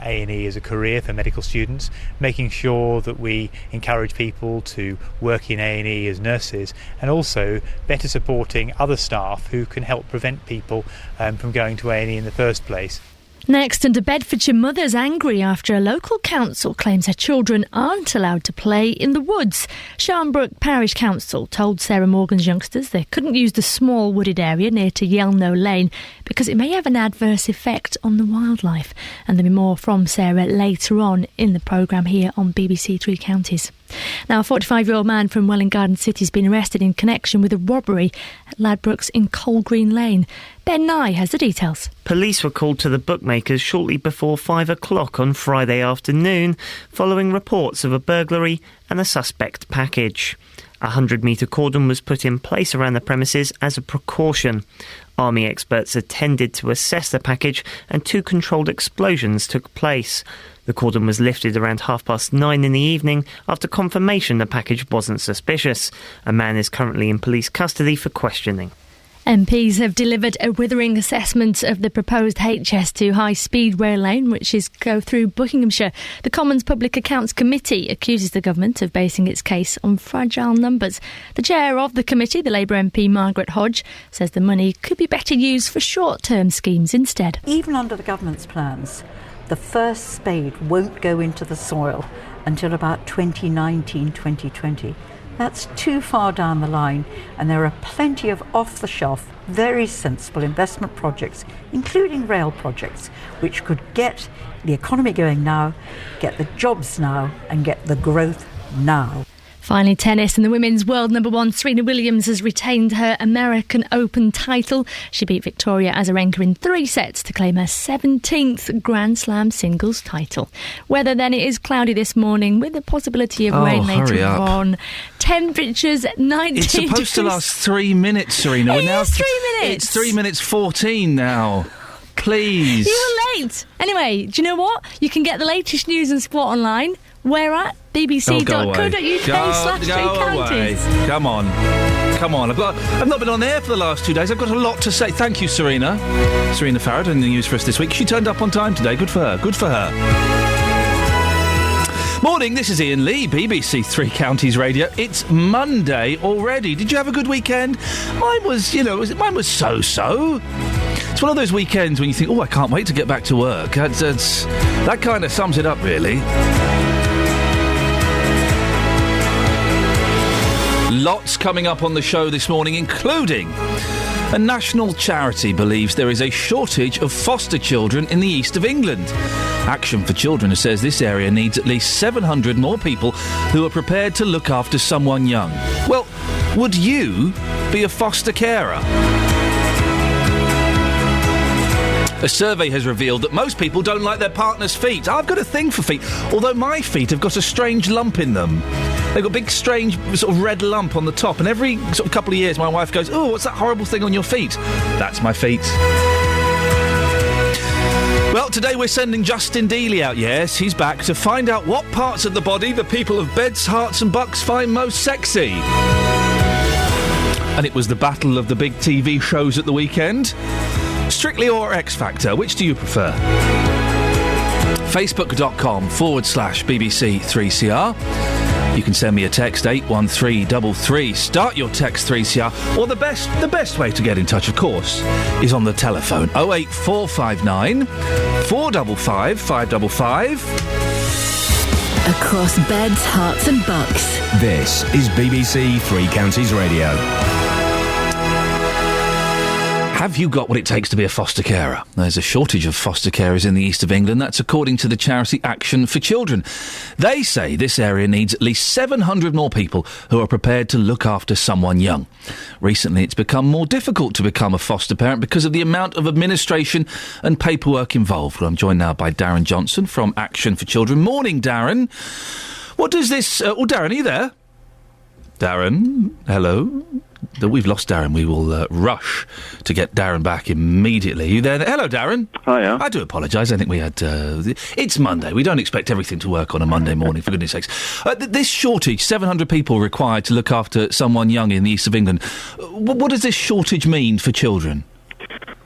A&E as a career for medical students, making sure that we encourage people to work in A&E as nurses, and also better supporting other staff who can help prevent people from going to A&E in the first place. Next, and a Bedfordshire mother's angry after a local council claims her children aren't allowed to play in the woods. Sharnbrook Parish Council told Sarah Morgan's youngsters they couldn't use the small wooded area near to Yelno Lane because it may have an adverse effect on the wildlife. And there'll be more from Sarah later on in the programme here on BBC Three Counties. Now, a 45-year-old man from Welwyn Garden City has been arrested in connection with a robbery at Ladbrokes in Colgreen Lane. Ben Nye has the details. Police were called to the bookmakers shortly before 5 o'clock on Friday afternoon, following reports of a burglary and a suspect package. A 100-metre cordon was put in place around the premises as a precaution. Army experts attended to assess the package and 2 controlled explosions took place. The cordon was lifted around 9:30 in the evening after confirmation the package wasn't suspicious. A man is currently in police custody for questioning. MPs have delivered a withering assessment of the proposed HS2 high-speed rail lane, which is go through Buckinghamshire. The Commons Public Accounts Committee accuses the government of basing its case on fragile numbers. The chair of the committee, the Labour MP Margaret Hodge, says the money could be better used for short-term schemes instead. Even under the government's plans, the first spade won't go into the soil until about 2019-2020. That's too far down the line, and there are plenty of off-the-shelf, very sensible investment projects, including rail projects, which could get the economy going now, get the jobs now, and get the growth now. Finally, tennis, and the women's world number 1 Serena Williams has retained her American Open title. She beat Victoria Azarenka in 3 sets to claim her 17th Grand Slam singles title. Weather then, it is cloudy this morning with the possibility of rain later on. Temperatures 19 It's supposed to last 3 minutes, Serena. It is 3 minutes. It's 3 minutes 14 now. Please. You were late. Anyway, do you know what? You can get the latest news and sport online. Where at? bbc.co.uk/3counties. Come on. I've not been on air for the last 2 days. I've got a lot to say. Thank you, Serena. Serena Farrad in the news for us this week. She turned up on time today. Good for her. Morning, this is Iain Lee, BBC Three Counties Radio. It's Monday already. Did you have a good weekend? Mine was so-so. It's one of those weekends when you think, I can't wait to get back to work. That kind of sums it up, really. Lots coming up on the show this morning, including a national charity believes there is a shortage of foster children in the east of England. Action for Children says this area needs at least 700 more people who are prepared to look after someone young. Well, would you be a foster carer? A survey has revealed that most people don't like their partner's feet. I've got a thing for feet, although my feet have got a strange lump in them. They've got a big, strange, sort of red lump on the top, and every sort of couple of years my wife goes, "Oh, what's that horrible thing on your feet?" That's my feet. Well, today we're sending Justin Dealey out, yes, he's back, to find out what parts of the body the people of Beds, Hearts and Bucks find most sexy. And it was the battle of the big TV shows at the weekend. Strictly or X Factor, which do you prefer? Facebook.com/BBC3CR. You can send me a text, 81333. Start your text 3CR. Or the best way to get in touch, of course, is on the telephone. 08459 455 555. Across Beds, Hearts and Bucks. This is BBC Three Counties Radio. Have you got what it takes to be a foster carer? There's a shortage of foster carers in the east of England. That's according to the charity Action for Children. They say this area needs at least 700 more people who are prepared to look after someone young. Recently, it's become more difficult to become a foster parent because of the amount of administration and paperwork involved. Well, I'm joined now by Darren Johnson from Action for Children. Morning, Darren. What does this... Darren, are you there? Darren, hello. We've lost Darren. We will rush to get Darren back immediately. Are you there? Hello, Darren. Hiya. I do apologise. I think we had... it's Monday. We don't expect everything to work on a Monday morning, for goodness sakes. This shortage, 700 people required to look after someone young in the east of England. What does this shortage mean for children?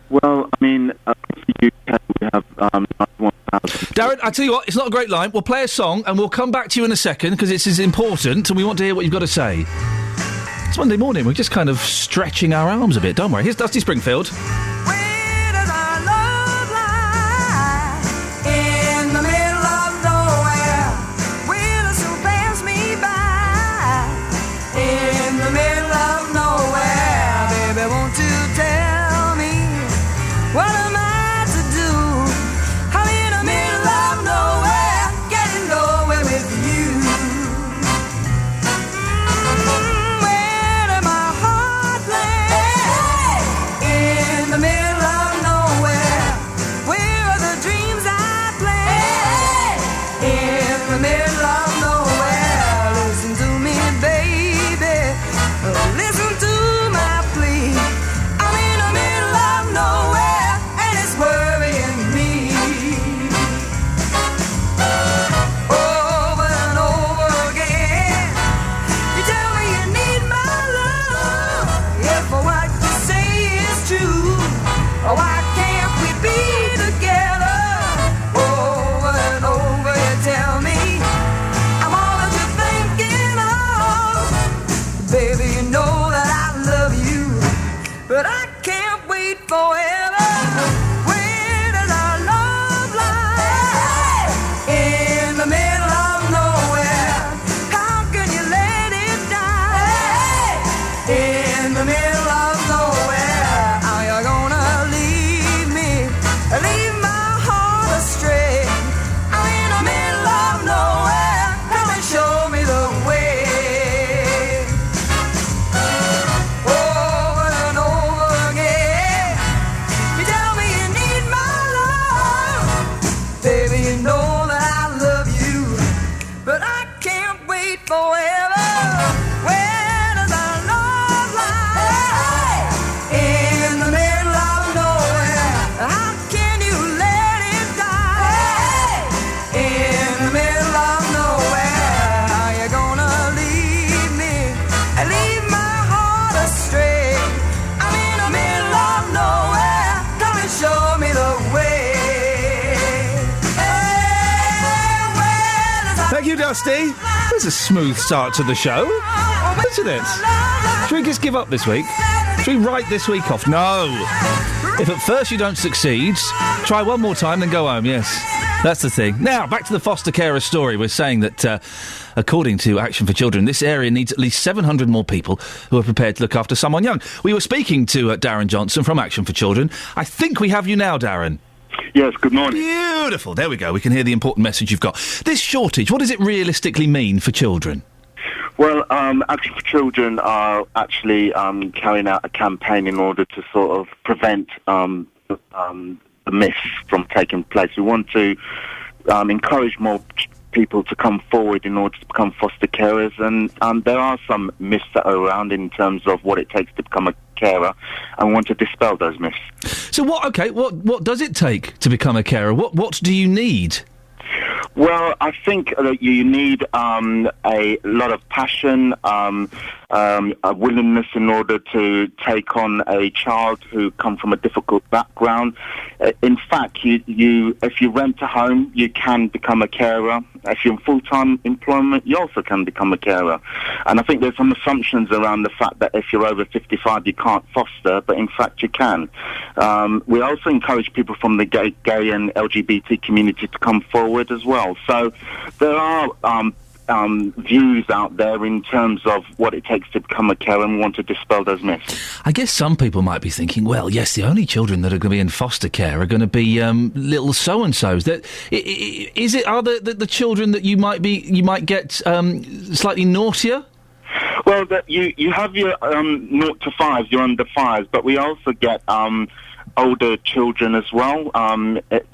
Well, I mean, across the UK we have 91,000 Darren, I tell you what, it's not a great line. We'll play a song and we'll come back to you in a second because this is important and we want to hear what you've got to say. It's Monday morning. We're just kind of stretching our arms a bit. Don't worry. Here's Dusty Springfield. Dusty. There's a smooth start to the show, isn't it? Should we just give up this week? Should we write this week off? No. If at first you don't succeed, try one more time, then go home, yes. That's the thing. Now, back to the foster carer story. We're saying that, according to Action for Children, this area needs at least 700 more people who are prepared to look after someone young. We were speaking to Darren Johnson from Action for Children. I think we have you now, Darren. Yes, good morning. Beautiful. There we go. We can hear the important message you've got. This shortage, what does it realistically mean for children? Well, Action for Children are actually carrying out a campaign in order to sort of prevent the myths from taking place. We want to encourage more people to come forward in order to become foster carers, and there are some myths that are around in terms of what it takes to become a carer, and we want to dispel those myths. So what does it take to become a carer? What do you need? Well, I think that you need a lot of passion, a willingness in order to take on a child who come from a difficult background. In fact, you if you rent a home, you can become a carer. If you're in full-time employment, you also can become a carer. And I think there's some assumptions around the fact that if you're over 55, you can't foster, but in fact you can. We also encourage people from the gay and LGBT community to come forward as well. So there are views out there in terms of what it takes to become a carer, and we want to dispel those myths. I guess some people might be thinking, well, yes, the only children that are going to be in foster care are going to be little so-and-sos. Are the children that you might get slightly naughtier? Well, you have your 0 to 5, your under 5s, but we also get older children as well,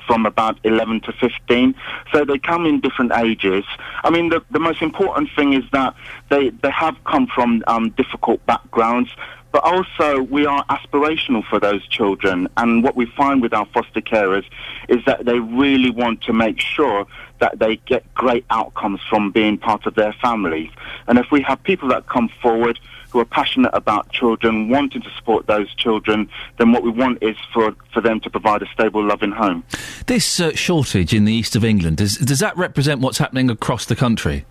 from about 11 to 15. So they come in different ages. I mean, the most important thing is that they have come from difficult backgrounds, but also we are aspirational for those children. And what we find with our foster carers is that they really want to make sure that they get great outcomes from being part of their families. And if we have people that come forward who are passionate about children, wanting to support those children, then what we want is for them to provide a stable, loving home. This shortage in the east of England, does that represent what's happening across the country?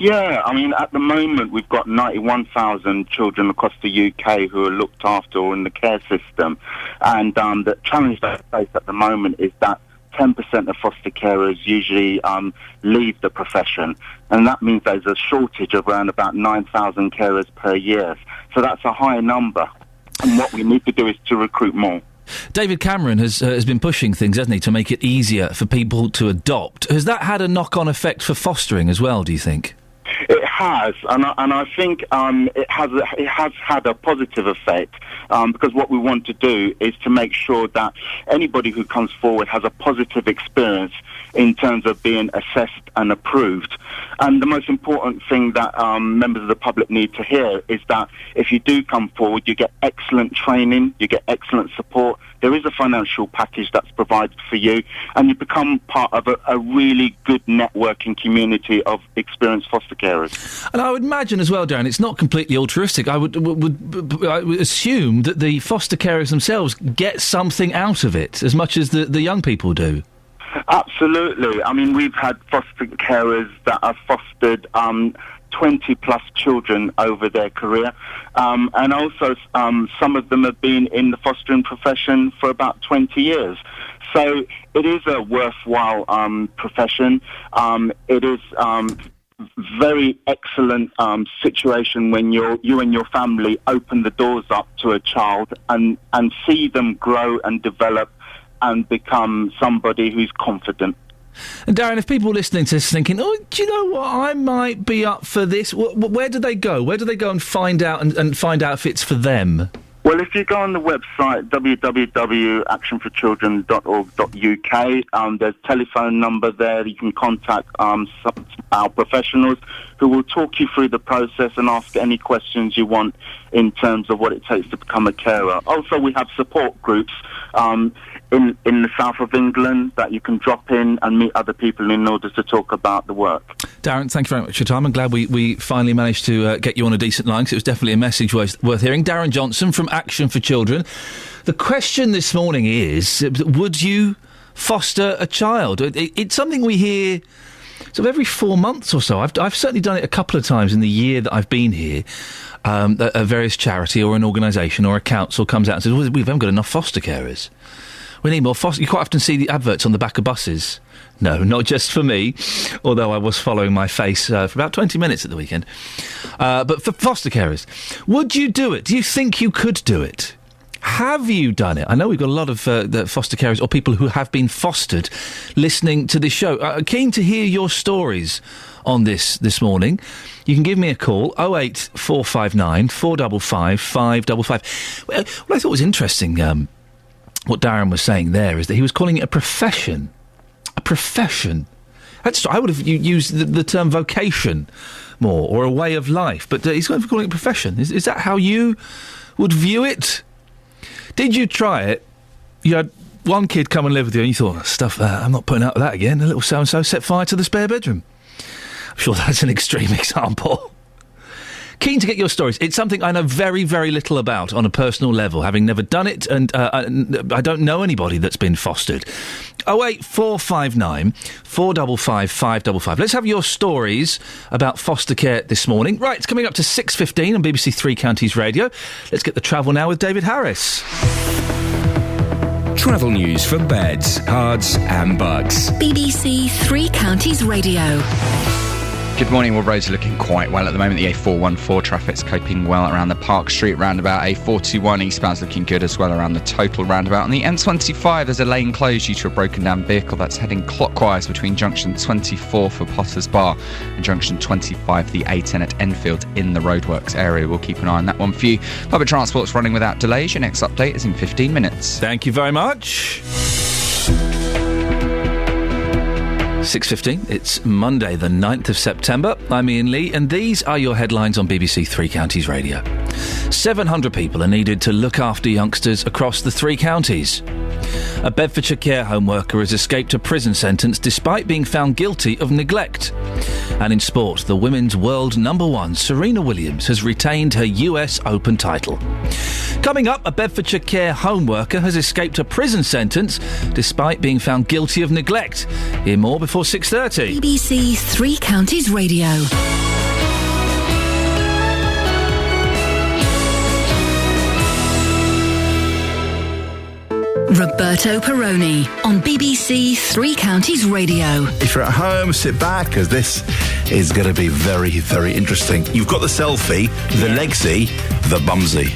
Yeah, I mean, at the moment we've got 91,000 children across the UK who are looked after or in the care system. And the challenge that I face at the moment is that 10% of foster carers usually leave the profession. And that means there's a shortage of around about 9,000 carers per year. So that's a high number. And what we need to do is to recruit more. David Cameron has been pushing things, hasn't he, to make it easier for people to adopt. Has that had a knock-on effect for fostering as well, do you think? It has, and I think it has had a positive effect, because what we want to do is to make sure that anybody who comes forward has a positive experience in terms of being assessed and approved. And the most important thing that members of the public need to hear is that if you do come forward, you get excellent training, you get excellent support. There is a financial package that's provided for you, and you become part of a really good networking community of experienced foster carers. And I would imagine as well, Darren, it's not completely altruistic. I would assume that the foster carers themselves get something out of it as much as the young people do. Absolutely. I mean, we've had foster carers that have fostered 20-plus children over their career. And also some of them have been in the fostering profession for about 20 years. So it is a worthwhile profession. It is very excellent situation when you and your family open the doors up to a child and see them grow and develop and become somebody who's confident. And Darren, if people listening to this thinking, oh, do you know what, I might be up for this, where do they go? Where do they go and find out and find out if it's for them? Well, if you go on the website, www.actionforchildren.org.uk, there's a telephone number there. You can contact our professionals who will talk you through the process and ask any questions you want in terms of what it takes to become a carer. Also, we have support groups in the south of England that you can drop in and meet other people in order to talk about the work. Darren, thank you very much for your time. I'm glad we finally managed to get you on a decent line, because it was definitely a message worth hearing. Darren Johnson from Action for Children. The question this morning is, would you foster a child? It's something we hear sort of every 4 months or so. I've certainly done it a couple of times in the year that I've been here. A various charity or an organisation or a council comes out and says, well, we haven't got enough foster carers. We need more foster... You quite often see the adverts on the back of buses. No, not just for me, although I was following my face for about 20 minutes at the weekend. But for foster carers, would you do it? Do you think you could do it? Have you done it? I know we've got a lot of the foster carers or people who have been fostered listening to this show. Keen to hear your stories on this morning. You can give me a call, 08459 455 555. What I thought was interesting... what Darren was saying there is that he was calling it a profession. A profession. I would have used the term vocation more, or a way of life, but he's calling it a profession. Is that how you would view it? Did you try it? You had one kid come and live with you and you thought, stuff that, I'm not putting up with that again. A little so-and-so set fire to the spare bedroom. I'm sure that's an extreme example. Keen to get your stories. It's something I know very, very little about on a personal level, having never done it, and I don't know anybody that's been fostered. 08459 455 555. Let's have your stories about foster care this morning. Right, it's coming up to 6:15 on BBC Three Counties Radio. Let's get the travel now with David Harris. Travel news for beds, cards and bugs. BBC Three Counties Radio. Good morning. Well, roads are looking quite well at the moment. The A414 traffic's coping well around the Park Street roundabout. A421 eastbound's looking good as well around the Total roundabout. On the M25, there's a lane closed due to a broken down vehicle that's heading clockwise between junction 24 for Potters Bar and junction 25, the A10 at Enfield in the roadworks area. We'll keep an eye on that one for you. Public transport's running without delays. Your next update is in 15 minutes. Thank you very much. 6:15. It's Monday, the 9th of September. I'm Iain Lee, and these are your headlines on BBC Three Counties Radio. 700 people are needed to look after youngsters across the 3 counties. A Bedfordshire care home worker has escaped a prison sentence despite being found guilty of neglect. And in sport, the women's world #1, Serena Williams, has retained her US Open title. Coming up, a Bedfordshire care home worker has escaped a prison sentence despite being found guilty of neglect. Hear more before 6:30. BBC Three Counties Radio. Roberto Perrone on BBC Three Counties Radio. If you're at home, sit back, because this is going to be very, very interesting. You've got the selfie, the legsy, the bumsy.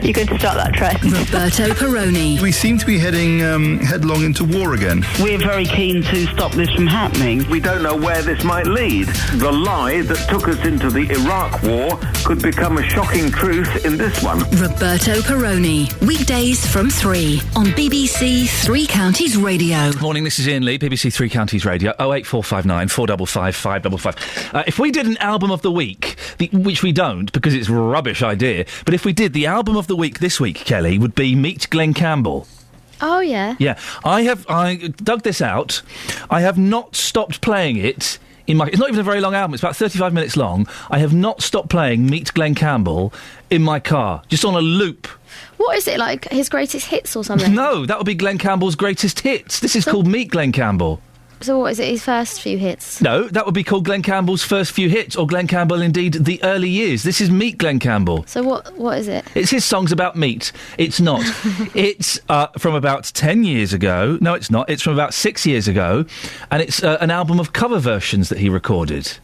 You're going to start that trend. Roberto Perrone. We seem to be heading headlong into war again. We're very keen to stop this from happening. We don't know where this might lead. The lie that took us into the Iraq War could become a shocking truth in this one. Roberto Perrone. Weekdays from 3 on BBC Three Counties Radio. Morning, this is Iain Lee, BBC Three Counties Radio, 08459 455 555. If we did an album of the week, which we don't because it's a rubbish idea, but if we did, the album of the week this week, Kelly, would be Meet Glenn Campbell. Oh, yeah. Yeah, I dug this out. I have not stopped playing it. It's not even a very long album, it's about 35 minutes long. I have not stopped playing Meet Glenn Campbell in my car, just on a loop. What is it, like his greatest hits or something? No, that would be Glenn Campbell's greatest hits. This is called Meet Glenn Campbell. So what is it, his first few hits? No, that would be called Glenn Campbell's first few hits, or Glenn Campbell, indeed, the early years. This is Meet Glenn Campbell. So what is it? It's his songs about meat. It's not. It's from about 10 years ago. No, it's not. It's from about 6 years ago. And it's an album of cover versions that he recorded.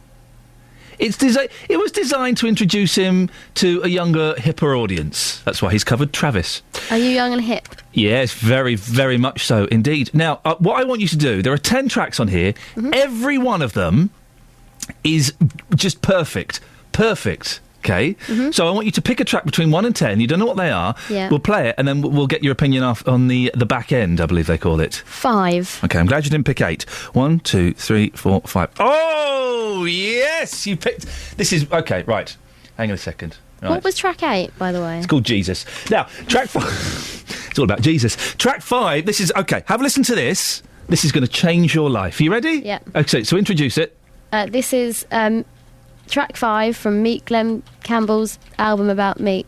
It was designed to introduce him to a younger, hipper audience. That's why he's covered Travis. Are you young and hip? Yes, very, very much so indeed. Now, what I want you to do, there are 10 tracks on here. Mm-hmm. Every one of them is just perfect. Perfect. Okay? Mm-hmm. So I want you to pick a track between 1 and 10. You don't know what they are. Yeah. We'll play it and then we'll get your opinion on the back end, I believe they call it. 5. Okay, I'm glad you didn't pick 8. 1, 2, 3, 4, 5. Oh, yes! You picked... This is... Okay, right. Hang on a second. Right. What was track 8, by the way? It's called Jesus. Now, track 5... It's all about Jesus. Track 5, this is... Okay, have a listen to this. This is going to change your life. Are you ready? Yeah. Okay, so introduce it. This is... track 5 from Meet Glenn Campbell's album about meat.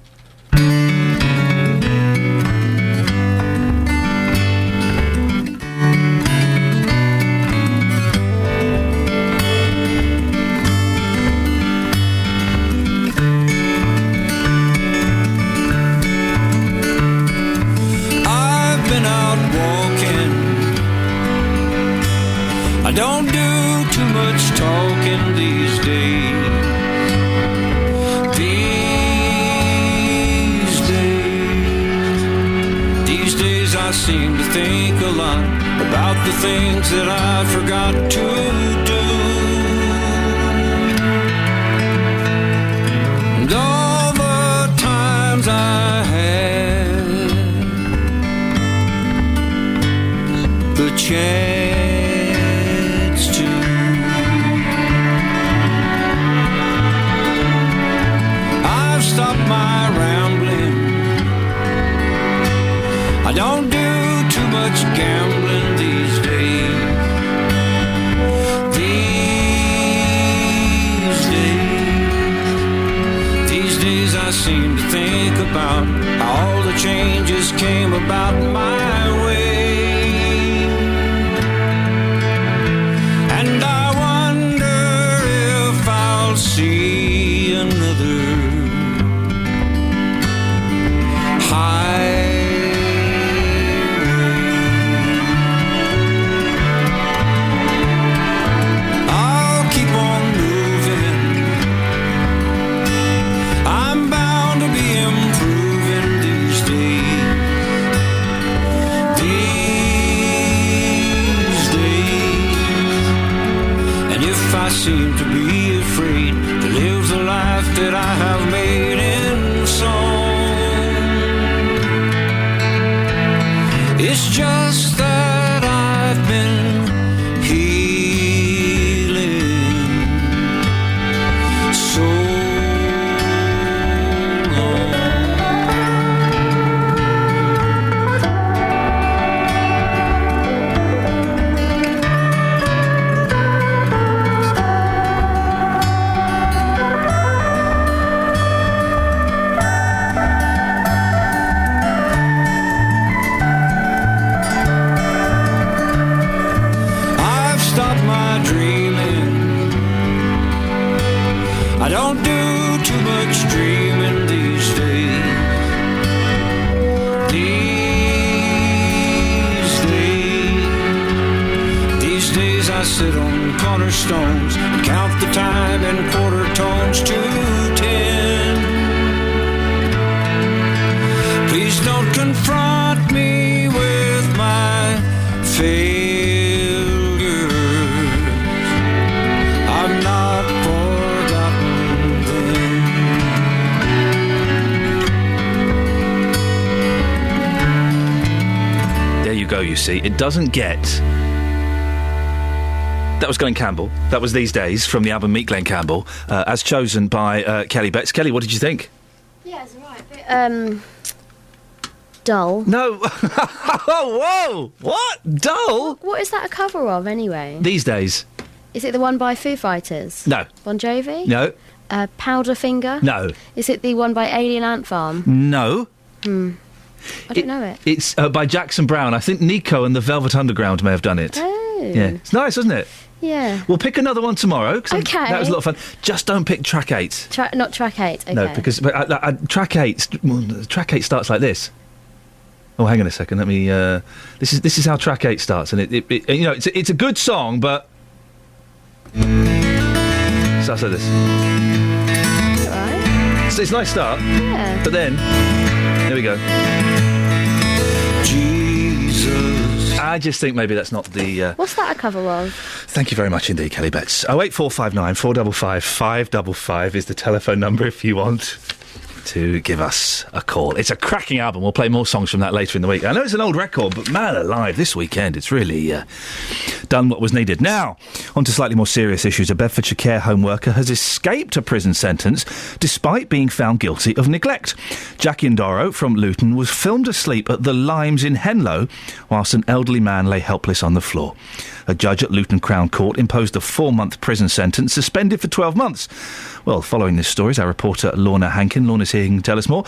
I've been out walking. I don't do too much talking these days. I seem to think a lot about the things that I forgot to do. And all the times I had the chance to. I've stopped my rambling. I don't do too much gambling these days. These days I seem to think about how all the changes came about my way. And I wonder if I'll see another high. I seem to be afraid to live the life that I have made in song. It's just that I've been healing so I dreaming? I don't do too much dreaming these days. These days I sit on cornerstones and count the time in quarter tones to 10. Please don't confront me with my failures. I've not forgotten them. There you go, you see. It doesn't get... That was Glenn Campbell. That was These Days from the album Meet Glenn Campbell, as chosen by Kelly Betts. Kelly, what did you think? Yeah, it's alright. Dull. No. Oh, whoa! What? Dull? What is that a cover of, anyway? These Days. Is it the one by Foo Fighters? No. Bon Jovi? No. Powderfinger? No. Is it the one by Alien Ant Farm? No. I don't know it. It's by Jackson Browne. I think Nico and the Velvet Underground may have done it. Oh. Yeah. It's nice, isn't it? Yeah. We'll pick another one tomorrow. Okay. That was a lot of fun. Just don't pick track 8. Not track 8, okay. No, because track 8 starts like this. Oh, hang on a second. Let me. This is how track 8 starts, and it you know it's a good song, but starts like this. Alright. So it's a nice start. Yeah. But then, there we go. Jesus. I just think maybe that's not the... What's that a cover of? Thank you very much indeed, Kelly Betts. 08459 455 555 is the telephone number if you want to give us a call. It's a cracking album. We'll play more songs from that later in the week. I know it's an old record, but man alive, this weekend it's really done what was needed. Now, on to slightly more serious issues. A Bedfordshire care home worker has escaped a prison sentence despite being found guilty of neglect. Jackie Ndoro from Luton was filmed asleep at the Limes in Henlow whilst an elderly man lay helpless on the floor. A judge at Luton Crown Court imposed a 4-month prison sentence, suspended for 12 months. Well, following this story is our reporter Lorna Hankin. Lorna's here to tell us more.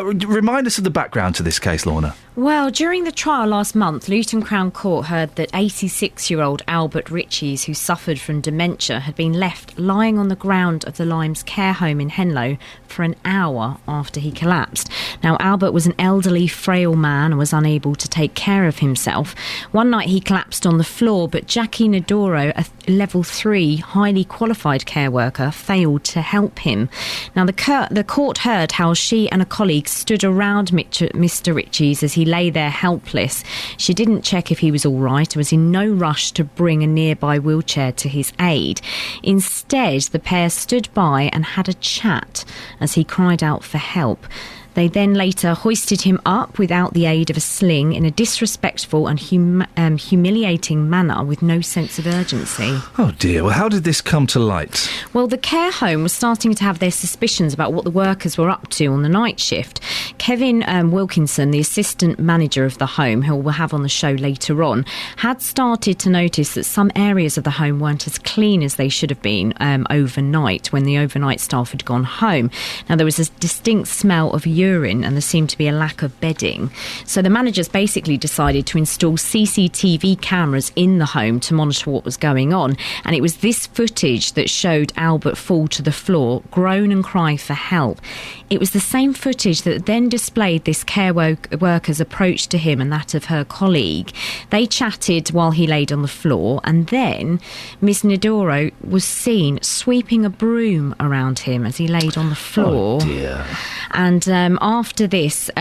Remind us of the background to this case, Lorna. Well, during the trial last month, Luton Crown Court heard that 86-year-old Albert Ritchies, who suffered from dementia, had been left lying on the ground of the Limes care home in Henlow for an hour after he collapsed. Now, Albert was an elderly, frail man and was unable to take care of himself. One night he collapsed on the floor, but Jackie Ndoro, a level 3 highly qualified care worker, failed to help him. Now, the court heard how she and a colleague stood around Mr. Ritchies as he lay there helpless. She didn't check if he was all right and was in no rush to bring a nearby wheelchair to his aid. Instead, the pair stood by and had a chat as he cried out for help. They then later hoisted him up without the aid of a sling in a disrespectful and humiliating manner with no sense of urgency. Oh dear, well how did this come to light? Well, the care home was starting to have their suspicions about what the workers were up to on the night shift. Kevin Wilkinson, the assistant manager of the home, who we'll have on the show later on, had started to notice that some areas of the home weren't as clean as they should have been overnight when the overnight staff had gone home. Now, there was a distinct smell of urine and there seemed to be a lack of bedding. So the managers basically decided to install CCTV cameras in the home to monitor what was going on. And it was this footage that showed Albert fall to the floor, groan and cry for help. It was the same footage that then displayed this care worker's approach to him and that of her colleague. They chatted while he laid on the floor, and then Miss Ndoro was seen sweeping a broom around him as he laid on the floor. Oh dear. And after this,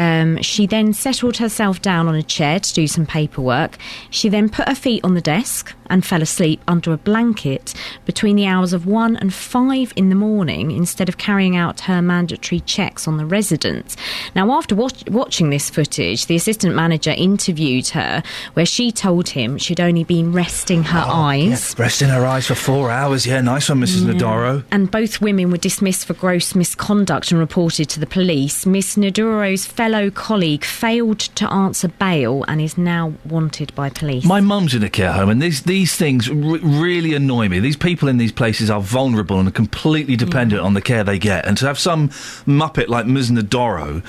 she then settled herself down on a chair to do some paperwork. She then put her feet on the desk and fell asleep under a blanket between the hours of 1 and 5 in the morning instead of carrying out her mandatory checks on the residents. Now, after watching this footage, the assistant manager interviewed her, where she told him she'd only been resting her eyes. Yeah, resting her eyes for 4 hours. Yeah, nice one, Mrs. Ndoro. And both women were dismissed for gross misconduct and reported to the police. Miss Ndoro's fellow colleague failed to answer bail and is now wanted by police. My mum's in a care home, and these things really annoy me. These people in these places are vulnerable and are completely dependent on the care they get. And to have some muppet like Ms. Ndoro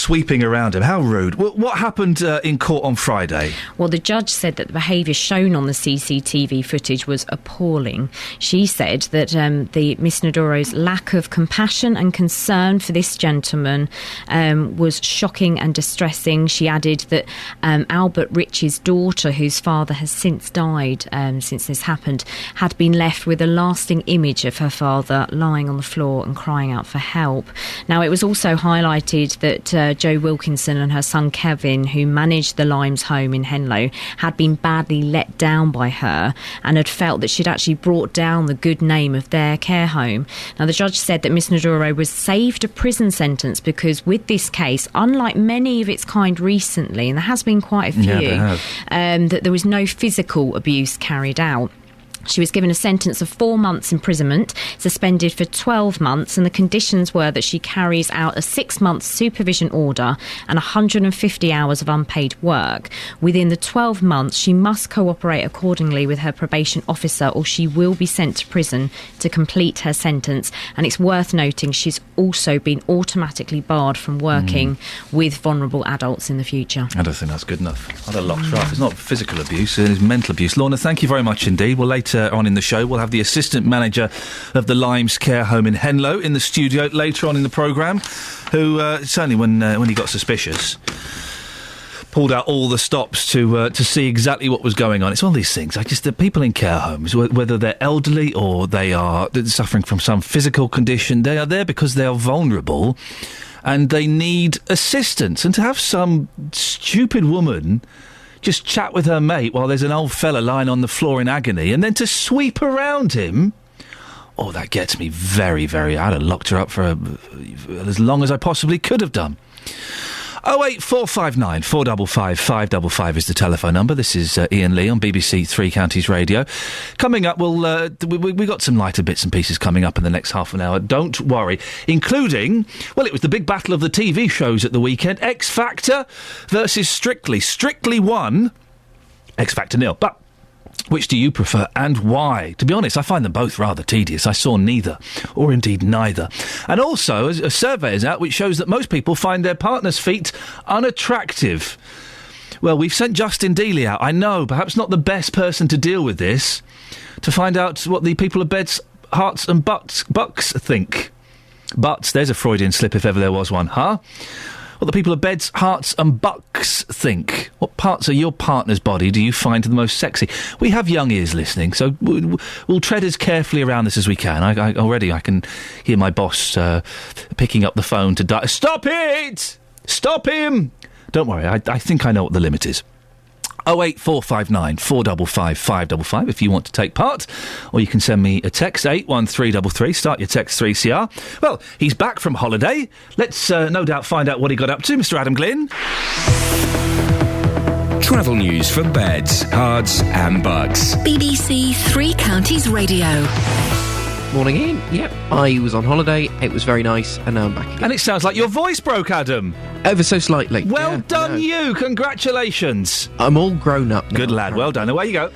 sweeping around him. How rude. What happened in court on Friday? Well, the judge said that the behaviour shown on the CCTV footage was appalling. She said that the Miss Nadoro's lack of compassion and concern for this gentleman was shocking and distressing. She added that Albert Rich's daughter, whose father has since died since this happened, had been left with a lasting image of her father lying on the floor and crying out for help. Now, it was also highlighted that Jo Wilkinson and her son Kevin, who managed the Limes home in Henlow, had been badly let down by her and had felt that she'd actually brought down the good name of their care home. Now, the judge said that Miss Nadoro was saved a prison sentence because with this case, unlike many of its kind recently, and there has been quite a few, that there was no physical abuse carried out. She was given a sentence of 4 months imprisonment, suspended for 12 months, and the conditions were that she carries out a 6-month supervision order and 150 hours of unpaid work. Within the 12 months, she must cooperate accordingly with her probation officer or she will be sent to prison to complete her sentence. And it's worth noting she's also been automatically barred from working with vulnerable adults in the future. I don't think that's good enough. I'd have locked her up. It's not physical abuse, it's mental abuse. Lorna, thank you very much indeed. Well, later on in the show, we'll have the assistant manager of the Limes care home in Henlow in the studio later on in the programme, who certainly when he got suspicious pulled out all the stops to see exactly what was going on. It's one of these things. The people in care homes, whether they're elderly or they are suffering from some physical condition, they are there because they are vulnerable and they need assistance. And to have some stupid woman just chat with her mate while there's an old fella lying on the floor in agony, and then to sweep around him, that gets me very, very... I'd have locked her up for as long as I possibly could have done. 08459 455 555 is the telephone number. This is Iain Lee on BBC Three Counties Radio. Coming up, we got some lighter bits and pieces coming up in the next half an hour. Don't worry, including, it was the big battle of the TV shows at the weekend. X Factor versus Strictly. Strictly won, X Factor nil. But which do you prefer and why? To be honest, I find them both rather tedious. I saw neither, or indeed neither. And also, a survey is out which shows that most people find their partner's feet unattractive. Well, we've sent Justin Dealey out. I know, perhaps not the best person to deal with this, to find out what the people of Beds, Hearts and Bucks think. Butts, there's a Freudian slip if ever there was one, huh? What the people of Beds, Hearts and Bucks think. What parts of your partner's body do you find the most sexy? We have young ears listening, so we'll tread as carefully around this as we can. I can hear my boss picking up the phone to Stop it! Stop him! Don't worry, I think I know what the limit is. 08459 455 555 if you want to take part, or you can send me a text 81333. Start your text 3CR. Well, he's back from holiday. Let's no doubt find out what he got up to. Mr. Adam Glynn. Travel news for beds, cards and bugs. BBC Three Counties Radio. Morning, Ian. Yep, I was on holiday. It was very nice, and now I'm back again. And it sounds like your voice broke, Adam. Ever so slightly. Well done, you. Congratulations. I'm all grown up now. Good lad. Well done. Away you go.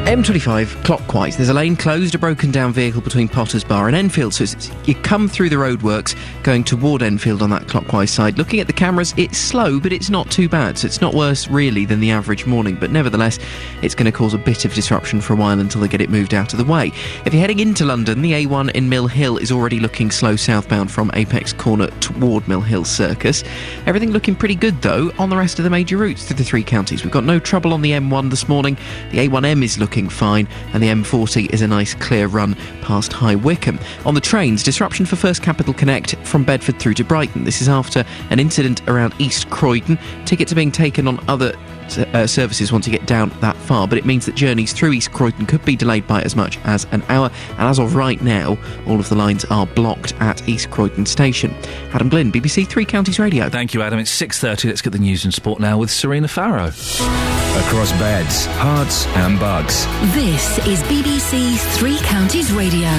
M25 clockwise. There's a lane closed, a broken down vehicle between Potters Bar and Enfield. So you come through the roadworks going toward Enfield on that clockwise side. Looking at the cameras, it's slow, but it's not too bad. So it's not worse, really, than the average morning. But nevertheless, it's going to cause a bit of disruption for a while until they get it moved out of the way. If you're heading into London, the A1 in Mill Hill is already looking slow southbound from Apex Corner toward Mill Hill Circus. Everything looking pretty good, though, on the rest of the major routes through the three counties. We've got no trouble on the M1 this morning. The A1M is looking fine, and the M40 is a nice clear run past High Wycombe. On the trains, disruption for First Capital Connect from Bedford through to Brighton. This is after an incident around East Croydon. Tickets are being taken on other services once you get down that far, but it means that journeys through East Croydon could be delayed by as much as an hour, and as of right now, all of the lines are blocked at East Croydon Station. Adam Glynn, BBC Three Counties Radio. Thank you, Adam. It's 6:30. Let's get the news and sport now with Serena Farrow. Across beds, hearts and bugs. This is BBC Three Counties Radio.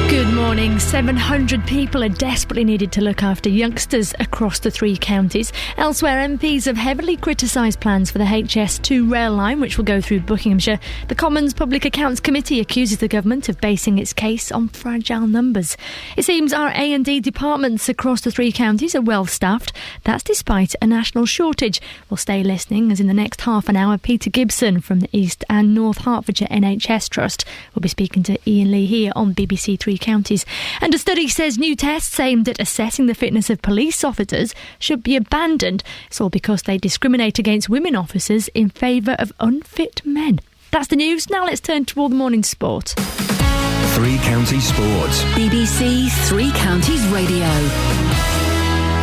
Good morning. morning. 700 people are desperately needed to look after youngsters across the three counties. Elsewhere, MPs have heavily criticised plans for the HS2 rail line, which will go through Buckinghamshire. The Commons Public Accounts Committee accuses the government of basing its case on fragile numbers. It seems our A&D departments across the three counties are well staffed. That's despite a national shortage. We'll stay listening, as in the next half an hour, Peter Gibson from the East and North Hertfordshire NHS Trust will be speaking to Iain Lee here on BBC Three Counties. And a study says new tests aimed at assessing the fitness of police officers should be abandoned. It's all because they discriminate against women officers in favour of unfit men. That's the news. Now let's turn to all the morning sport. Three Counties Sports. BBC Three Counties Radio.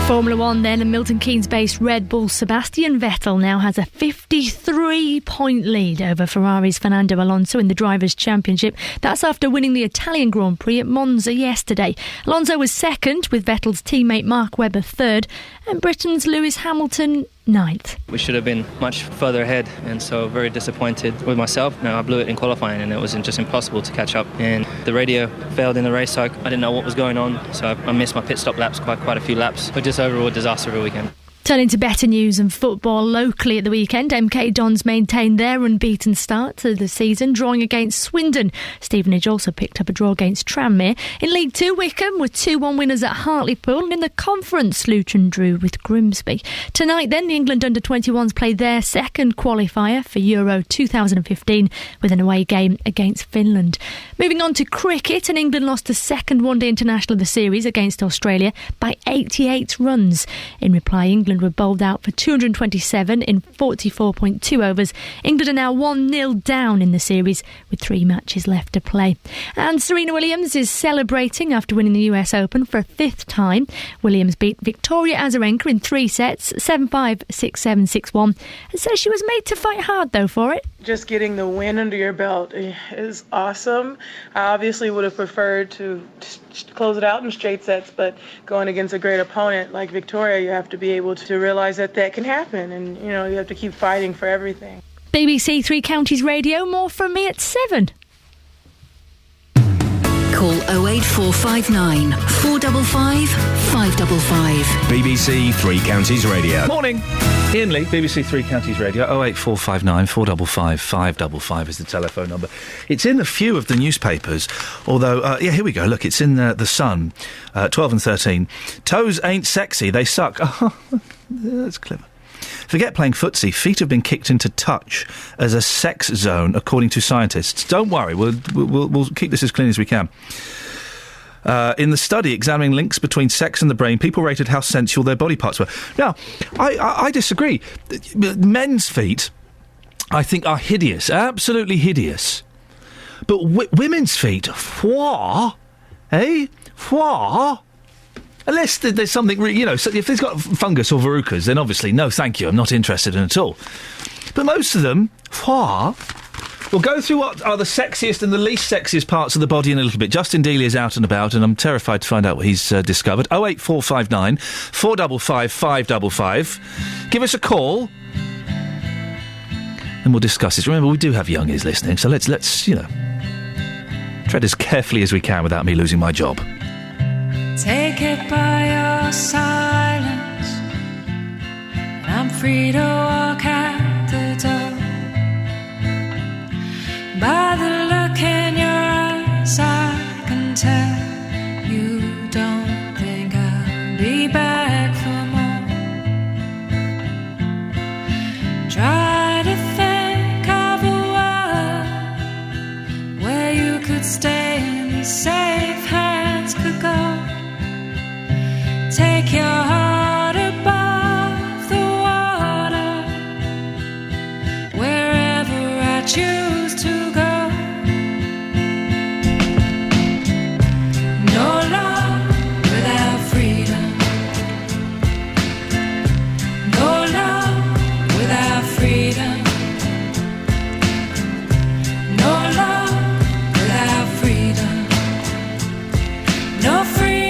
Formula One then, and Milton Keynes-based Red Bull Sebastian Vettel now has a 53-point lead over Ferrari's Fernando Alonso in the Drivers' Championship. That's after winning the Italian Grand Prix at Monza yesterday. Alonso was second, with Vettel's teammate Mark Webber third, and Britain's Lewis Hamilton ninth. We should have been much further ahead, and so very disappointed with myself. I blew it in qualifying, and it was just impossible to catch up. And the radio failed in the race, so I didn't know what was going on. So I missed my pit stop laps, quite a few laps. But just overall disaster of a weekend. Turning to better news and football locally at the weekend, MK Dons maintained their unbeaten start to the season, drawing against Swindon. Stevenage also picked up a draw against Tranmere. In League 2, Wickham were 2-1 winners at Hartlepool, and in the Conference, Luton drew with Grimsby. Tonight then, the England under-21s played their second qualifier for Euro 2015 with an away game against Finland. Moving on to cricket, and England lost the second one-day international of the series against Australia by 88 runs. In reply, England were bowled out for 227 in 44.2 overs. England are now 1-0 down in the series with 3 matches left to play. And Serena Williams is celebrating after winning the US Open for a 5th time. Williams beat Victoria Azarenka in 3 sets, 7-5, 6-7, 6-1, and says she was made to fight hard though for it. Just getting the win under your belt is awesome. I obviously would have preferred to close it out in straight sets, but going against a great opponent like Victoria, you have to be able to realize that can happen, and you have to keep fighting for everything. BBC Three Counties Radio, more from me at 7. Call 08459 455 555. BBC Three Counties Radio. Morning. Iain Lee, BBC Three Counties Radio. 08459 455 555 is the telephone number. It's in a few of the newspapers, although, here we go. Look, it's in The Sun, 12 and 13. Toes ain't sexy, they suck. Oh, that's clever. Forget playing footsie. Feet have been kicked into touch as a sex zone, according to scientists. Don't worry, we'll keep this as clean as we can. In the study examining links between sex and the brain, people rated how sensual their body parts were. Now, I disagree. Men's feet, I think, are hideous, absolutely hideous. But women's feet, what? Eh? What? Unless there's something, so if there's got fungus or verrucas, then obviously, no, thank you, I'm not interested in it at all. But most of them, we'll go through what are the sexiest and the least sexiest parts of the body in a little bit. Justin Dealey is out and about, and I'm terrified to find out what he's discovered. 08459 455 555. Give us a call, and we'll discuss this. Remember, we do have young ears listening, so let's tread as carefully as we can without me losing my job. Take it by your silence, and I'm free to walk out the door. By the look in your eyes, I can tell you don't think I'll be back for more. Try to think of a world where you could stay and safe hands could go. Take your heart above the water, wherever I choose to go. No love without freedom. No love without freedom. No love without freedom. No freedom.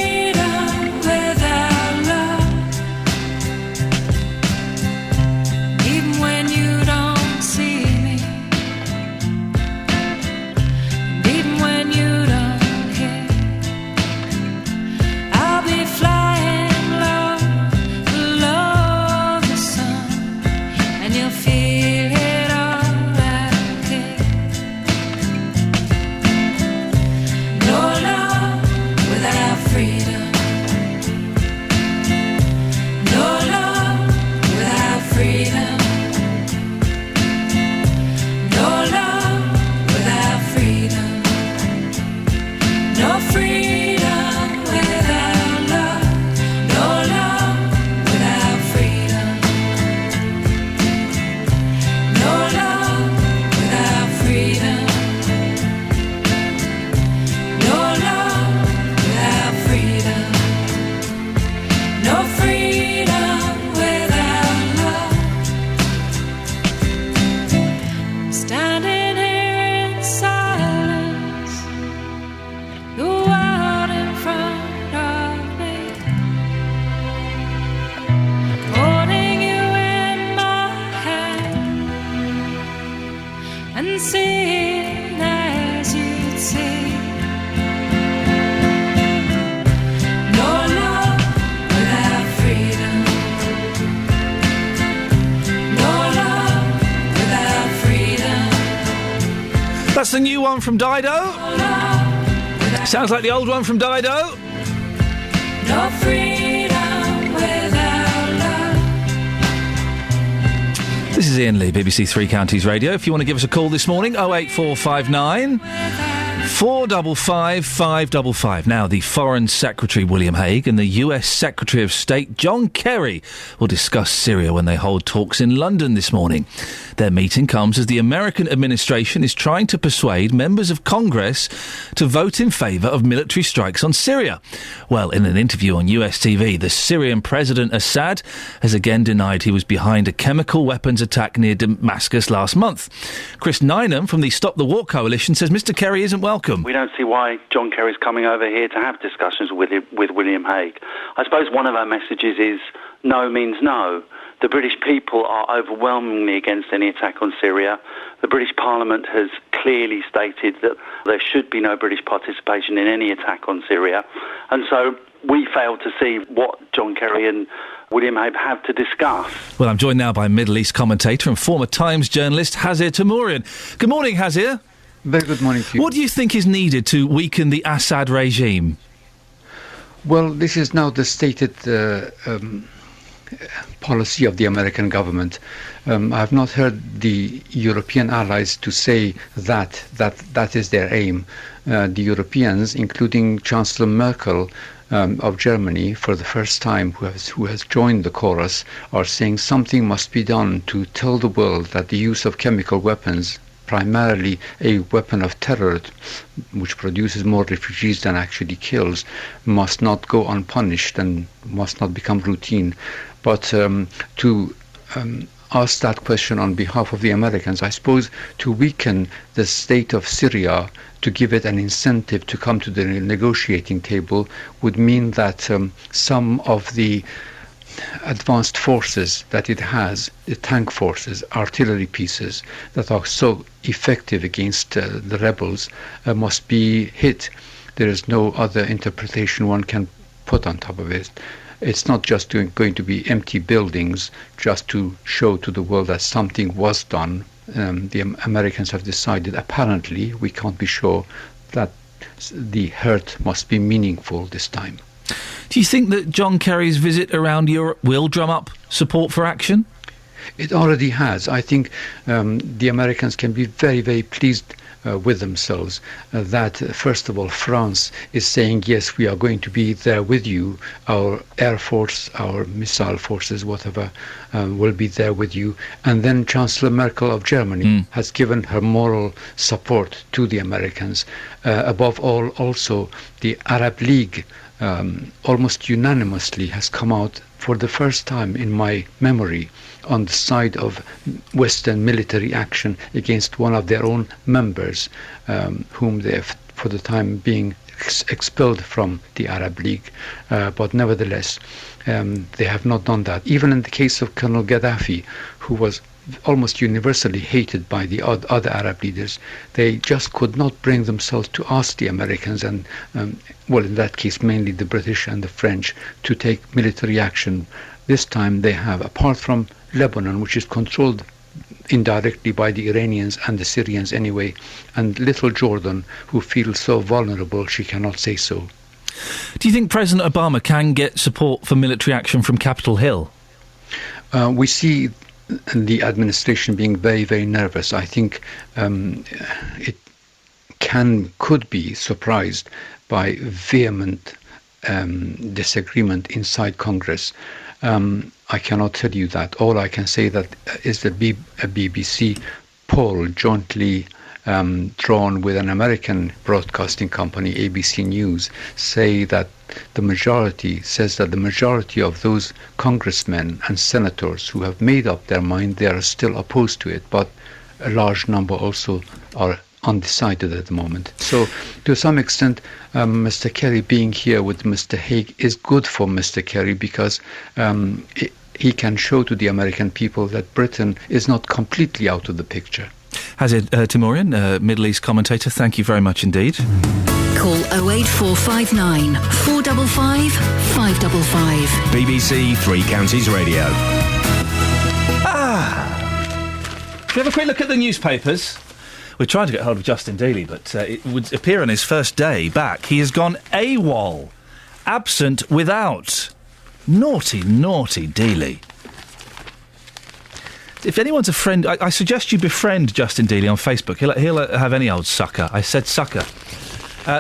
That's the new one from Dido. Sounds like the old one from Dido. No freedom without love. This is Iain Lee, BBC Three Counties Radio. If you want to give us a call this morning, 08459 455 555. Now, the Foreign Secretary William Hague and the US Secretary of State John Kerry will discuss Syria when they hold talks in London this morning. Their meeting comes as the American administration is trying to persuade members of Congress to vote in favour of military strikes on Syria. Well, in an interview on US TV, the Syrian President Assad has again denied he was behind a chemical weapons attack near Damascus last month. Chris Nynham from the Stop the War Coalition says Mr Kerry isn't welcome. We don't see why John Kerry's coming over here to have discussions with William Hague. I suppose one of our messages is no means no. The British people are overwhelmingly against any attack on Syria. The British Parliament has clearly stated that there should be no British participation in any attack on Syria. And so we fail to see what John Kerry and William Hague have to discuss. Well, I'm joined now by Middle East commentator and former Times journalist Hazir Temourian. Good morning, Hazir. Very good morning to you. What do you think is needed to weaken the Assad regime? Well, this is now the stated policy of the American government. I have not heard the European allies to say that is their aim. The Europeans, including Chancellor Merkel of Germany, for the first time, who has joined the chorus, are saying something must be done to tell the world that the use of chemical weapons, primarily a weapon of terror, which produces more refugees than actually kills, must not go unpunished and must not become routine. But to ask that question on behalf of the Americans, I suppose to weaken the state of Syria, to give it an incentive to come to the negotiating table, would mean that some of the advanced forces that it has, the tank forces, artillery pieces that are so effective against the rebels, must be hit. There is no other interpretation one can put on top of it. It's not just going to be empty buildings just to show to the world that something was done. The Americans have decided, apparently, we can't be sure, that the hurt must be meaningful this time. Do you think that John Kerry's visit around Europe will drum up support for action? It already has. I think the Americans can be very, very pleased with themselves that, first of all, France is saying, yes, we are going to be there with you. Our air force, our missile forces, whatever, will be there with you. And then Chancellor Merkel of Germany has given her moral support to the Americans. Above all, also, the Arab League almost unanimously has come out for the first time in my memory on the side of Western military action against one of their own members, whom they have, for the time being, expelled from the Arab League. But nevertheless, they have not done that. Even in the case of Colonel Gaddafi, who was almost universally hated by the other Arab leaders, they just could not bring themselves to ask the Americans and, well, in that case, mainly the British and the French, to take military action. This time they have, apart from Lebanon, which is controlled indirectly by the Iranians and the Syrians anyway, and little Jordan, who feels so vulnerable she cannot say so. Do you think President Obama can get support for military action from Capitol Hill? We see the administration being very, very nervous. I think it could be surprised by vehement disagreement inside Congress. I cannot tell you that. All I can say that is that a BBC poll jointly drawn with an American broadcasting company, ABC News, says that the majority of those congressmen and senators who have made up their mind, they are still opposed to it, but a large number also are undecided at the moment. So, to some extent, Mr. Kerry being here with Mr. Hague is good for Mr. Kerry, because he can show to the American people that Britain is not completely out of the picture. Hazir Temourian, Middle East commentator, thank you very much indeed. Call 08459 455 555. BBC Three Counties Radio. Should we have a quick look at the newspapers? We're trying to get hold of Justin Dealey, but it would appear on his first day back, he has gone AWOL. Absent without. Naughty, naughty Dealey. If anyone's a friend, I suggest you befriend Justin Dealey on Facebook. He'll have any old sucker. I said sucker.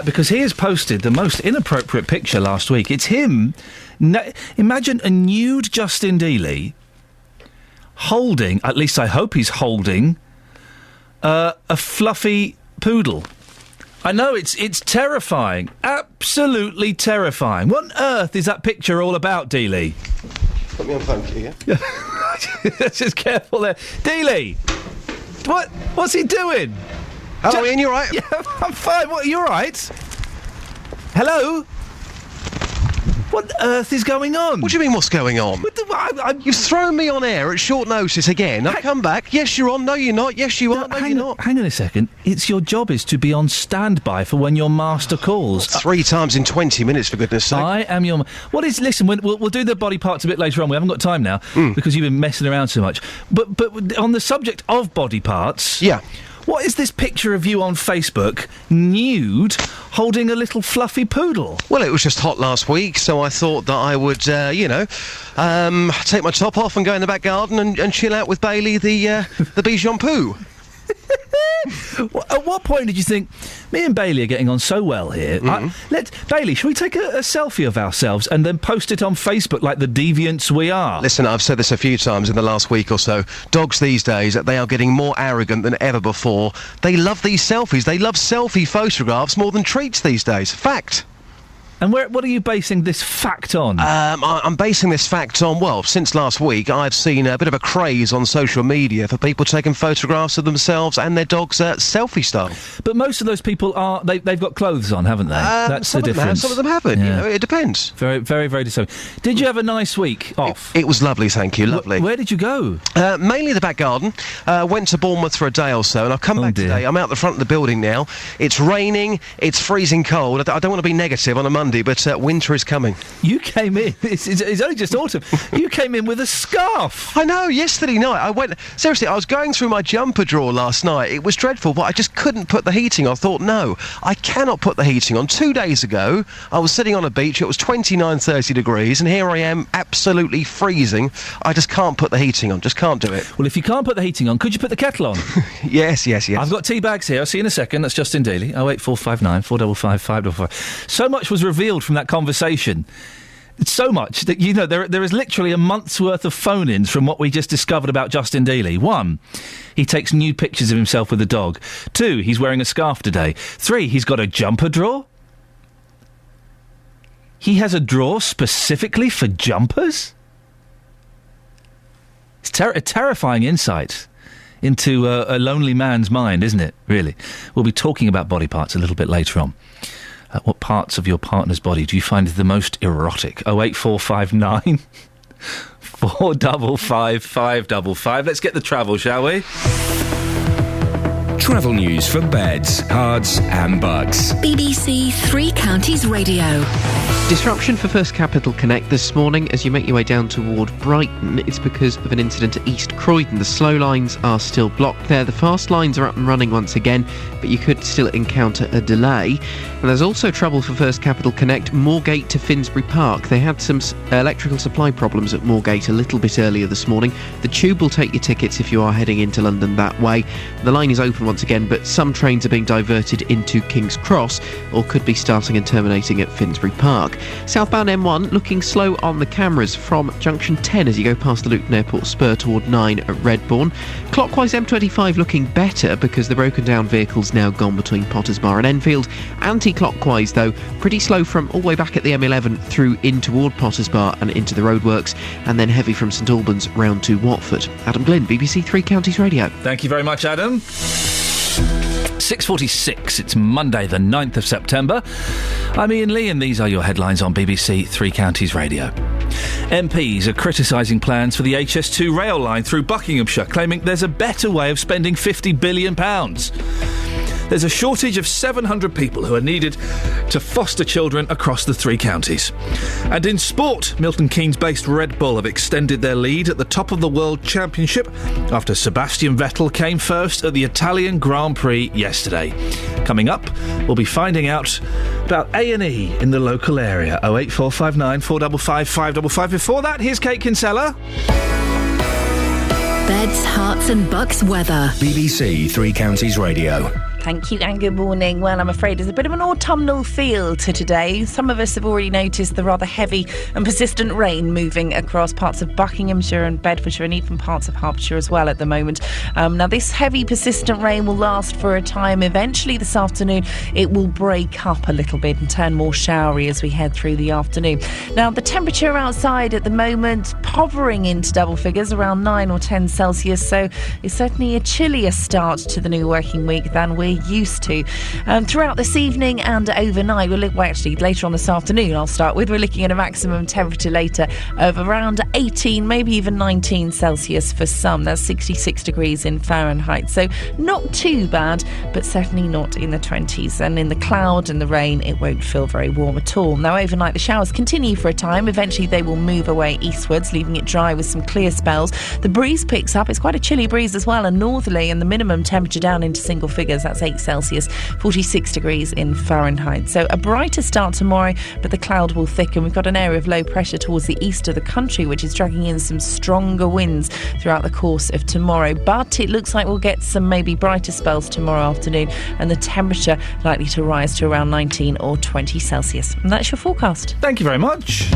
Because he has posted the most inappropriate picture last week. It's him. Imagine a nude Justin Dealey holding, at least I hope he's holding, a fluffy poodle. I know, it's terrifying. Absolutely terrifying. What on earth is that picture all about, Dealey? Put me on phone, can you? Just careful there. Dealey! What's he doing? Hello, Ian, you all right? Yeah, I'm fine. What, you all right? Hello? What on earth is going on? What do you mean, what's going on? You've thrown me on air at short notice again. I've come back. Yes, you're on. No, you're not. Yes, you are. No, you're not. Hang on a second. It's your job is to be on standby for when your master calls. 3 times in 20 minutes, for goodness sake. I am your... What is... Listen, we'll do the body parts a bit later on. We haven't got time now because you've been messing around so much. But on the subject of body parts... Yeah. What is this picture of you on Facebook, nude, holding a little fluffy poodle? Well, it was just hot last week, so I thought that I would, take my top off and go in the back garden and chill out with Bailey, the Bichon Poo. At what point did you think, me and Bailey are getting on so well here, Bailey, shall we take a selfie of ourselves and then post it on Facebook like the deviants we are? Listen, I've said this a few times in the last week or so. Dogs these days, they are getting more arrogant than ever before. They love these selfies. They love selfie photographs more than treats these days. Fact. And what are you basing this fact on? I'm basing this fact on, well, since last week, I've seen a bit of a craze on social media for people taking photographs of themselves and their dogs selfie style. But most of those people they've got clothes on, haven't they? That's the difference. Some of them haven't. Yeah. It depends. Very, very, very disturbing. Did you have a nice week off? It was lovely, thank you. Lovely. Where did you go? Mainly the back garden. Went to Bournemouth for a day or so, and I've come back today. I'm out the front of the building now. It's raining. It's freezing cold. I don't want to be negative on a Monday, but winter is coming. You came in. It's only just autumn. You came in with a scarf. I know. Yesterday night, seriously, I was going through my jumper drawer last night. It was dreadful, but I just couldn't put the heating on. I thought, no, I cannot put the heating on. 2 days ago, I was sitting on a beach. It was 29, 30 degrees, and here I am, absolutely freezing. I just can't put the heating on. Just can't do it. Well, if you can't put the heating on, could you put the kettle on? Yes. I've got tea bags here. I'll see you in a second. That's Justin Dealey. 08459 455 555. So much was revealed from that conversation. So much that, there is literally a month's worth of phone-ins from what we just discovered about Justin Dealey. 1, he takes nude pictures of himself with a dog. 2, he's wearing a scarf today. 3, he's got a jumper drawer. He has a drawer specifically for jumpers? It's a terrifying insight into a lonely man's mind, isn't it, really? We'll be talking about body parts a little bit later on. What parts of your partner's body do you find the most erotic? 08459 455 555. Let's get the travel, shall we? Travel news for beds, cards and bugs. BBC Three Counties Radio. Disruption for First Capital Connect this morning as you make your way down toward Brighton. It's because of an incident at East Croydon. The slow lines are still blocked there. The fast lines are up and running once again, but you could still encounter a delay. And there's also trouble for First Capital Connect, Moorgate to Finsbury Park. They had some electrical supply problems at Moorgate a little bit earlier this morning. The Tube will take your tickets if you are heading into London that way. The line is open once again, but some trains are being diverted into King's Cross or could be starting and terminating at Finsbury Park. Southbound M1 looking slow on the cameras from junction 10 as you go past the Luton Airport spur toward 9 at Redbourne. Clockwise M25 looking better because the broken down vehicle's now gone between Potters Bar and Enfield. Anti-clockwise though, pretty slow from all the way back at the M11 through in toward Potters Bar and into the roadworks, and then heavy from St Albans round to Watford. Adam Glynn, BBC Three Counties Radio. Thank you very much, Adam. 6:46, it's Monday the 9th of September. I'm Iain Lee and these are your headlines on BBC Three Counties Radio. MPs are criticising plans for the HS2 rail line through Buckinghamshire, claiming there's a better way of spending £50 billion. There's a shortage of 700 people who are needed to foster children across the 3 counties. And in sport, Milton Keynes-based Red Bull have extended their lead at the top of the World Championship after Sebastian Vettel came first at the Italian Grand Prix yesterday. Coming up, we'll be finding out about A&E in the local area. 08459 455 555. Before that, here's Kate Kinsella. Beds, Hearts and Bucks weather. BBC Three Counties Radio. Thank you and good morning. Well, I'm afraid there's a bit of an autumnal feel to today. Some of us have already noticed the rather heavy and persistent rain moving across parts of Buckinghamshire and Bedfordshire and even parts of Hertfordshire as well at the moment. Now, this heavy persistent rain will last for a time. Eventually this afternoon it will break up a little bit and turn more showery as we head through the afternoon. Now, the temperature outside at the moment hovering into double figures, around 9 or 10 Celsius, so it's certainly a chillier start to the new working week than we're used to. Throughout this evening and overnight, actually later on this afternoon I'll start with, we're looking at a maximum temperature later of around 18, maybe even 19 Celsius for some. That's 66 degrees in Fahrenheit, so not too bad, but certainly not in the 20s. And in the cloud and the rain, it won't feel very warm at all. Now, overnight the showers continue for a time. Eventually they will move away eastwards, leaving it dry with some clear spells. The breeze picks up. It's quite a chilly breeze as well, and northerly, and the minimum temperature down into single figures. That's 8 Celsius, 46 degrees in Fahrenheit. So a brighter start tomorrow, but the cloud will thicken. We've got an area of low pressure towards the east of the country, which is dragging in some stronger winds throughout the course of tomorrow. But it looks like we'll get some maybe brighter spells tomorrow afternoon, and the temperature likely to rise to around 19 or 20 Celsius. And that's your forecast. Thank you very much.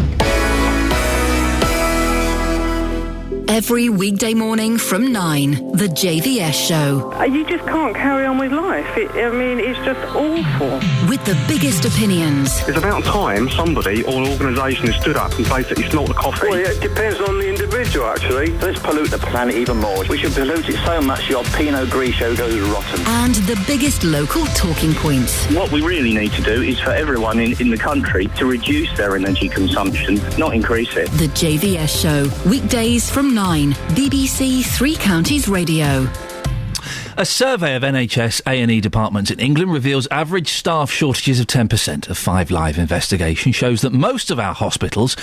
Every weekday morning from 9, the JVS Show. You just can't carry on with life. It's just awful. With the biggest opinions. It's about time somebody or an organisation has stood up and basically smelt the coffee. Well, yeah, it depends on the individual, actually. Let's pollute the planet even more. We should pollute it so much your Pinot Grigio goes rotten. And the biggest local talking points. What we really need to do is for everyone in the country to reduce their energy consumption, not increase it. The JVS Show, weekdays from 9, BBC Three Counties Radio. A survey of NHS A&E departments in England reveals average staff shortages of 10%. A 5 Live investigation shows that most of our hospitals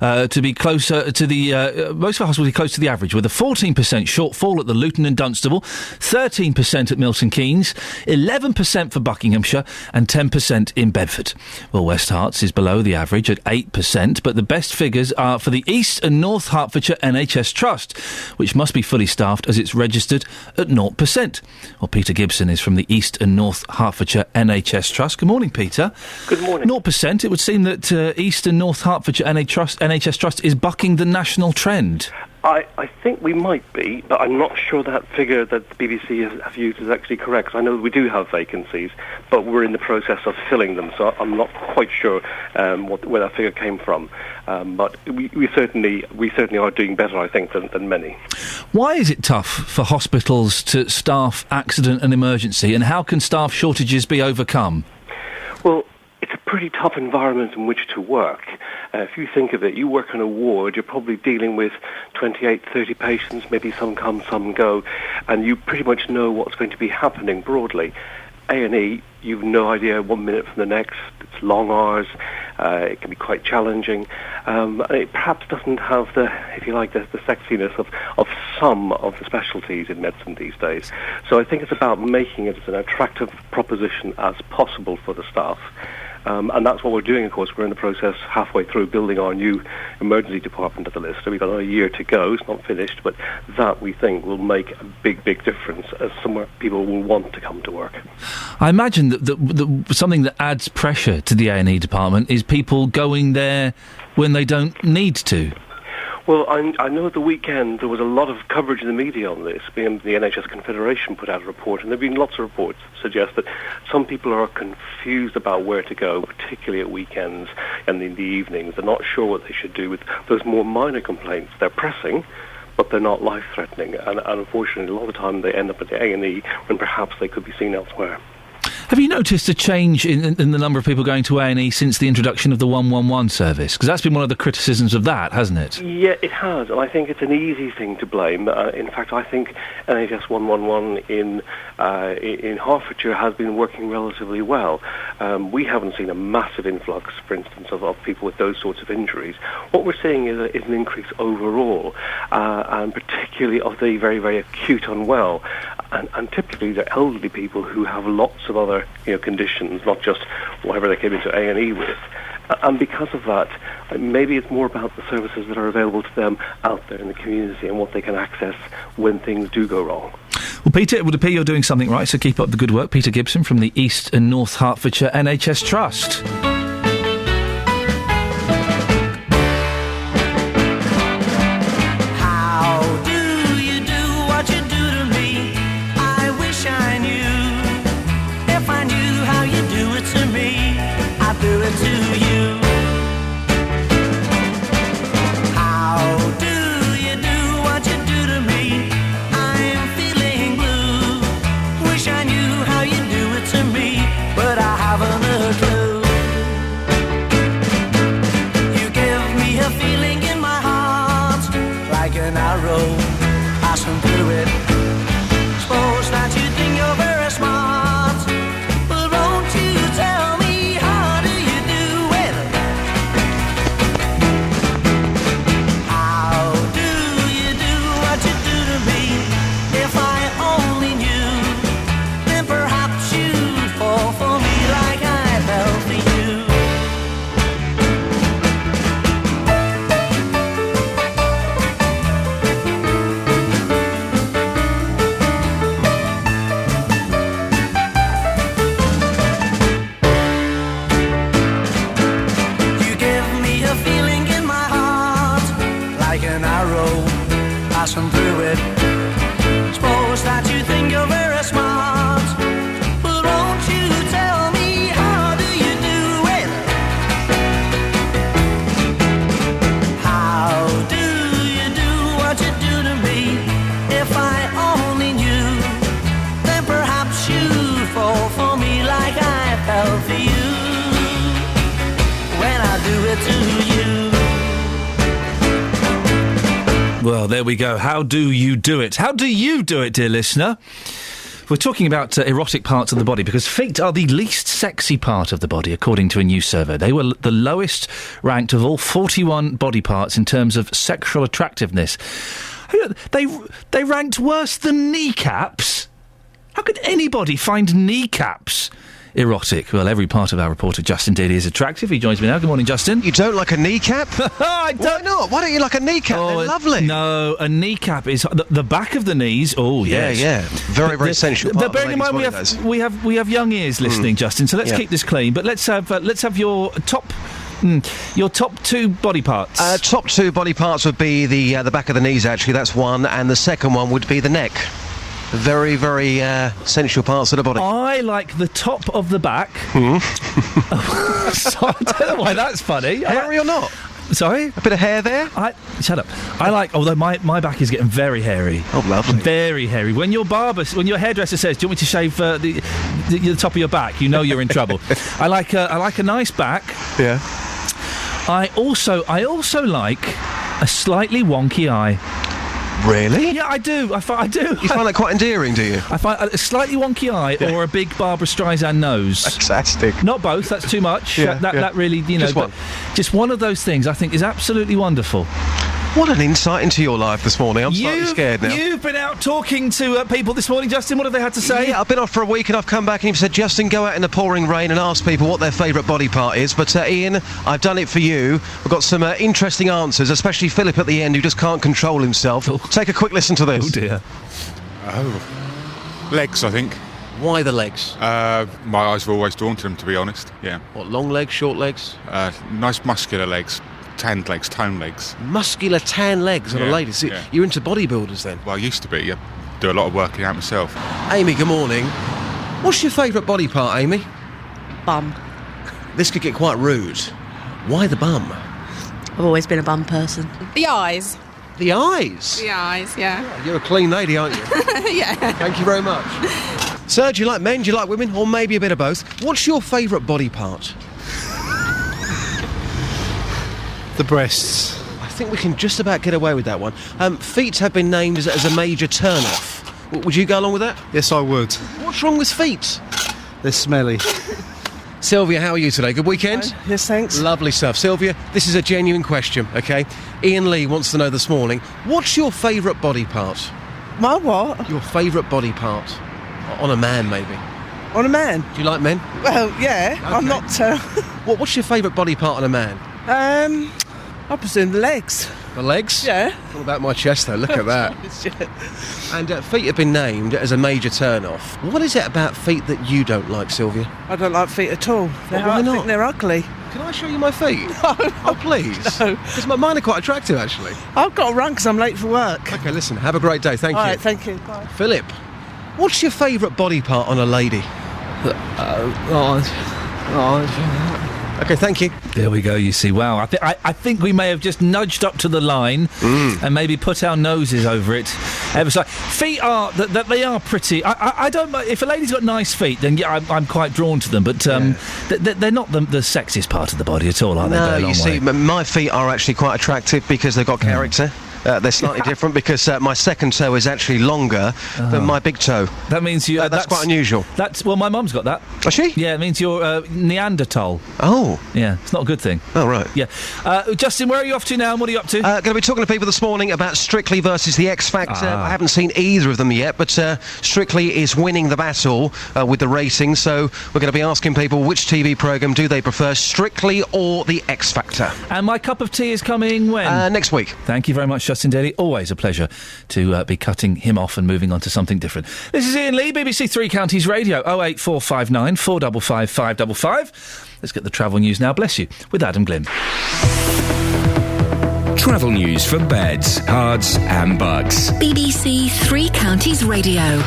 to be close to the average, with a 14% shortfall at the Luton and Dunstable, 13% at Milton Keynes, 11% for Buckinghamshire, and 10% in Bedford. Well, West Herts is below the average at 8%, but the best figures are for the East and North Hertfordshire NHS Trust, which must be fully staffed as it's registered at 0%. Well, Peter Gibson is from the East and North Hertfordshire NHS Trust. Good morning, Peter. Good morning. 0%. It would seem that East and North Hertfordshire NHS Trust is bucking the national trend. I think we might be, but I'm not sure that figure that the BBC have used is actually correct. I know we do have vacancies, but we're in the process of filling them, so I'm not quite sure where that figure came from. But we certainly are doing better, I think, than many. Why is it tough for hospitals to staff accident and emergency, and how can staff shortages be overcome? Well, it's a pretty tough environment in which to work. If you think of it, you work in a ward, you're probably dealing with 28, 30 patients, maybe some come, some go, and you pretty much know what's going to be happening broadly. A&E, you've no idea 1 minute from the next. It's long hours. It can be quite challenging. It perhaps doesn't have the sexiness of some of the specialties in medicine these days. So I think it's about making it as an attractive proposition as possible for the staff. And that's what we're doing, of course. We're in the process, halfway through, building our new emergency department at the list. So we've got another year to go. It's not finished, but that, we think, will make a big, big difference as somewhere people will want to come to work. I imagine that something that adds pressure to the A&E department is people going there when they don't need to. Well, I know at the weekend there was a lot of coverage in the media on this. The NHS Confederation put out a report, and there have been lots of reports that suggest that some people are confused about where to go, particularly at weekends and in the evenings. They're not sure what they should do with those more minor complaints. They're pressing, but they're not life-threatening. And unfortunately, a lot of the time they end up at the A&E when perhaps they could be seen elsewhere. Have you noticed a change in the number of people going to A&E since the introduction of the 111 service? Because that's been one of the criticisms of that, hasn't it? Yeah, it has, and I think it's an easy thing to blame. In fact, I think NHS 111 in Hertfordshire has been working relatively well. We haven't seen a massive influx, for instance, of people with those sorts of injuries. What we're seeing is an increase overall, and particularly of the very, very acute unwell. And typically they're elderly people who have lots of other conditions, not just whatever they came into A&E with. And because of that, maybe it's more about the services that are available to them out there in the community and what they can access when things do go wrong. Well, Peter, it would appear you're doing something right, so keep up the good work. Peter Gibson from the East and North Hertfordshire NHS Trust. Well, there we go. How do you do it? How do you do it, dear listener? We're talking about erotic parts of the body because feet are the least sexy part of the body, according to a new survey. They were the lowest ranked of all 41 body parts in terms of sexual attractiveness. They ranked worse than kneecaps? How could anybody find kneecaps erotic? Well, every part of our reporter, Justin Daly, is attractive. He joins me now. Good morning, Justin. You don't like a kneecap? I don't. Why not? Why don't you like a kneecap? They're lovely. No, a kneecap is the back of the knees. Oh, yes. Yeah. Very, very sensual part bearing in mind we have young ears listening, Justin. So let's keep this clean. But let's have your top. Your top two body parts. Top two body parts would be the back of the knees. Actually, that's one, and the second one would be the neck. Very, very sensual parts of the body. I like the top of the back. So, I don't know why that's funny. Hairy or not? Sorry? A bit of hair there? Shut up. I like, although my back is getting very hairy. Oh, lovely. Very hairy. When your hairdresser says, do you want me to shave the top of your back? You know you're in trouble. I like a nice back. Yeah. I also like a slightly wonky eye. Really? Yeah, I do. I do. You find that quite endearing, do you? I find a slightly wonky eye or a big Barbara Streisand nose. Fantastic. Not both. That's too much. Yeah, that really, just one. Just one of those things I think is absolutely wonderful. What an insight into your life this morning. I'm slightly scared now. You've been out talking to people this morning, Justin. What have they had to say? Yeah, I've been off for a week and I've come back and you've said, Justin, go out in the pouring rain and ask people what their favourite body part is. But Iain, I've done it for you. We've got some interesting answers, especially Philip at the end, who just can't control himself. Oh. Take a quick listen to this. Oh, dear. Legs, I think. Why the legs? My eyes have always drawn to them, to be honest. Yeah. What, long legs, short legs? Nice muscular legs. Tanned legs, toned legs. Muscular tan legs on a lady. So you're into bodybuilders then? Well, I used to be. Yeah. Do a lot of working out myself. Amy, good morning. What's your favourite body part, Amy? Bum. This could get quite rude. Why the bum? I've always been a bum person. The eyes. The eyes? The eyes, yeah. You're a clean lady, aren't you? Yeah. Thank you very much. Sir, do you like men, do you like women, or maybe a bit of both? What's your favourite body part? The breasts. I think we can just about get away with that one. Feet have been named as a major turn-off. Would you go along with that? Yes, I would. What's wrong with feet? They're smelly. Sylvia, how are you today? Good weekend? Hi. Yes, thanks. Lovely stuff. Sylvia, this is a genuine question, OK? Ian Lee wants to know this morning, what's your favourite body part? My what? Your favourite body part. On a man, maybe. On a man? Do you like men? Well, yeah. Okay. I'm not... What's your favourite body part on a man? I presume the legs. The legs? Yeah. All about my chest, though. Look at that. And feet have been named as a major turn-off. What is it about feet that you don't like, Sylvia? I don't like feet at all. Why not? I think they're ugly. Can I show you my feet? No. Oh, please. No. Because mine are quite attractive, actually. I've got to run because I'm late for work. OK, listen, have a great day. Thank you. All right, thank you. Bye. Philip, what's your favourite body part on a lady? OK, thank you. There we go, you see. Wow, I think we may have just nudged up to the line and maybe put our noses over it ever so. Feet are, they are pretty. I don't, if a lady's got nice feet, then yeah, I'm quite drawn to them, but they're not the sexiest part of the body at all, are they? No, you see, my feet are actually quite attractive because they've got character. They're slightly different because my second toe is actually longer than my big toe. That means you... that's quite unusual. Well, my mum's got that. Has she? Yeah, it means you're Neanderthal. Oh. Yeah, it's not a good thing. Oh, right. Yeah. Justin, where are you off to now and what are you up to? Going to be talking to people this morning about Strictly versus the X Factor. I haven't seen either of them yet, but Strictly is winning the battle with the ratings, so we're going to be asking people which TV programme do they prefer, Strictly or the X Factor. And my cup of tea is coming when? Next week. Thank you very much, Justin Daly. Always a pleasure to be cutting him off and moving on to something different. This is Ian Lee, BBC Three Counties Radio, 08459 455 555. Let's get the travel news now, bless you, with Adam Glynn. Travel news for beds, cards and bugs. BBC Three Counties Radio.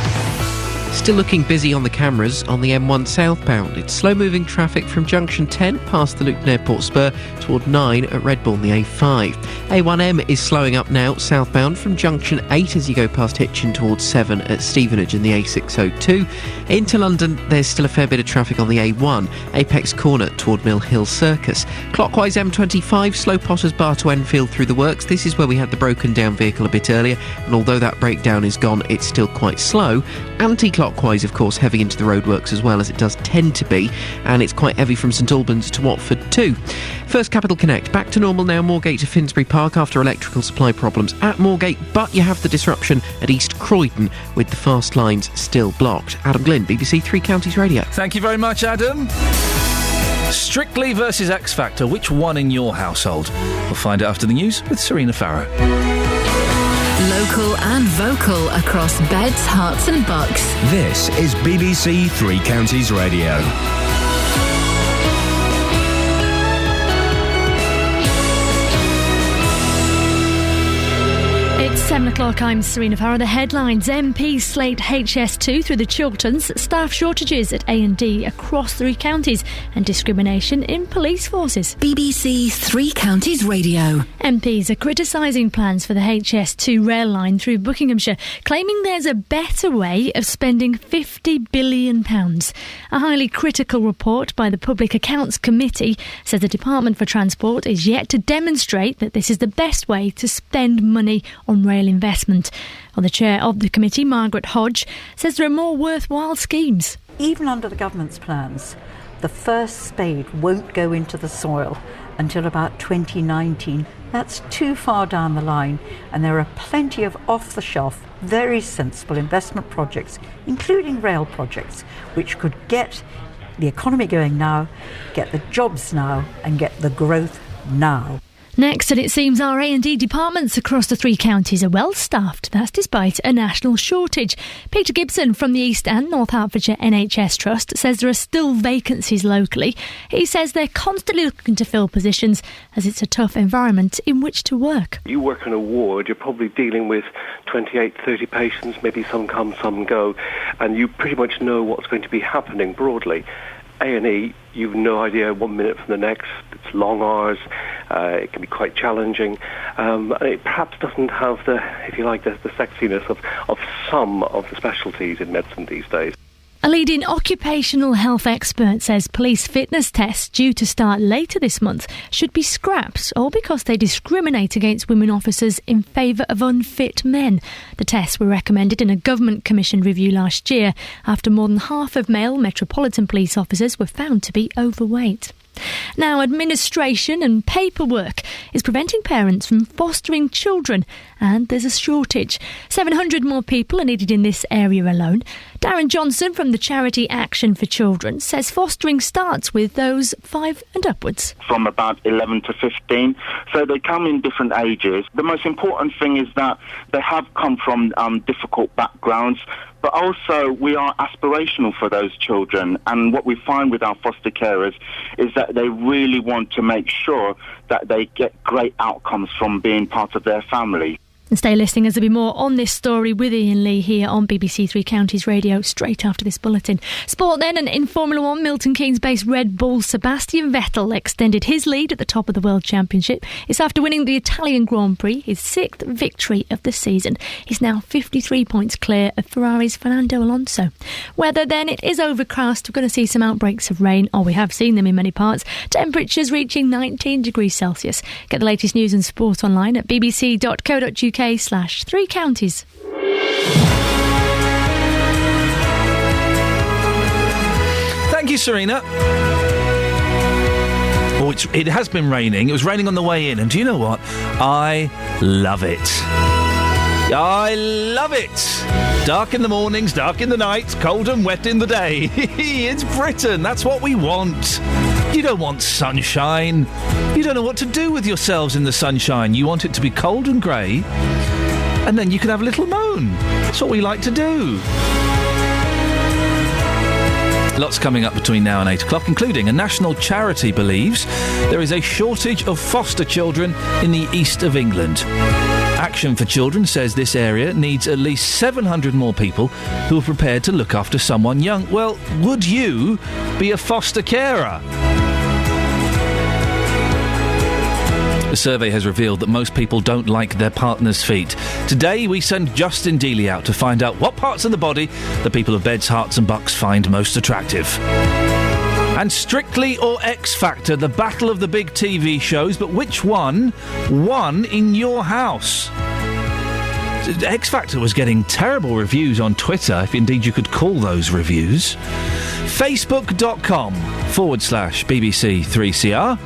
Still looking busy on the cameras on the M1 southbound. It's slow-moving traffic from junction 10 past the Luton Airport Spur toward 9 at Redbourne, the A5. A1M is slowing up now southbound from junction 8 as you go past Hitchin towards 7 at Stevenage and the A602. Into London, there's still a fair bit of traffic on the A1, Apex Corner toward Mill Hill Circus. Clockwise M25, slow Potters Bar to Enfield through the works. This is where we had the broken down vehicle a bit earlier, and although that breakdown is gone, it's still quite slow. Anti-clockwise, of course, heavy into the roadworks as well, as it does tend to be, and it's quite heavy from St Albans to Watford too. First Capital Connect, back to normal now, Moorgate to Finsbury Park after electrical supply problems at Moorgate, but you have the disruption at East Croydon with the fast lines still blocked. Adam Glynn, BBC Three Counties Radio. Thank you very much, Adam. Strictly versus X Factor, which one in your household? We'll find out after the news with Serena Farrow. Local and vocal across beds, hearts and bucks. This is BBC Three Counties Radio. It's 7 o'clock, I'm Serena Farrow. The headlines: MPs slate HS2 through the Chilterns, staff shortages at A&D across three counties, and discrimination in police forces. BBC Three Counties Radio. MPs are criticising plans for the HS2 rail line through Buckinghamshire, claiming there's a better way of spending £50 billion. A highly critical report by the Public Accounts Committee says the Department for Transport is yet to demonstrate that this is the best way to spend money on rail investment. Well, the chair of the committee, Margaret Hodge, says there are more worthwhile schemes. Even under the government's plans, the first spade won't go into the soil until about 2019. That's too far down the line, and there are plenty of off-the-shelf, very sensible investment projects, including rail projects, which could get the economy going now, get the jobs now, and get the growth now. Next, and it seems our A&D departments across the three counties are well staffed. That's despite a national shortage. Peter Gibson from the East and North Hertfordshire NHS Trust says there are still vacancies locally. He says they're constantly looking to fill positions as it's a tough environment in which to work. You work on a ward, you're probably dealing with 28, 30 patients, maybe some come, some go, and you pretty much know what's going to be happening broadly. A&E, you've no idea 1 minute from the next. It's long hours. It can be quite challenging. And it perhaps doesn't have the sexiness of some of the specialties in medicine these days. A leading occupational health expert says police fitness tests due to start later this month should be scrapped, all because they discriminate against women officers in favour of unfit men. The tests were recommended in a government-commissioned review last year after more than half of male Metropolitan Police officers were found to be overweight. Now, administration and paperwork is preventing parents from fostering children, and there's a shortage. 700 more people are needed in this area alone. Darren Johnson from the charity Action for Children says fostering starts with those 5 and upwards. From about 11 to 15, so they come in different ages. The most important thing is that they have come from difficult backgrounds, but also we are aspirational for those children. And what we find with our foster carers is that they really want to make sure that they get great outcomes from being part of their family. And stay listening as there'll be more on this story with Iain Lee here on BBC Three Counties Radio straight after this bulletin. Sport then, and in Formula 1, Milton Keynes-based Red Bull Sebastian Vettel extended his lead at the top of the World Championship. It's after winning the Italian Grand Prix, his 6th victory of the season. He's now 53 points clear of Ferrari's Fernando Alonso. Weather then, it is overcast. We're going to see some outbreaks of rain, or we have seen them in many parts. Temperatures reaching 19 degrees Celsius. Get the latest news and sport online at bbc.co.uk/3 counties. Thank you, Serena. Oh, it has been raining. It was raining on the way in, and do you know what? I love it. I love it. Dark in the mornings, dark in the nights, cold and wet in the day. It's Britain. That's what we want. You don't want sunshine. You don't know what to do with yourselves in the sunshine. You want it to be cold and grey, and then you can have a little moan. That's what we like to do. Lots coming up between now and 8 o'clock, including a national charity believes there is a shortage of foster children in the east of England. Action for Children says this area needs at least 700 more people who are prepared to look after someone young. Well, would you be a foster carer? The survey has revealed that most people don't like their partner's feet. Today, we send Justin Dealey out to find out what parts of the body the people of Beds, Herts and Bucks find most attractive. And Strictly or X Factor, the battle of the big TV shows, but which one won in your house? X Factor was getting terrible reviews on Twitter, if indeed you could call those reviews. Facebook.com/BBC3CR.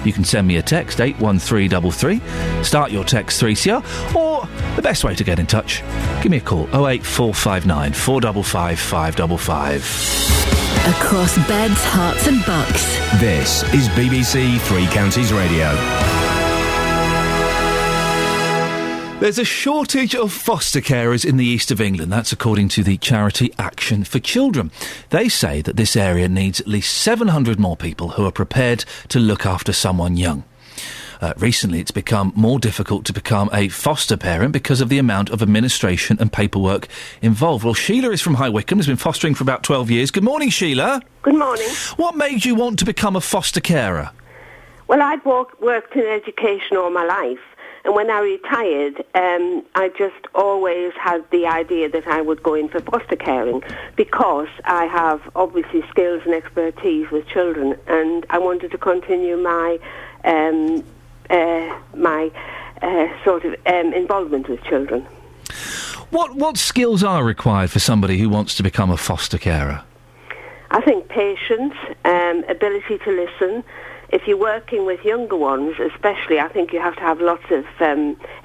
You can send me a text, 81333. Start your text 3CR. Or the best way to get in touch, give me a call, 08459 455 555. Across Beds, Herts and Bucks. This is BBC Three Counties Radio. There's a shortage of foster carers in the east of England. That's according to the charity Action for Children. They say that this area needs at least 700 more people who are prepared to look after someone young. Recently, it's become more difficult to become a foster parent because of the amount of administration and paperwork involved. Well, Sheila is from High Wycombe, has been fostering for about 12 years. Good morning, Sheila. Good morning. What made you want to become a foster carer? Well, I'd worked in education all my life. And when I retired, I just always had the idea that I would go in for foster caring because I have obviously skills and expertise with children, and I wanted to continue my involvement with children. What skills are required for somebody who wants to become a foster carer? I think patience, ability to listen. If you're working with younger ones, especially, I think you have to have lots of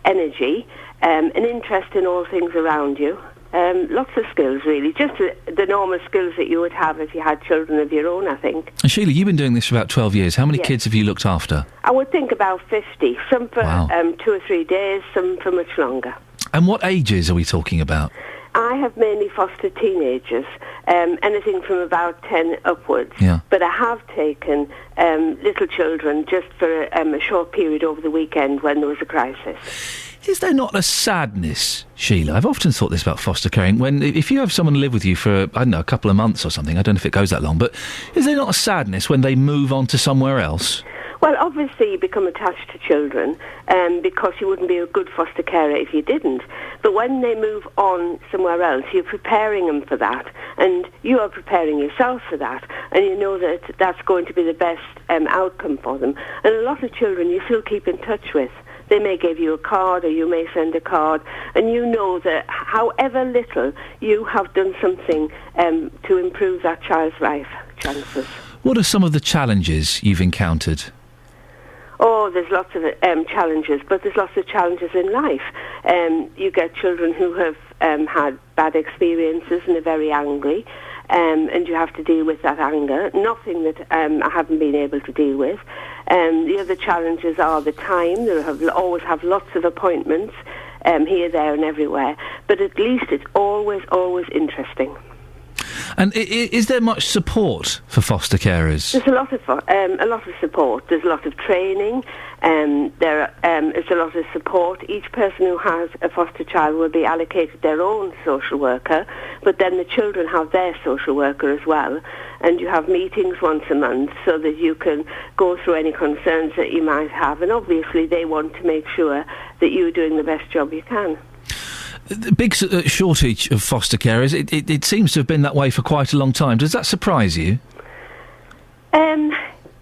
energy, an interest in all things around you, lots of skills, really. Just the normal skills that you would have if you had children of your own, I think. And Sheila, you've been doing this for about 12 years. How many kids have you looked after? I would think about 50. Some for 2 or 3 days, some for much longer. And what ages are we talking about? I have mainly fostered teenagers, anything from about 10 upwards. Yeah. But I have taken little children just for a short period over the weekend when there was a crisis. Is there not a sadness, Sheila? I've often thought this about foster caring. If you have someone live with you for, I don't know, a couple of months or something, I don't know if it goes that long, but is there not a sadness when they move on to somewhere else? Well, obviously you become attached to children because you wouldn't be a good foster carer if you didn't. But when they move on somewhere else, you're preparing them for that, and you are preparing yourself for that, and you know that that's going to be the best outcome for them. And a lot of children you still keep in touch with. They may give you a card, or you may send a card, and you know that however little, you have done something to improve that child's life chances. What are some of the challenges you've encountered? Oh, there's lots of challenges, but there's lots of challenges in life. You get children who have had bad experiences and are very angry, and you have to deal with that anger. Nothing that I haven't been able to deal with. The other challenges are the time. They always have lots of appointments here, there and everywhere, but at least it's always interesting. And is there much support for foster carers? There's a lot of support. There's a lot of training. There is a lot of support. Each person who has a foster child will be allocated their own social worker, but then the children have their social worker as well. And you have meetings once a month so that you can go through any concerns that you might have. And obviously they want to make sure that you're doing the best job you can. The big shortage of foster carers, it seems to have been that way for quite a long time. Does that surprise you?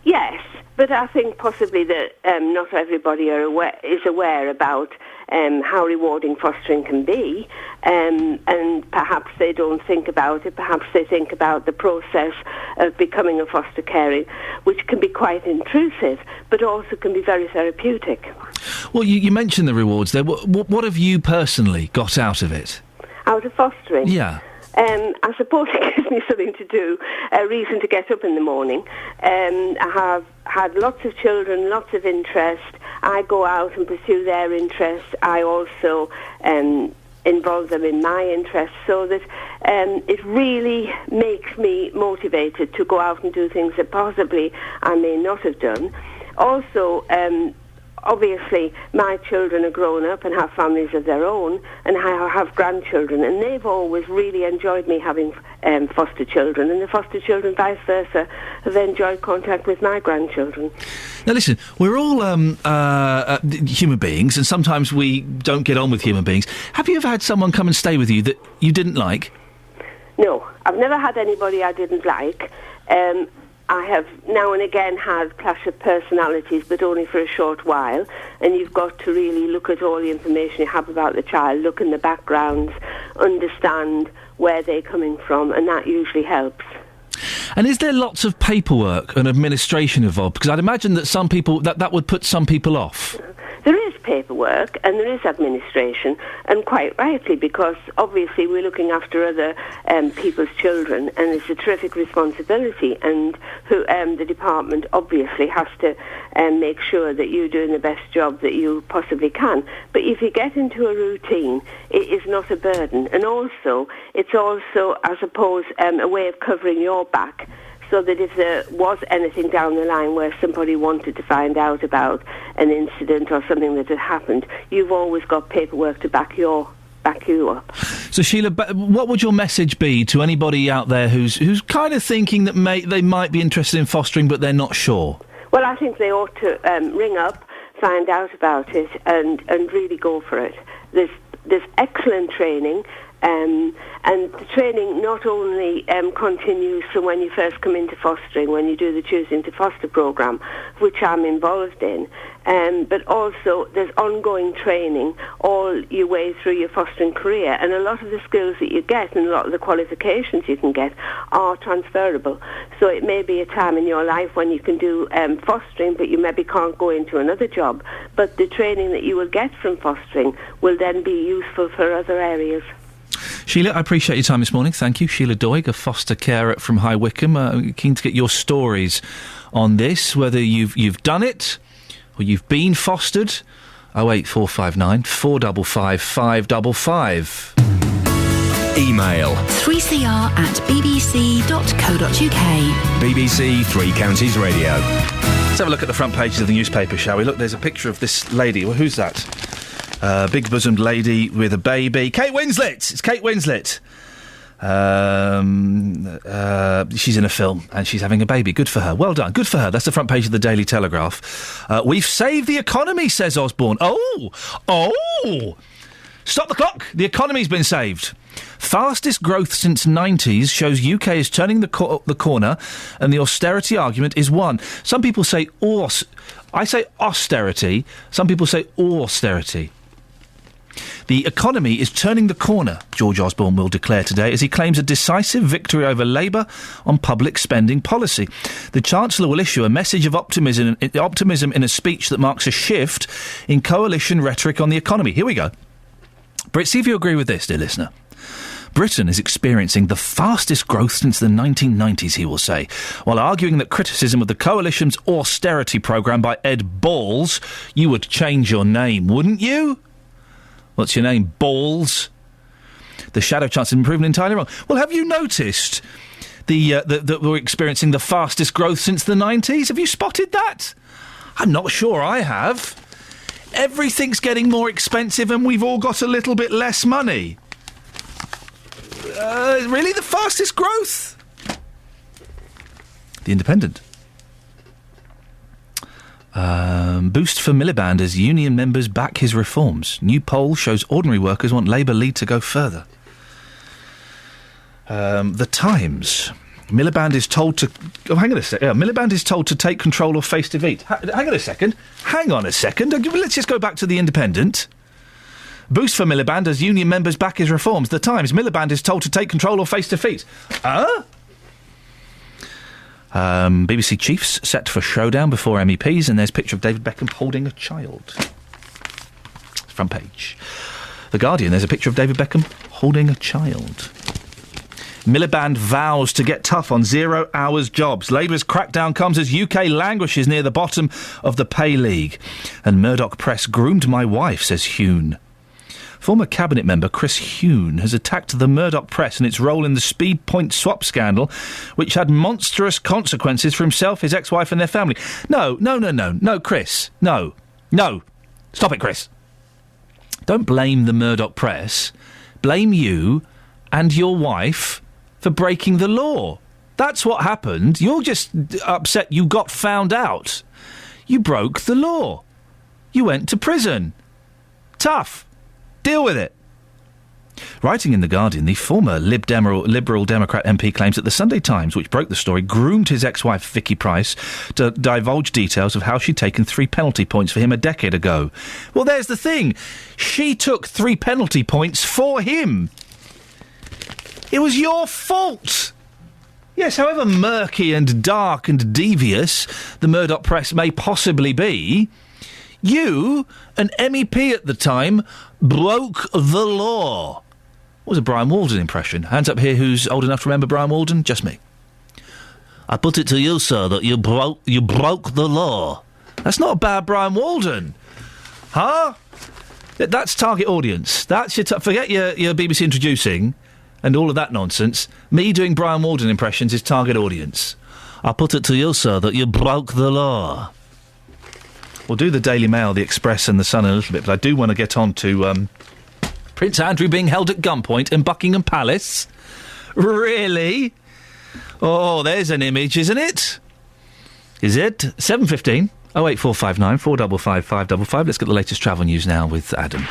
Yes, but I think possibly that not everybody is aware about how rewarding fostering can be, and perhaps they don't think about it. Perhaps they think about the process of becoming a foster carer, which can be quite intrusive, but also can be very therapeutic. Well, you mentioned the rewards there. What have you personally got out of it? Out of fostering? Yeah. I suppose it gives me something to do, a reason to get up in the morning. I have had lots of children, lots of interest. I go out and pursue their interests. I also involve them in my interests, so that it really makes me motivated to go out and do things that possibly I may not have done. Also, obviously, my children are grown up and have families of their own, and I have grandchildren, and they've always really enjoyed me having foster children, and the foster children, vice versa, have enjoyed contact with my grandchildren. Now listen, we're all human beings, and sometimes we don't get on with human beings. Have you ever had someone come and stay with you that you didn't like? No, I've never had anybody I didn't like. I have now and again had clash of personalities, but only for a short while, and you've got to really look at all the information you have about the child, look in the backgrounds, understand where they're coming from, and that usually helps. And is there lots of paperwork and administration involved? Because I'd imagine that some people that would put some people off. There is paperwork and there is administration, and quite rightly, because obviously we're looking after other people's children, and it's a terrific responsibility, and the department obviously has to make sure that you're doing the best job that you possibly can. But if you get into a routine, it is not a burden, and also it's also, I suppose, a way of covering your back, so that if there was anything down the line where somebody wanted to find out about an incident or something that had happened, you've always got paperwork to back you up. So Sheila, what would your message be to anybody out there who's kind of thinking that they might be interested in fostering but they're not sure? Well, I think they ought to ring up, find out about it, and really go for it. There's excellent training. And the training not only continues from when you first come into fostering, when you do the Choosing to Foster programme, which I'm involved in, but also there's ongoing training all your way through your fostering career, and a lot of the skills that you get and a lot of the qualifications you can get are transferable. So it may be a time in your life when you can do fostering, but you maybe can't go into another job, but the training that you will get from fostering will then be useful for other areas. Sheila, I appreciate your time this morning. Thank you. Sheila Doig, a foster carer from High Wycombe. Keen to get your stories on this, whether you've done it or you've been fostered. 08459 455 555. Email 3cr@bbc.co.uk. BBC Three Counties Radio. Let's have a look at the front pages of the newspaper, shall we? Look, there's a picture of this lady. Well, who's that? Big-bosomed lady with a baby. Kate Winslet! It's Kate Winslet. She's in a film and she's having a baby. Good for her. Well done. Good for her. That's the front page of the Daily Telegraph. We've saved the economy, says Osborne. Oh! Stop the clock. The economy's been saved. Fastest growth since 90s shows UK is turning the corner and the austerity argument is won. Some people say I say austerity. Some people say austerity. The economy is turning the corner, George Osborne will declare today, as he claims a decisive victory over Labour on public spending policy. The Chancellor will issue a message of optimism in a speech that marks a shift in coalition rhetoric on the economy. Here we go. Brits, see if you agree with this, dear listener. Britain is experiencing the fastest growth since the 1990s, he will say, while arguing that criticism of the coalition's austerity programme by Ed Balls, you would change your name, wouldn't you? What's your name? Balls? The shadow chance has been proven entirely wrong. Well, have you noticed that we're experiencing the fastest growth since the 90s? Have you spotted that? I'm not sure I have. Everything's getting more expensive and we've all got a little bit less money. Really? The fastest growth? The Independent. Boost for Miliband as union members back his reforms. New poll shows ordinary workers want Labour lead to go further. The Times. Miliband is told to... Oh, hang on a second. Miliband is told to take control of face defeat. Hang on a second. Let's just go back to the Independent. Boost for Miliband as union members back his reforms. The Times. Miliband is told to take control or face defeat. BBC chiefs set for showdown before MEPs, and there's a picture of David Beckham holding a child. Front page. The Guardian, there's a picture of David Beckham holding a child. Miliband vows to get tough on 0 hours jobs. Labour's crackdown comes as UK languishes near the bottom of the pay league. And Murdoch press groomed my wife, says Hune. Former cabinet member Chris Hune has attacked the Murdoch press and its role in the speed point swap scandal, which had monstrous consequences for himself, his ex-wife and their family. No, Chris. No. Stop it, Chris. Don't blame the Murdoch press. Blame you and your wife for breaking the law. That's what happened. You're just upset you got found out. You broke the law. You went to prison. Tough. Deal with it. Writing in The Guardian, the former Liberal Democrat MP claims that the Sunday Times, which broke the story, groomed his ex-wife Vicky Price to divulge details of how she'd taken 3 penalty points for him a decade ago. Well, there's the thing. She took 3 penalty points for him. It was your fault. Yes, however murky and dark and devious the Murdoch press may possibly be, you, an MEP at the time, broke the law. What was a Brian Walden impression? Hands up here who's old enough to remember Brian Walden? Just me. I put it to you, sir, that you broke the law. That's not a bad Brian Walden. Huh? That's target audience. That's your... forget your BBC introducing and all of that nonsense. Me doing Brian Walden impressions is target audience. I put it to you, sir, that you broke the law. We'll do the Daily Mail, the Express and the Sun in a little bit, but I do want to get on to Prince Andrew being held at gunpoint in Buckingham Palace. Really? Oh, there's an image, isn't it? Is it? 7:15, 08459 455 555. Let's get the latest travel news now with Adam.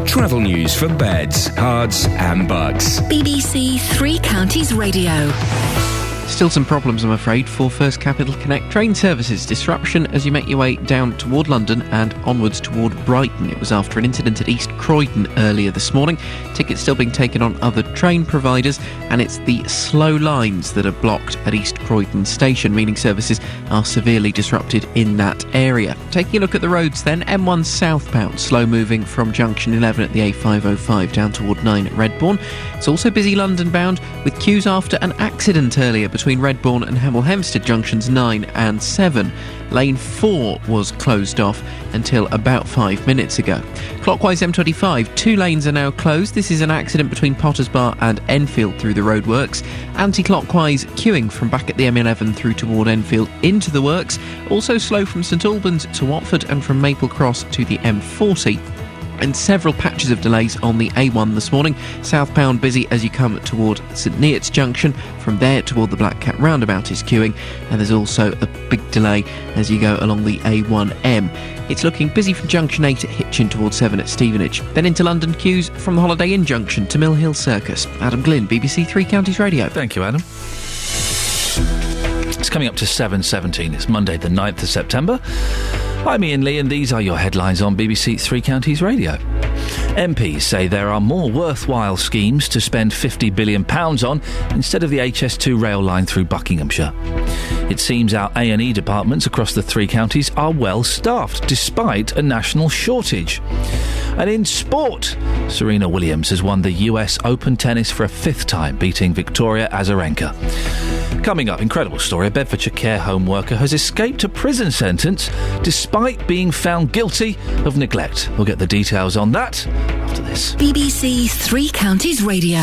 Travel news for beds, cards and bugs. BBC Three Counties Radio. Still some problems, I'm afraid, for First Capital Connect train services. Disruption as you make your way down toward London and onwards toward Brighton. It was after an incident at East Croydon earlier this morning. Tickets still being taken on other train providers, and it's the slow lines that are blocked at East Croydon station, meaning services are severely disrupted in that area. Taking a look at the roads then, M1 southbound, slow moving from junction 11 at the A505 down toward 9 at Redbourne. It's also busy London bound with queues after an accident earlier between Redbourne and Hemel Hempstead junctions 9 and 7. Lane 4 was closed off until about 5 minutes ago. Clockwise M25, 2 lanes are now closed. This is an accident between Potters Bar and Enfield through the roadworks. Anti-clockwise queuing from back at the M11 through toward Enfield into the works. Also slow from St Albans to Watford and from Maple Cross to the M40. And several patches of delays on the A1 this morning. Southbound busy as you come toward St Neots Junction. From there toward the Black Cat roundabout is queuing, and there's also a big delay as you go along the A1M. It's looking busy from Junction 8 at Hitchin towards 7 at Stevenage. Then into London queues from the Holiday Inn Junction to Mill Hill Circus. Adam Glynn, BBC Three Counties Radio. Thank you, Adam. It's coming up to 7:17. It's Monday the 9th of September. I'm Iain Lee, and these are your headlines on BBC Three Counties Radio. MPs say there are more worthwhile schemes to spend £50 billion on instead of the HS2 rail line through Buckinghamshire. It seems our A&E departments across the three counties are well staffed despite a national shortage. And in sport, Serena Williams has won the US Open tennis for a fifth time, beating Victoria Azarenka. Coming up, incredible story. A Bedfordshire care home worker has escaped a prison sentence despite being found guilty of neglect. We'll get the details on that after this. BBC Three Counties Radio.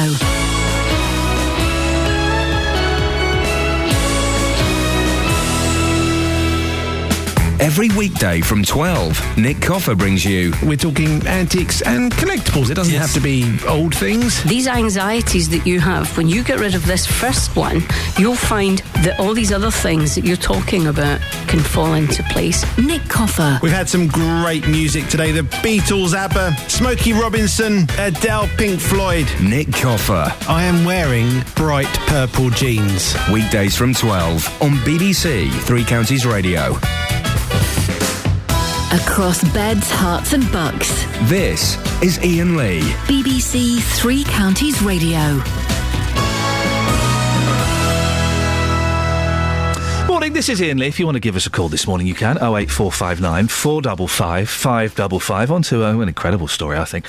Every weekday from 12, Nick Coffer brings you... We're talking antiques and collectibles. It doesn't have to be old things. These anxieties that you have, when you get rid of this first one, you'll find that all these other things that you're talking about can fall into place. Nick Coffer. We've had some great music today. The Beatles, ABBA, Smokey Robinson, Adele, Pink Floyd. Nick Coffer. I am wearing bright purple jeans. Weekdays from 12 on BBC Three Counties Radio. Across beds, hearts and bucks. This is Iain Lee. BBC Three Counties Radio. Morning, this is Iain Lee. If you want to give us a call this morning, you can. 08459 455 555. On to an incredible story, I think.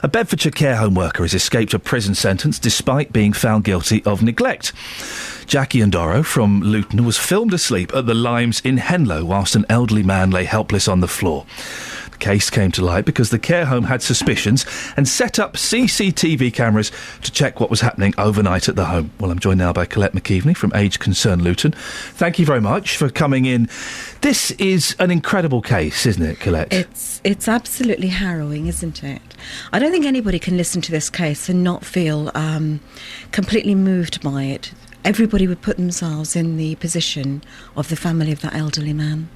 A Bedfordshire care home worker has escaped a prison sentence despite being found guilty of neglect. Jackie Andorro from Luton was filmed asleep at the Limes in Henlow whilst an elderly man lay helpless on the floor. The case came to light because the care home had suspicions and set up CCTV cameras to check what was happening overnight at the home. Well, I'm joined now by Colette McKeveney from Age Concern Luton. Thank you very much for coming in. This is an incredible case, isn't it, Colette? It's absolutely harrowing, isn't it? I don't think anybody can listen to this case and not feel completely moved by it. Everybody would put themselves in the position of the family of that elderly man.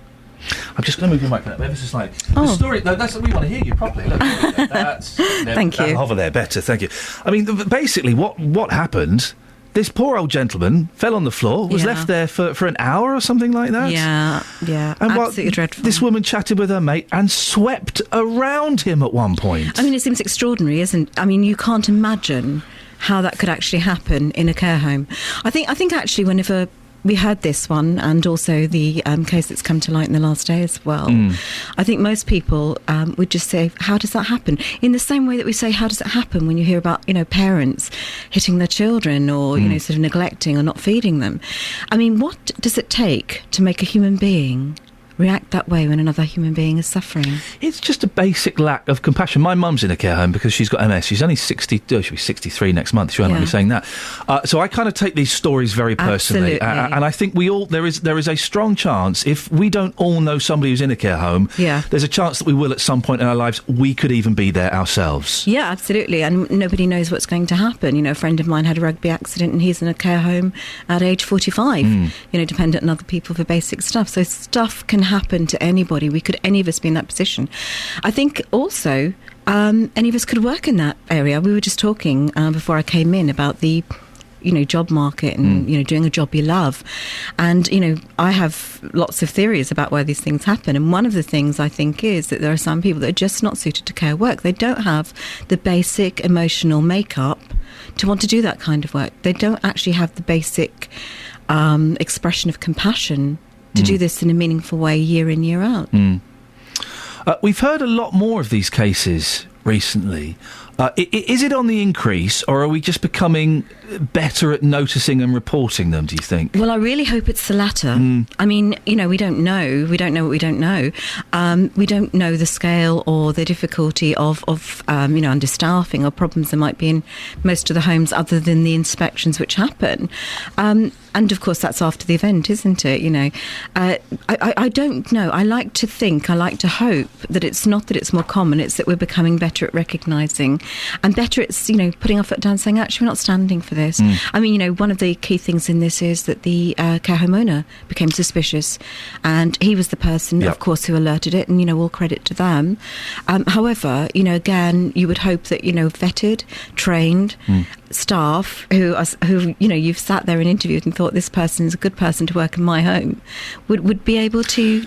I'm just going to move your mic ever so slightly. The story, no, that's we want to hear you properly. Look, thank you. Hover there, better, thank you. I mean, basically, what happened? This poor old gentleman fell on the floor, was left there for an hour or something like that. Yeah, and absolutely dreadful. This woman chatted with her mate and swept around him at one point. I mean, it seems extraordinary, isn't it? I mean, you can't imagine how that could actually happen in a care home. I think actually whenever we heard this one and also the case that's come to light in the last day as well, I think most people would just say, how does that happen? In the same way that we say, how does it happen when you hear about, parents hitting their children or, sort of neglecting or not feeding them? I mean, what does it take to make a human being react that way when another human being is suffering? It's just a basic lack of compassion. My mum's in a care home because she's got MS. She's only 60, she'll be 63 next month. She won't mind me saying that. So I kind of take these stories very personally. And I think there is a strong chance, if we don't all know somebody who's in a care home, there's a chance that we will at some point in our lives. We could even be there ourselves. Yeah, absolutely. And nobody knows what's going to happen. A friend of mine had a rugby accident and he's in a care home at age 45, dependent on other people for basic stuff. So stuff can happen to anybody. Any of us be in that position. I think also any of us could work in that area. We were just talking before I came in about the job market and doing a job you love, and I have lots of theories about why these things happen, and one of the things I think is that there are some people that are just not suited to care work. They don't have the basic emotional makeup to want to do that kind of work. They don't actually have the basic expression of compassion to do this in a meaningful way year in, year out. We've heard a lot more of these cases recently Is it on the increase, or are we just becoming better at noticing and reporting them, do you think? Well, I really hope it's the latter. I mean, we don't know. We don't know what we don't know. We don't know the scale or the difficulty of understaffing or problems there might be in most of the homes other than the inspections which happen. And, of course, that's after the event, isn't it? I don't know. I like to hope that it's not that it's more common, it's that we're becoming better at recognising and better at, putting our foot down and saying, actually, we're not standing for this. I mean, one of the key things in this is that the care home owner became suspicious, and he was the person, of course, who alerted it, and, all credit to them. However, again, you would hope that, vetted, trained staff who you've sat there and interviewed and thought this person is a good person to work in my home would be able to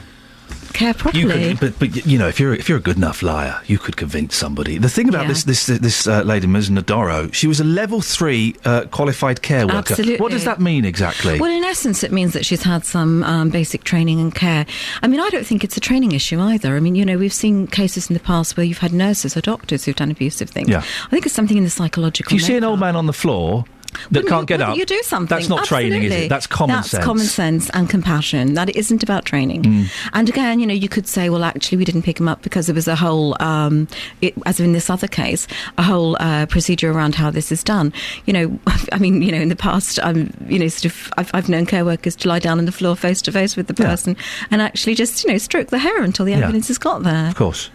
care properly. But if you're a good enough liar, you could convince somebody. The thing about this lady, Ms. Nadoro, she was a level 3 qualified care worker. Absolutely. What does that mean exactly? Well, in essence, it means that she's had some basic training and care. I mean, I don't think it's a training issue either. I mean, we've seen cases in the past where you've had nurses or doctors who've done abusive things. Yeah. I think it's something in the psychological. If you see an old man on the floor that can't get up, you do something. That's not training, is it? That's common sense. That's common sense and compassion. That isn't about training. And again, you could say, well, actually, we didn't pick him up because there was a whole, as in this other case, a whole procedure around how this is done. I mean, in the past, I've known care workers to lie down on the floor face to face with the person and actually just, stroke the hair until the ambulance has got there. Of course.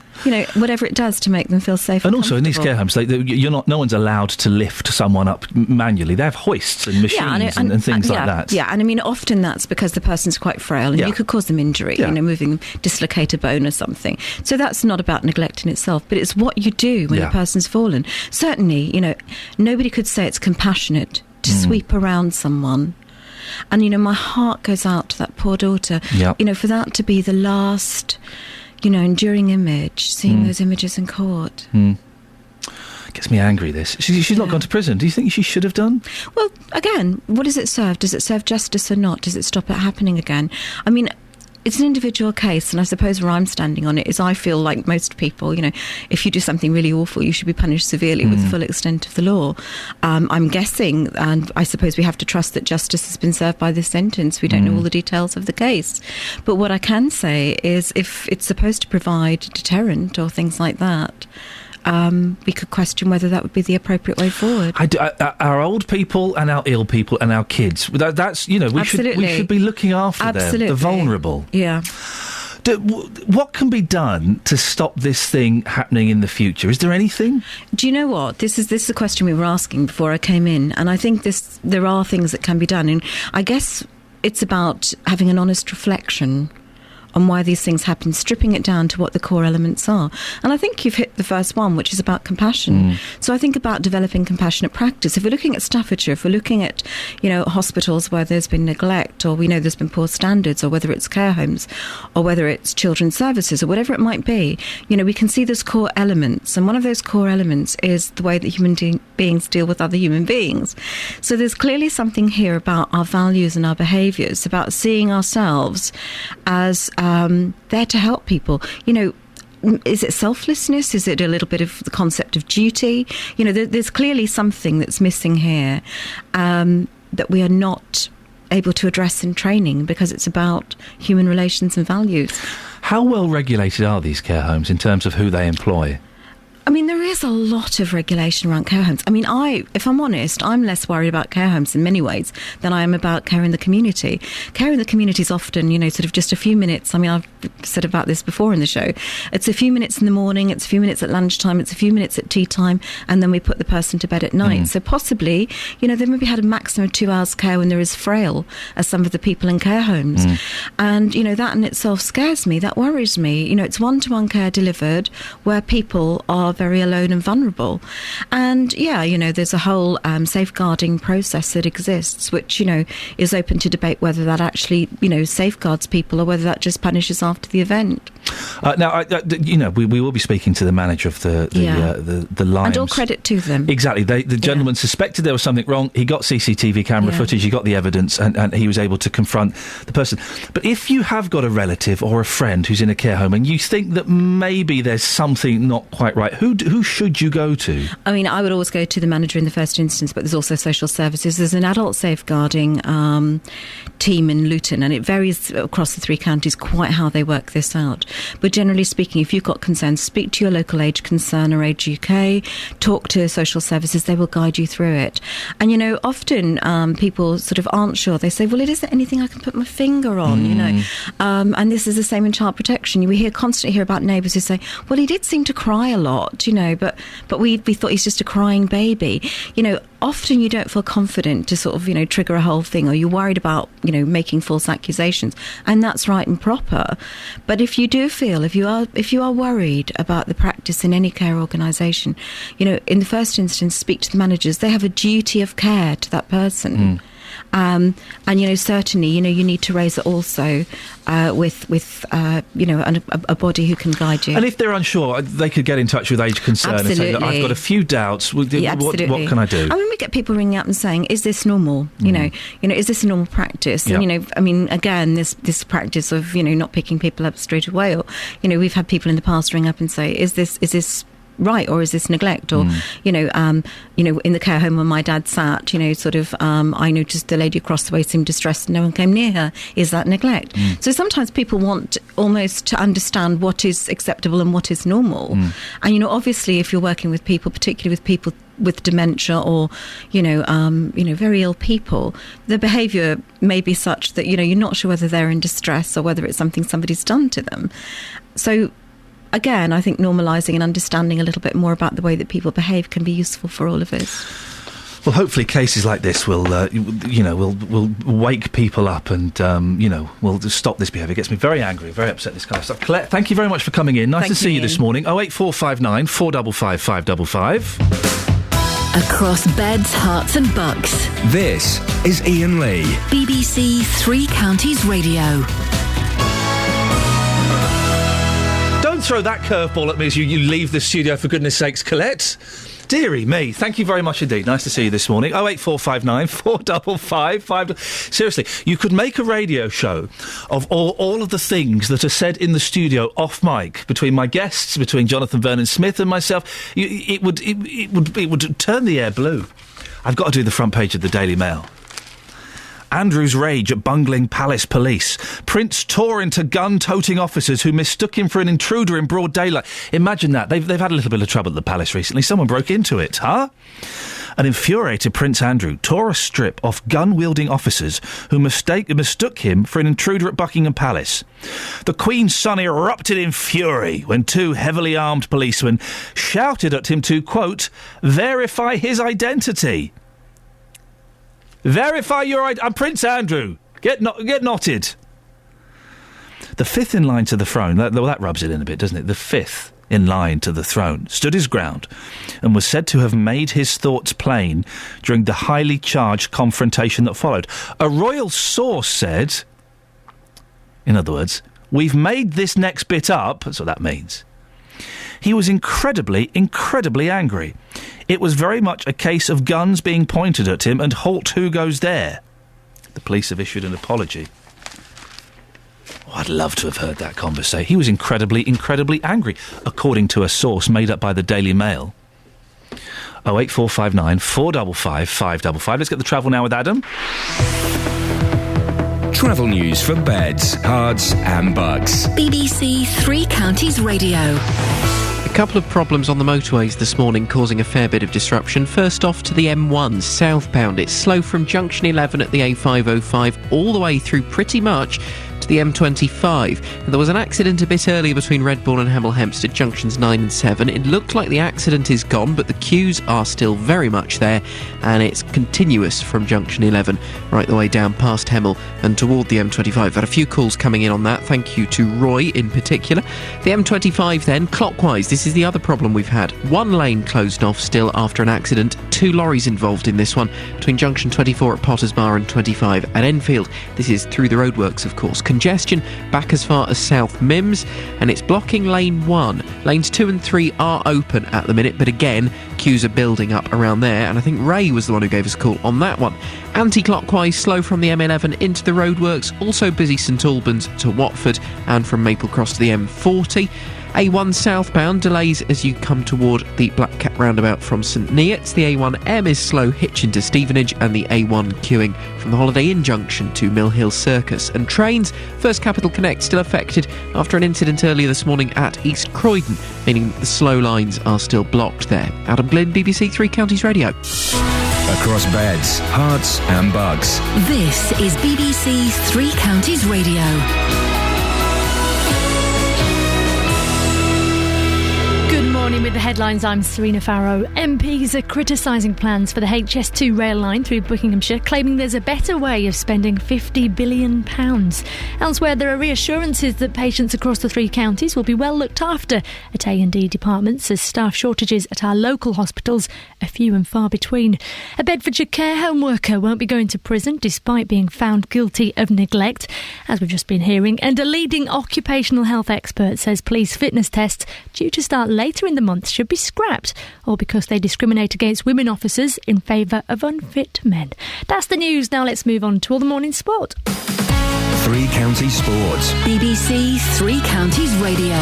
Whatever it does to make them feel safe. And also in these care homes, no one's allowed to lift someone up manually. They have hoists and machines and things like that. Yeah, and I mean, often that's because the person's quite frail and you could cause them injury, moving, dislocate a bone or something. So that's not about neglect in itself, but it's what you do when a person's fallen. Certainly, nobody could say it's compassionate to sweep around someone. And, my heart goes out to that poor daughter. For that to be the last, enduring image, seeing those images in court. Gets me angry, this. She's not gone to prison. Do you think she should have done? Well, again, what does it serve? Does it serve justice or not? Does it stop it happening again? I mean, it's an individual case, and I suppose where I'm standing on it is I feel like most people, if you do something really awful, you should be punished severely with the full extent of the law. I'm guessing, and I suppose we have to trust that justice has been served by this sentence. We don't know all the details of the case. But what I can say is if it's supposed to provide deterrent or things like that, we could question whether that would be the appropriate way forward. Our old people and our ill people and our kids. That's we should be looking after them, the vulnerable. Yeah. What can be done to stop this thing happening in the future? Is there anything? Do you know what? This is a question we were asking before I came in, and I think there are things that can be done, and I guess it's about having an honest reflection on why these things happen, stripping it down to what the core elements are. And I think you've hit the first one, which is about compassion. So I think about developing compassionate practice. If we're looking at Staffordshire, if we're looking at, hospitals where there's been neglect, or we know there's been poor standards, or whether it's care homes, or whether it's children's services, or whatever it might be, we can see there's core elements. And one of those core elements is the way that human beings deal with other human beings. So there's clearly something here about our values and our behaviours, about seeing ourselves as there to help people. Is it selflessness? Is it a little bit of the concept of duty? There's clearly something that's missing here that we are not able to address in training because it's about human relations and values. How well regulated are these care homes in terms of who they employ? I mean, there is a lot of regulation around care homes. I mean, if I'm honest, I'm less worried about care homes in many ways than I am about care in the community. Care in the community is often, sort of just a few minutes. I mean, I've said about this before in the show. It's a few minutes in the morning, it's a few minutes at lunchtime, it's a few minutes at tea time, and then we put the person to bed at night. So possibly, they maybe had a maximum of 2 hours care when they're as frail as some of the people in care homes. And, that in itself scares me, that worries me. It's one-to-one care delivered where people are very alone and vulnerable. And there's a whole safeguarding process that exists, which, is open to debate whether that actually, safeguards people or whether that just punishes after the event. Now, we will be speaking to the manager of the Limes. And all credit to them. Exactly. The gentleman suspected there was something wrong. He got CCTV camera footage, he got the evidence, and he was able to confront the person. But if you have got a relative or a friend who's in a care home and you think that maybe there's something not quite right, who should you go to? I mean, I would always go to the manager in the first instance, but there's also social services. There's an adult safeguarding team in Luton, and it varies across the 3 counties quite how they work this out. But generally speaking, if you've got concerns, speak to your local Age Concern or Age UK, talk to social services, they will guide you through it. And, often people sort of aren't sure. They say, well, it isn't anything I can put my finger on, and this is the same in child protection. We constantly hear about neighbours who say, well, he did seem to cry a lot, but we thought he's just a crying baby. Often you don't feel confident to sort of, trigger a whole thing, or you're worried about, making false accusations, and that's right and proper. But if you do feel, if you are worried about the practice in any care organisation, in the first instance, speak to the managers. They have a duty of care to that person. And certainly, you need to raise it also with a body who can guide you. And if they're unsure, they could get in touch with Age Concern Absolutely. and say, I've got a few doubts. What can I do? I mean, we get people ringing up and saying, "Is this normal? Is this a normal practice?" Yeah. And again, this practice of not picking people up straight away, or we've had people in the past ring up and say, "Is this right, or is this neglect?" Or in the care home where my dad sat, I noticed the lady across the way seemed distressed and no one came near her. Is that neglect? So sometimes people want almost to understand what is acceptable and what is normal. And obviously, if you're working with people, particularly with people with dementia or very ill people, the behaviour may be such that you're not sure whether they're in distress or whether it's something somebody's done to them. So again, I think normalising and understanding a little bit more about the way that people behave can be useful for all of us. Well, hopefully cases like this will wake people up and, will stop this behaviour. It gets me very angry, very upset, this kind of stuff. Colette, thank you very much for coming in. Nice to see you this morning. 08459 455 555. Across beds, hearts and bucks. This is Iain Lee. BBC 3 Counties Radio. Don't throw that curveball at me as you leave the studio, for goodness sakes, Colette. Dearie me, thank you very much indeed. Nice to see you this morning. 08459 455 5. Seriously, you could make a radio show of all of the things that are said in the studio off mic between my guests, between Jonathan Vernon Smith and myself. It would turn the air blue. I've got to do the front page of the Daily Mail. Andrew's rage at bungling Palace police. Prince tore into gun-toting officers who mistook him for an intruder in broad daylight. Imagine that. They've had a little bit of trouble at the Palace recently. Someone broke into it, huh? An infuriated Prince Andrew tore a strip off gun-wielding officers who mistook him for an intruder at Buckingham Palace. The Queen's son erupted in fury when 2 heavily armed policemen shouted at him to, quote, verify his identity. Verify your identity. I'm Prince Andrew. Get knotted. The 5th in line to the throne, that rubs it in a bit, doesn't it? The 5th in line to the throne stood his ground and was said to have made his thoughts plain during the highly charged confrontation that followed. A royal source said, in other words, we've made this next bit up. That's what that means. He was incredibly, incredibly angry. It was very much a case of guns being pointed at him and halt, who goes there? The police have issued an apology. Oh, I'd love to have heard that conversation. He was incredibly, incredibly angry, according to a source made up by the Daily Mail. 08459 455 555. Let's get the travel now with Adam. Travel news for beds, cards and bugs. BBC 3 Counties Radio. A couple of problems on the motorways this morning causing a fair bit of disruption. First off to the M1 southbound. It's slow from junction 11 at the A505 all the way through pretty much to the M25. And there was an accident a bit earlier between Redbourne and Hemel Hempstead, junctions 9 and 7. It looked like the accident is gone, but the queues are still very much there, and it's continuous from junction 11 right the way down past Hemel and toward the M25. I've had a few calls coming in on that. Thank you to Roy in particular. The M25 then, clockwise. This is the other problem we've had. One lane closed off still after an accident. 2 lorries involved in this one between junction 24 at Potters Bar and 25 at Enfield. This is through the roadworks, of course. congestion back as far as South Mims, and it's blocking lane 1. Lanes 2 and 3 are open at the minute, but again, queues are building up around there, and I think Ray was the one who gave us a call on that one. Anti-clockwise, slow from the M11 into the roadworks, also busy St Albans to Watford, and from Maple Cross to the M40. A1 southbound, delays as you come toward the Black Cat roundabout from St Neots. The A1M is slow Hitchin to Stevenage, and the A1 queuing from the Holiday Inn junction to Mill Hill Circus. And trains, First Capital Connect still affected after an incident earlier this morning at East Croydon, meaning the slow lines are still blocked there. Adam Glynn, BBC Three Counties Radio. Across beds, hearts and bugs. This is BBC Three Counties Radio. Good morning with the headlines. I'm Serena Farrow. MPs are criticising plans for the HS2 rail line through Buckinghamshire, claiming there's a better way of spending £50 billion. Elsewhere, there are reassurances that patients across the three counties will be well looked after at A&E departments, as staff shortages at our local hospitals are few and far between. A Bedfordshire care home worker won't be going to prison despite being found guilty of neglect, as we've just been hearing, and a leading occupational health expert says police fitness tests due to start later in the month should be scrapped, all because they discriminate against women officers in favour of unfit men. That's the news. Now let's move on to all the morning sport. Three Counties Sports. BBC Three Counties Radio.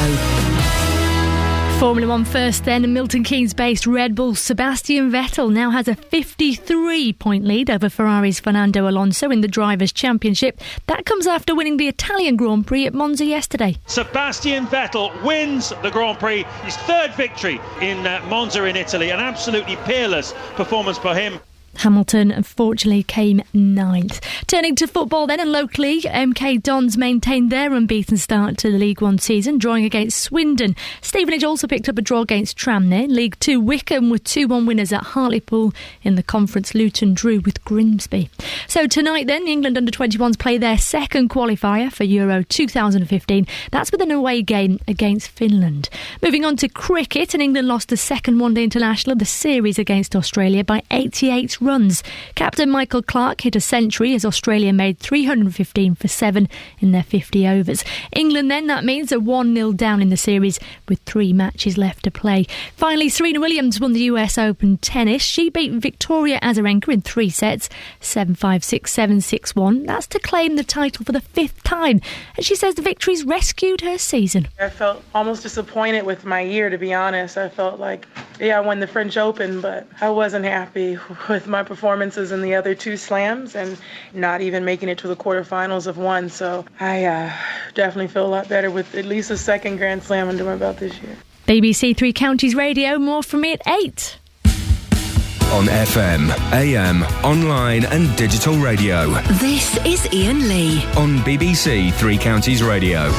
Formula One first then, and Milton Keynes-based Red Bull's Sebastian Vettel now has a 53-point lead over Ferrari's Fernando Alonso in the Drivers' Championship. That comes after winning the Italian Grand Prix at Monza yesterday. Sebastian Vettel wins the Grand Prix, his third victory in Monza in Italy. An absolutely peerless performance for him. Hamilton unfortunately came ninth. Turning to football then, and locally, MK Dons maintained their unbeaten start to the League One season, drawing against Swindon. Stevenage also picked up a draw against Tranmere. League Two, Wickham were 2-1 winners at Hartlepool. In the conference, Luton drew with Grimsby. So tonight then, the England under-21s play their second qualifier for Euro 2015. That's with an away game against Finland. Moving on to cricket, and England lost the second one-day international of the series against Australia by 88 runs. Captain Michael Clarke hit a century as Australia made 315 for 7 in their 50 overs. England then, that means, are 1-0 down in the series with 3 matches left to play. Finally, Serena Williams won the US Open tennis. She beat Victoria Azarenka in 3 sets, 7-5, 6-7, 6-1. That's to claim the title for the 5th time. And she says the victory's rescued her season. I felt almost disappointed with my year, to be honest. I felt like, I won the French Open, but I wasn't happy with my performances in the other 2 slams and not even making it to the quarterfinals of one. So I definitely feel a lot better with at least a second Grand Slam under my belt this year. BBC Three Counties Radio, more from me at 8. On FM, AM, online and digital radio. This is Iain Lee. On BBC Three Counties Radio.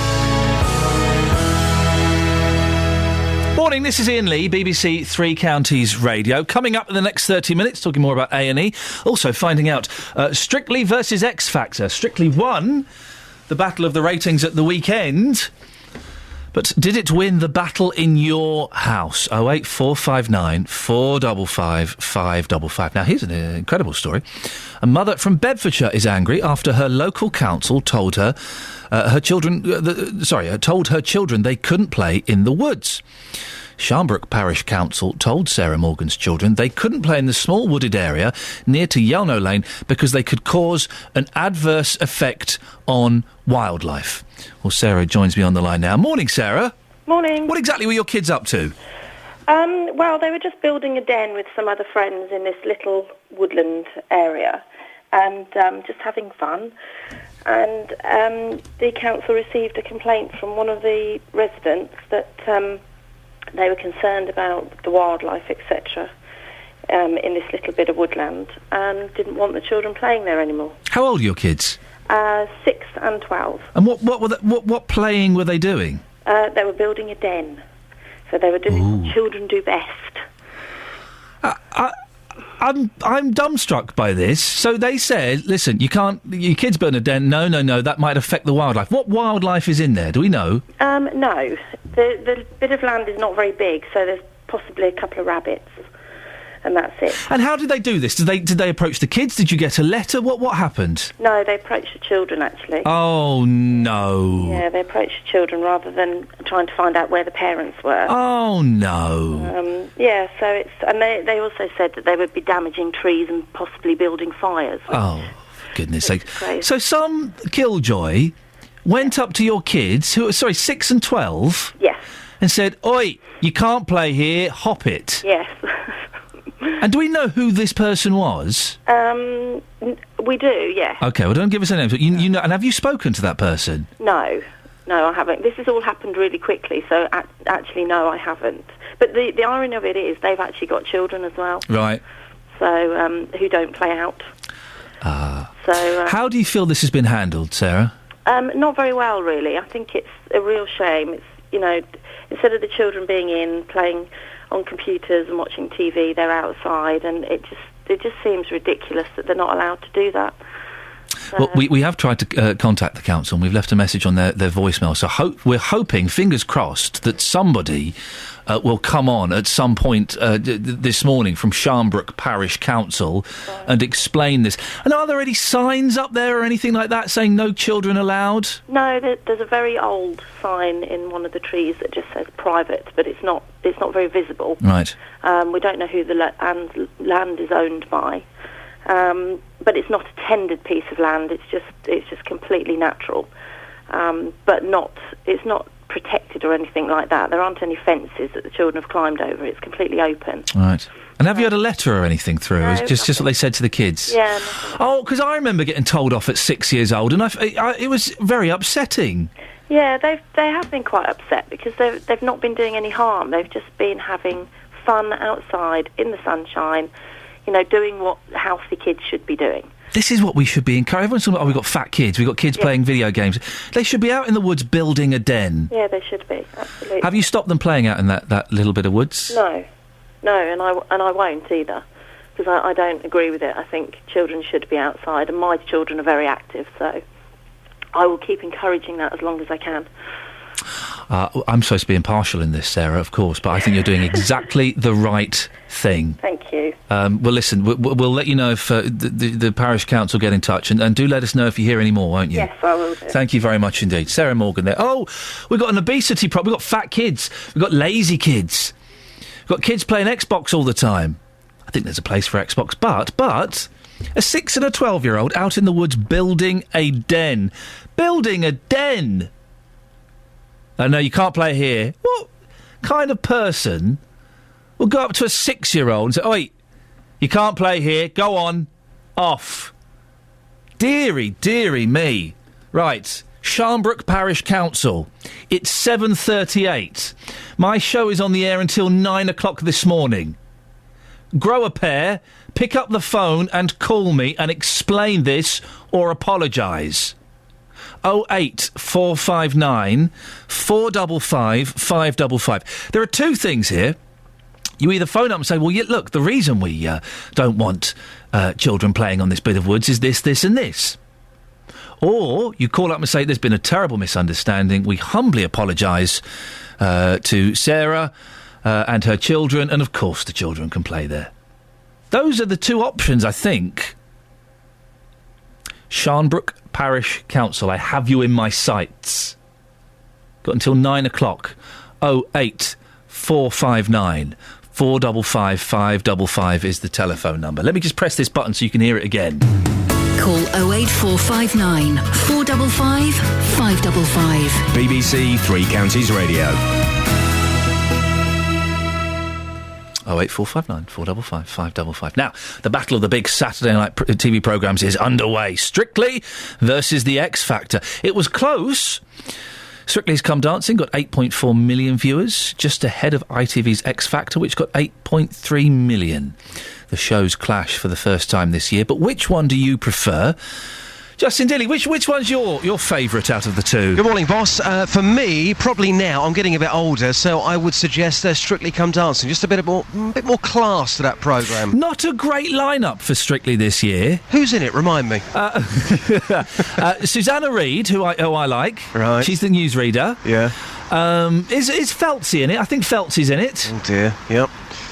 Morning, this is Iain Lee, BBC Three Counties Radio. Coming up in the next 30 minutes, talking more about A&E. Also finding out Strictly versus X Factor. Strictly won the battle of the ratings at the weekend, but did it win the battle in your house? 08459 455 555. Now, here's an incredible story. A mother from Bedfordshire is angry after her local council told her told her children they couldn't play in the woods. Sharnbrook Parish Council told Sarah Morgan's children they couldn't play in the small wooded area near to Yelno Lane because they could cause an adverse effect on wildlife. Well, Sarah joins me on the line now. Morning, Sarah. Morning. What exactly were your kids up to? Well, they were just building a den with some other friends in this little woodland area and just having fun. And the council received a complaint from one of the residents that they were concerned about the wildlife, etc., in this little bit of woodland, and didn't want the children playing there anymore. How old are your kids? 6 and 12. And what playing were they doing? They were building a den. So they were doing what children do best. I'm dumbstruck by this. So they said, listen, you can't, your kids burn a den. No, that might affect the wildlife. What wildlife is in there? Do we know? No. The bit of land is not very big, so there's possibly a couple of rabbits. and that's it. And how did they do this? Did they approach the kids? Did you get a letter? What happened? No, they approached the children, actually. Oh, no. Yeah, they approached the children rather than trying to find out where the parents were. Oh, no. Yeah, so it's... And they also said that they would be damaging trees and possibly building fires. Oh, for goodness sake. So some killjoy went up to your kids, who are, 6 and 12... Yes. And said, "Oi, you can't play here, hop it." Yes. And do we know who this person was? We do, yes. Okay, well, don't give us a name. But you know, and have you spoken to that person? No, I haven't. This has all happened really quickly, so actually, no, I haven't. But the irony of it is they've actually got children as well. Right. So, who don't play out. So. How do you feel this has been handled, Sarah? Not very well, really. I think it's a real shame. It's, instead of the children being in, playing on computers and watching TV, they're outside, and it just seems ridiculous that they're not allowed to do that. Well, we have tried to contact the council, and we've left a message on their voicemail, so we're hoping, fingers crossed, that somebody will come on at some point this morning from Sharnbrook Parish Council and explain this. And are there any signs up there or anything like that saying no children allowed? No, there's a very old sign in one of the trees that just says private, but it's not very visible. Right. We don't know who the land is owned by. But it's not a tended piece of land. It's just completely natural, but it's not protected or anything like that. There aren't any fences that the children have climbed over. It's completely open. Right. And have you had a letter or anything through? No, just what they said to the kids? Yeah. Nothing. Oh, because I remember getting told off at 6 years old, and it was very upsetting. Yeah, they have been quite upset because they've not been doing any harm. They've just been having fun outside in the sunshine. Doing what healthy kids should be doing. This is what we should be encouraging. Everyone's talking about, we've got fat kids, we've got kids playing video games. They should be out in the woods building a den. Yeah, they should be, absolutely. Have you stopped them playing out in that little bit of woods? No, and I won't either, because I don't agree with it. I think children should be outside, and my children are very active, so I will keep encouraging that as long as I can. I'm supposed to be impartial in this, Sarah, of course, but I think you're doing exactly the right thing. Thank you. Well, listen, we'll let you know if the parish council get in touch, and do let us know if you hear any more, won't you? Yes, I will do. Thank you very much indeed. Sarah Morgan there. Oh, we've got an obesity problem. We've got fat kids. We've got lazy kids. We've got kids playing Xbox all the time. I think there's a place for Xbox, but a 6 and a 12-year-old out in the woods building a den. Building a den! No, you can't play here. What kind of person will go up to a 6-year-old and say, "Oi, you can't play here, go on, off"? Deary me. Right, Sharnbrook Parish Council. It's 7:38. My show is on the air until 9 o'clock this morning. Grow a pair, pick up the phone and call me and explain this or apologise. 08459 455 555. There are two things here. You either phone up and say, well, look, the reason we don't want children playing on this bit of woods is this, and this. Or you call up and say, there's been a terrible misunderstanding. We humbly apologise to Sarah and her children, and of course the children can play there. Those are the two options, I think. Sharnbrook Parish Council, I have you in my sights. Got until 9 o'clock. 08459 455 555 is the telephone number. Let me just press this button so you can hear it again. Call 08459 455 555. BBC Three Counties Radio. 08459 455 555. Now, the battle of the big Saturday night TV programmes is underway. Strictly versus the X Factor. It was close. Strictly's Come Dancing got 8.4 million viewers, just ahead of ITV's X Factor, which got 8.3 million. The shows clash for the first time this year, but which one do you prefer? Justin Dilly, which one's your favourite out of the two? Good morning, boss. For me, probably now, I'm getting a bit older, so I would suggest Strictly Come Dancing. Just a bit more class to that programme. Not a great lineup for Strictly this year. Who's in it? Remind me. Susanna Reid, who I like. Right. She's the newsreader. Yeah. Is Feltzy in it? I think Feltzy's in it. Oh dear. Yep.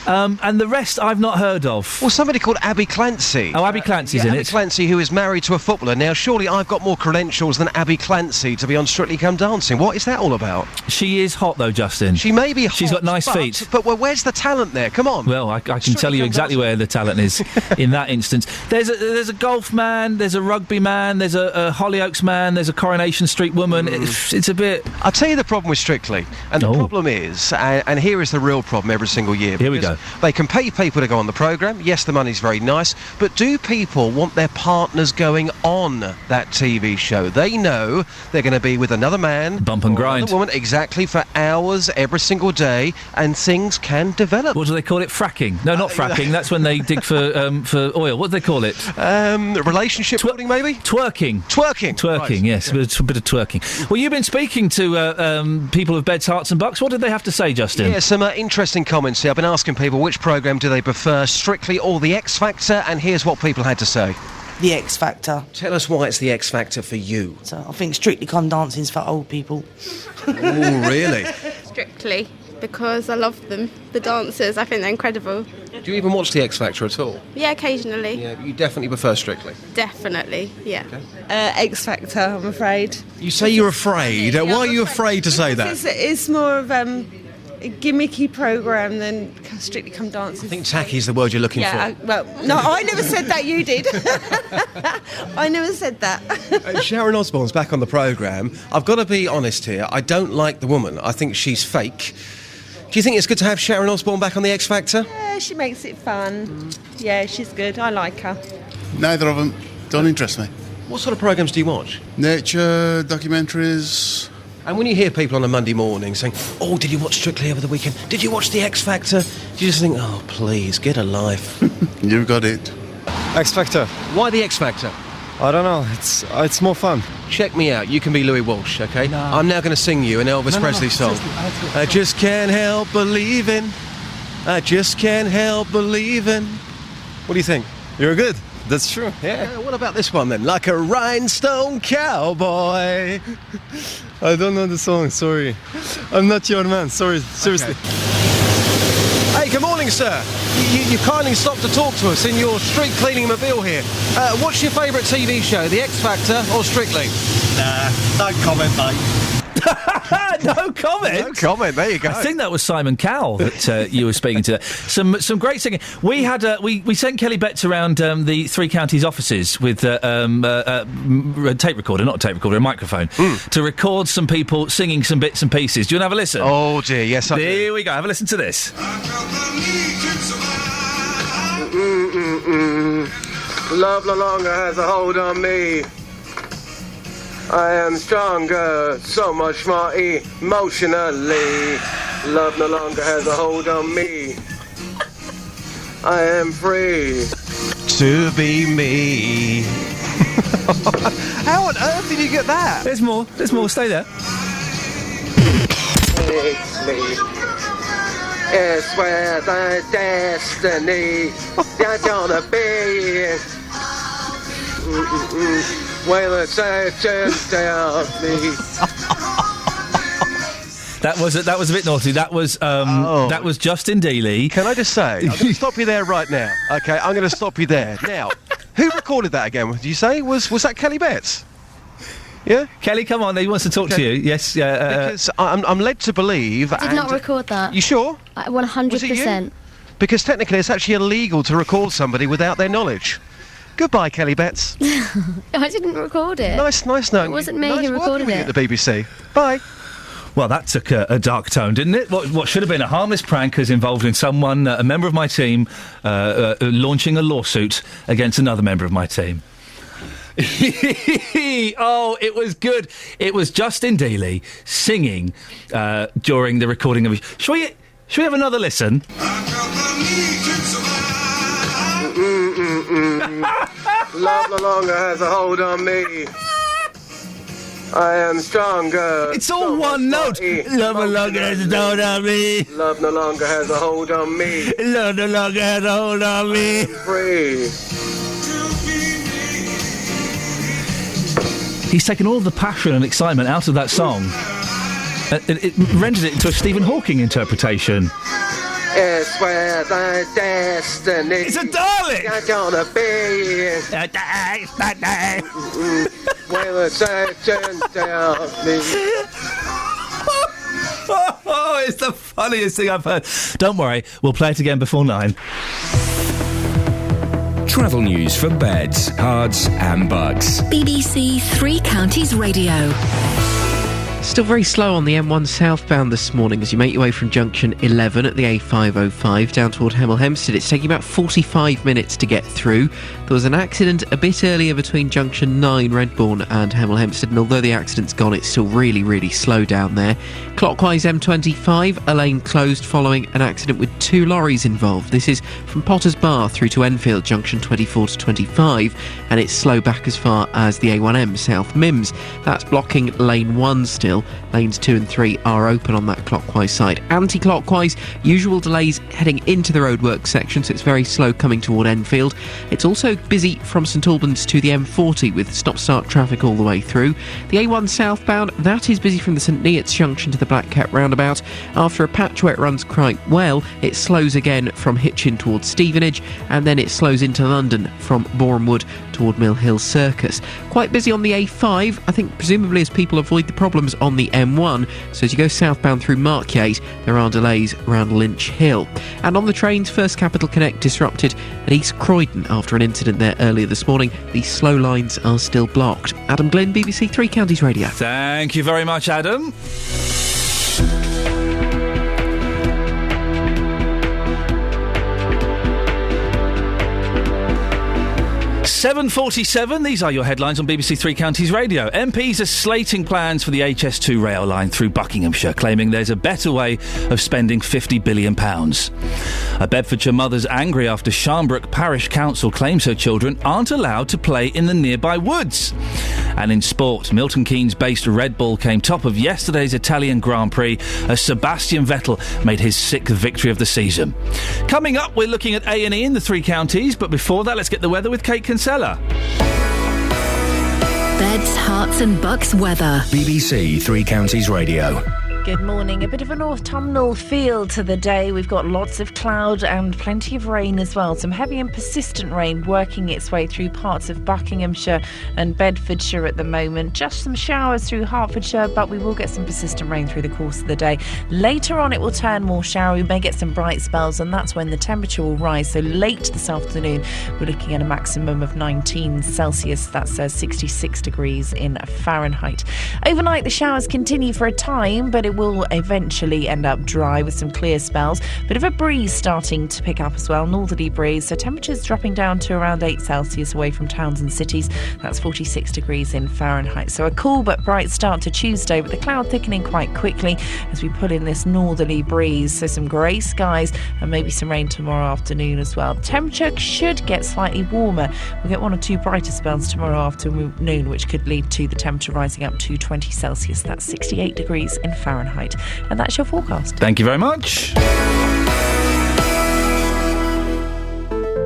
And the rest I've not heard of. Well, somebody called Abby Clancy. Oh, Abby Clancy's in Abby it. Clancy, who is married to a footballer. Now, surely I've got more credentials than Abby Clancy to be on Strictly Come Dancing. What is that all about? She is hot, though, Justin. She may be hot. She's got nice feet. But where's the talent there? Come on. Well, I can tell you exactly where the talent is in that instance. There's a golf man, there's a rugby man, there's a Hollyoaks man, there's a Coronation Street woman. It's a bit... I'll tell you the problem with Strictly. And the problem is, and here is the real problem every single year. Here we go. They can pay people to go on the programme. Yes, the money's very nice. But do people want their partners going on that TV show? They know they're going to be with another man. Bump and grind. Another woman, exactly, for hours every single day. And things can develop. What do they call it? Fracking? No, not fracking. That's when they dig for oil. What do they call it? Relationship building, maybe? Twerking. Twerking, right. Yes. A bit of twerking. Well, you've been speaking to people of Beds, Hearts and Bucks. What did they have to say, Justin? Yeah, some interesting comments here. I've been asking people which programme do they prefer, Strictly or The X Factor, and here's what people had to say. The X Factor. Tell us why it's The X Factor for you. So I think Strictly Come Dancing's for old people. Oh, really? Strictly, because I love them. The dancers, I think they're incredible. Do you even watch The X Factor at all? Yeah, occasionally. Yeah, you definitely prefer Strictly? Definitely, yeah. Okay. X Factor, I'm afraid. You say you're afraid. Why are you afraid to say that? It's more of a gimmicky programme than Strictly Come Dancing. I think tacky is the word you're looking for. Well, no, I never said that, you did. I never said that. Sharon Osbourne's back on the programme. I've got to be honest here, I don't like the woman. I think she's fake. Do you think it's good to have Sharon Osbourne back on the X Factor? Yeah, she makes it fun. Yeah, she's good. I like her. Neither of them. Don't interest me. What sort of programmes do you watch? Nature, documentaries. And when you hear people on a Monday morning saying, oh, did you watch Strictly over the weekend? Did you watch the X Factor? Do you just think, oh, please, get a life? You've got it. X Factor. Why the X Factor? I don't know. It's more fun. Check me out. You can be Louis Walsh, OK? No. I'm now going to sing you an Elvis Presley song. I just can't help believing. I just can't help believing. What do you think? You're good. That's true. Yeah. What about this one then? Like a rhinestone cowboy. I don't know the song. Sorry. I'm not your man. Sorry. Seriously. Hey, good morning, sir. You kindly stopped to talk to us in your street cleaning mobile here. What's your favourite TV show, The X Factor or Strictly? Nah, no comment, mate. No comment. No comment. There you go. I think that was Simon Cowell that you were speaking to. Some great singing. We had we sent Kelly Betts around the Three Counties offices with a tape recorder, not a tape recorder, a microphone, to record some people singing some bits and pieces. Do you want to have a listen? Oh dear, yes. Here we go. Have a listen to this. Love no longer has a hold on me. I am stronger, so much more emotionally. Love no longer has a hold on me. I am free to be me. How on earth did you get that? There's more. Stay there. It's me. It's where the destiny that's gonna be. Well, the Satan's down me. That was a bit naughty. That was Justin Dealey. Can I just say, I'm going to stop you there right now. Okay, I'm going to stop you there now. Who recorded that again? Did you say was that Kelly Betts? Yeah, Kelly, come on. He wants to talk to you. Yes, because I'm led to believe. Did not record that. You sure? 100%. Because technically, it's actually illegal to record somebody without their knowledge. Goodbye, Kelly Betts. I didn't record it. Nice knowing. It wasn't me who recorded it. At the BBC. Bye. Well, that took a dark tone, didn't it? What should have been a harmless prank has involved in someone, a member of my team, launching a lawsuit against another member of my team. Oh, it was good. It was Justin Dealey singing during the recording of... Shall we have another listen? Love no longer has a hold on me. I am stronger. It's all one note. Love no longer has a hold on me. Love no longer has a hold on me. Love no longer has a hold on me. I am free. He's taken all the passion and excitement out of that song. It renders it into a Stephen Hawking interpretation. It's where the destiny. It's a Dalek. You're gonna be. Where the surgeon tells me. Oh, it's the funniest thing I've heard. Don't worry, we'll play it again before 9. Travel news for beds, cards and bugs. BBC Three Counties Radio. Still very slow on the M1 southbound this morning as you make your way from junction 11 at the A505 down toward Hemel Hempstead. It's taking about 45 minutes to get through. There was an accident a bit earlier between junction 9 Redbourne and Hemel Hempstead, and although the accident's gone, it's still really, really slow down there. Clockwise M25, a lane closed following an accident with 2 lorries involved. This is from Potters Bar through to Enfield, junction 24 to 25, and it's slow back as far as the A1M South Mims. That's blocking lane 1 still. Lanes 2 and 3 are open on that clockwise side. Anti-clockwise, usual delays heading into the roadworks section, so it's very slow coming toward Enfield. It's also busy from St Albans to the M40 with stop-start traffic all the way through. The A1 southbound, that is busy from the St Neots junction to the Black Cat roundabout. After a patch where it runs quite well, it slows again from Hitchin towards Stevenage, and then it slows into London from Borehamwood toward Mill Hill Circus. Quite busy on the A5, I think presumably as people avoid the problems on the M1, so as you go southbound through Markyate, there are delays around Lynch Hill. And on the trains, First Capital Connect disrupted at East Croydon after an incident there earlier this morning. The slow lines are still blocked. Adam Glynn, BBC Three Counties Radio. Thank you very much, Adam. 7:47, these are your headlines on BBC Three Counties Radio. MPs are slating plans for the HS2 rail line through Buckinghamshire, claiming there's a better way of spending £50 billion. A Bedfordshire mother's angry after Sharnbrook Parish Council claims her children aren't allowed to play in the nearby woods. And in sport, Milton Keynes-based Red Bull came top of yesterday's Italian Grand Prix as Sebastian Vettel made his 6th victory of the season. Coming up, we're looking at A&E in the Three Counties, but before that, let's get the weather with Kate Kinsella. Beds, hearts and bucks weather. BBC Three Counties Radio. Good morning. A bit of an autumnal feel to the day. We've got lots of cloud and plenty of rain as well. Some heavy and persistent rain working its way through parts of Buckinghamshire and Bedfordshire at the moment. Just some showers through Hertfordshire, but we will get some persistent rain through the course of the day. Later on, it will turn more showery. We may get some bright spells, and that's when the temperature will rise. So late this afternoon, we're looking at a maximum of 19 Celsius. That's 66 degrees in Fahrenheit. Overnight, the showers continue for a time, but it will eventually end up dry with some clear spells. Bit of a breeze starting to pick up as well, northerly breeze, so temperatures dropping down to around 8 Celsius away from towns and cities. That's 46 degrees in Fahrenheit. So a cool but bright start to Tuesday, with the cloud thickening quite quickly as we pull in this northerly breeze. So some grey skies and maybe some rain tomorrow afternoon as well. Temperature should get slightly warmer. We'll get 1 or 2 brighter spells tomorrow afternoon, which could lead to the temperature rising up to 20 Celsius. That's 68 degrees in Fahrenheit. And that's your forecast. Thank you very much.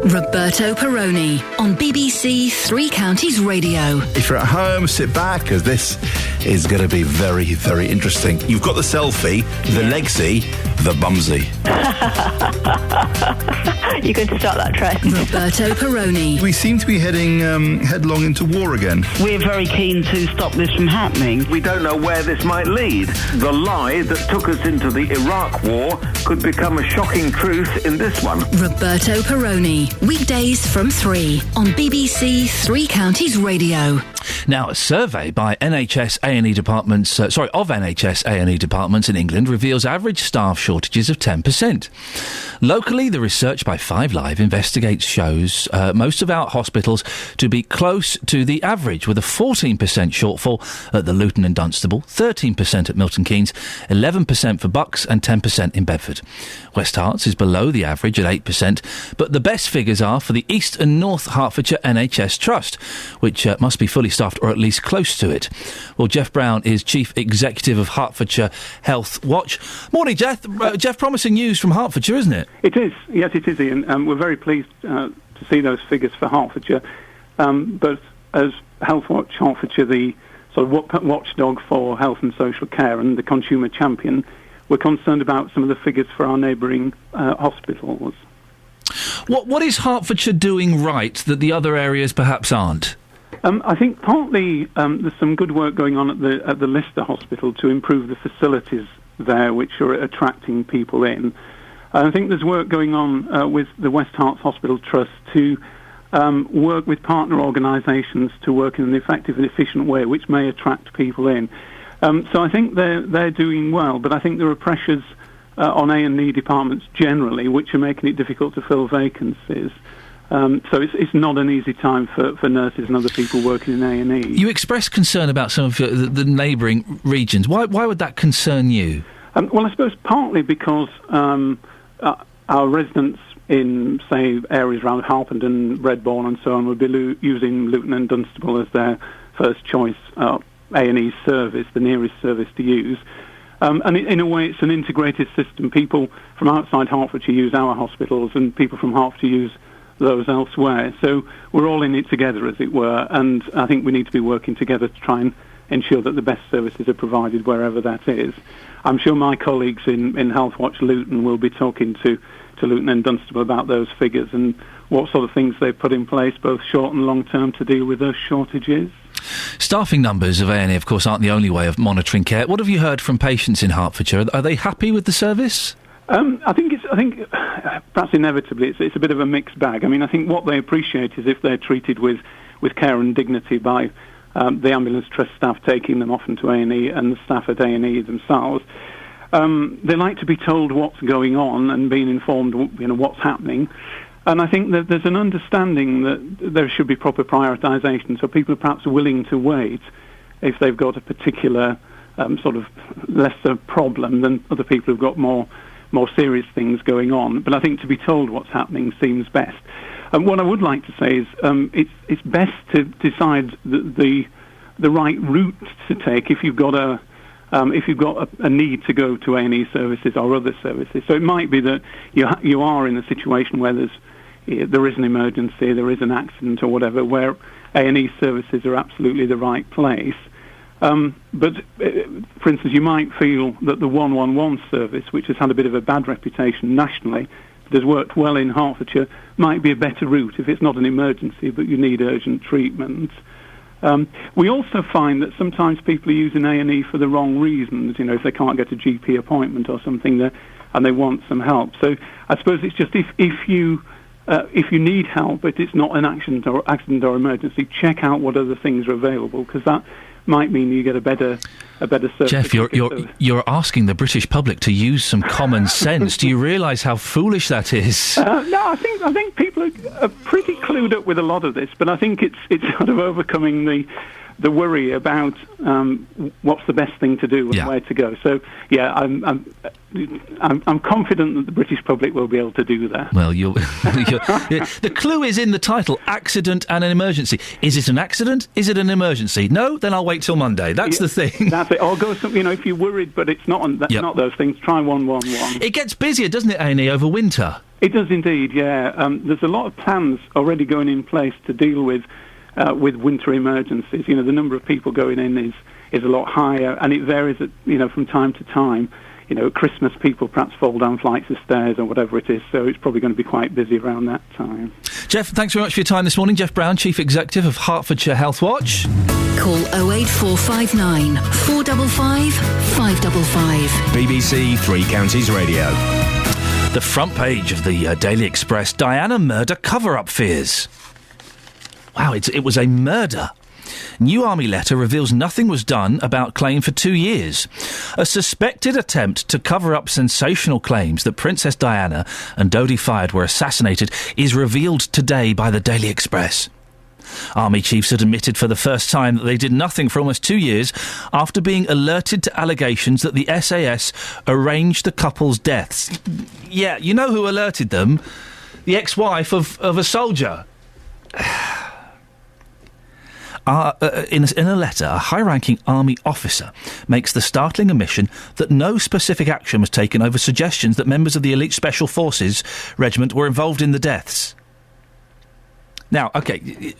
Roberto Perrone on BBC Three Counties Radio. If you're at home, sit back, because this is going to be very, very interesting. You've got the selfie, the legsy, the bumsy. You're going to start that trend. Roberto Perrone. We seem to be heading headlong into war again. We're very keen to stop this from happening. We don't know where this might lead. The lie that took us into the Iraq War could become a shocking truth in this one. Roberto Perrone. Weekdays from 3 on BBC Three Counties Radio. Now, a survey by NHS A&E departments, of NHS A&E departments in England reveals average staff shortages of 10%. Locally, the research by 5 Live investigates shows most of our hospitals to be close to the average, with a 14% shortfall at the Luton and Dunstable, 13% at Milton Keynes, 11% for Bucks and 10% in Bedford. West Herts is below the average at 8%, but the best figures are for the East and North Hertfordshire NHS Trust, which must be fully staffed or at least close to it. Well, Jeff Brown is Chief Executive of Hertfordshire Health Watch. Morning, Jeff. Jeff, promising news from Hertfordshire, isn't it? It is. Yes, it is, Ian. We're very pleased to see those figures for Hertfordshire. But as Health Watch Hertfordshire, the sort of watchdog for health and social care and the consumer champion, we're concerned about some of the figures for our neighbouring hospitals. What is Hertfordshire doing right that the other areas perhaps aren't? I think partly there's some good work going on at the Lister Hospital to improve the facilities there, which are attracting people in. I think there's work going on with the West Herts Hospital Trust to work with partner organisations to work in an effective and efficient way, which may attract people in. So I think they're doing well, but I think there are pressures on A&E departments generally, which are making it difficult to fill vacancies. So it's not an easy time for nurses and other people working in A&E. You expressed concern about some of the neighbouring regions. Why would that concern you? Well, I suppose partly because our residents in, say, areas around Harpenden, Redbourne and so on would be using Luton and Dunstable as their first choice A&E service, the nearest service to use. And in a way, it's an integrated system. People from outside Hertfordshire use our hospitals, and people from Hertfordshire use those elsewhere. So we're all in it together, as it were, and I think we need to be working together to try and ensure that the best services are provided wherever that is. I'm sure my colleagues in Healthwatch Luton will be talking to Luton and Dunstable about those figures and what sort of things they've put in place, both short and long term, to deal with those shortages. Staffing numbers of A&E, of course, aren't the only way of monitoring care. What have you heard from patients in Hertfordshire? Are they happy with the service? I think perhaps inevitably it's a bit of a mixed bag. I mean, I think what they appreciate is if they're treated with care and dignity by the ambulance trust staff taking them often to A&E and the staff at A&E themselves. They like to be told what's going on and being informed, what's happening. And I think that there's an understanding that there should be proper prioritisation, so people are perhaps willing to wait if they've got a particular sort of lesser problem than other people who've got more serious things going on. But I think to be told what's happening seems best. What I would like to say is it's best to decide the right route to take if you've got a need to go to A&E services or other services. So it might be that you are in a situation where there is an emergency, there is an accident or whatever, where A&E services are absolutely the right place. But, for instance, you might feel that the 111 service, which has had a bit of a bad reputation nationally, but has worked well in Hertfordshire, might be a better route if it's not an emergency, but you need urgent treatment. We also find that sometimes people are using A&E for the wrong reasons, if they can't get a GP appointment or something, and they want some help. So I suppose it's just if you need help, but it's not an accident or emergency, check out what other things are available, because that might mean you get a better service. Jeff, you're asking the British public to use some common sense. Do you realise how foolish that is? No, I think people are pretty clued up with a lot of this, but I think it's sort of overcoming the worry about what's the best thing to do and where to go. So yeah, I'm confident that the British public will be able to do that. Well, the clue is in the title: accident and an emergency. Is it an accident? Is it an emergency? No, then I'll wait till Monday. That's the thing. That's it. Or go if you're worried, but it's not not those things. Try 111. It gets busier, doesn't it, A&E, over winter? It does indeed. Yeah, there's a lot of plans already going in place to deal with winter emergencies. The number of people going in is a lot higher, and it varies from time to time. At Christmas, people perhaps fall down flights of stairs or whatever it is, so it's probably going to be quite busy around that time. Jeff, thanks very much for your time this morning. Jeff Brown, Chief Executive of Hertfordshire Healthwatch. Call 08459 455 555. BBC Three Counties Radio. The front page of the Daily Express: Diana murder cover-up fears. Wow, it was a murder. New Army letter reveals nothing was done about claim for 2 years. A suspected attempt to cover up sensational claims that Princess Diana and Dodi Fayed were assassinated is revealed today by the Daily Express. Army chiefs had admitted for the first time that they did nothing for almost 2 years after being alerted to allegations that the SAS arranged the couple's deaths. Yeah, you know who alerted them? The ex-wife of a soldier. In a letter, a high-ranking army officer makes the startling admission that no specific action was taken over suggestions that members of the elite special forces regiment were involved in the deaths. Now, okay,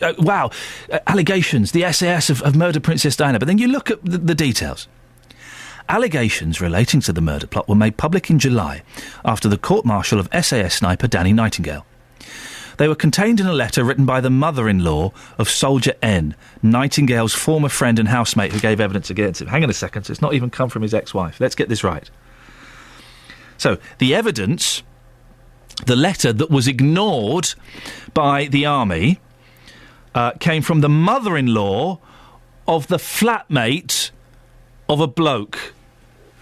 allegations, the SAS have murdered Princess Diana, but then you look at the details. Allegations relating to the murder plot were made public in July after the court-martial of SAS sniper Danny Nightingale. They were contained in a letter written by the mother-in-law of Soldier N, Nightingale's former friend and housemate who gave evidence against him. Hang on a second, so it's not even come from his ex-wife. Let's get this right. So, the evidence, the letter that was ignored by the army, came from the mother-in-law of the flatmate of a bloke.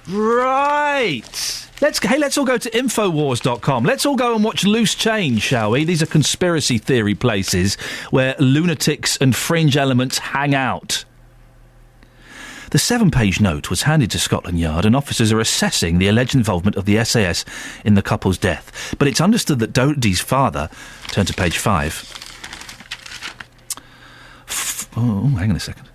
Right. Let's all go to Infowars.com. Let's all go and watch Loose Change, shall we? These are conspiracy theory places where lunatics and fringe elements hang out. The 7-page note was handed to Scotland Yard and officers are assessing the alleged involvement of the SAS in the couple's death. But it's understood that Dodi's father, turn to page 5... hang on a second.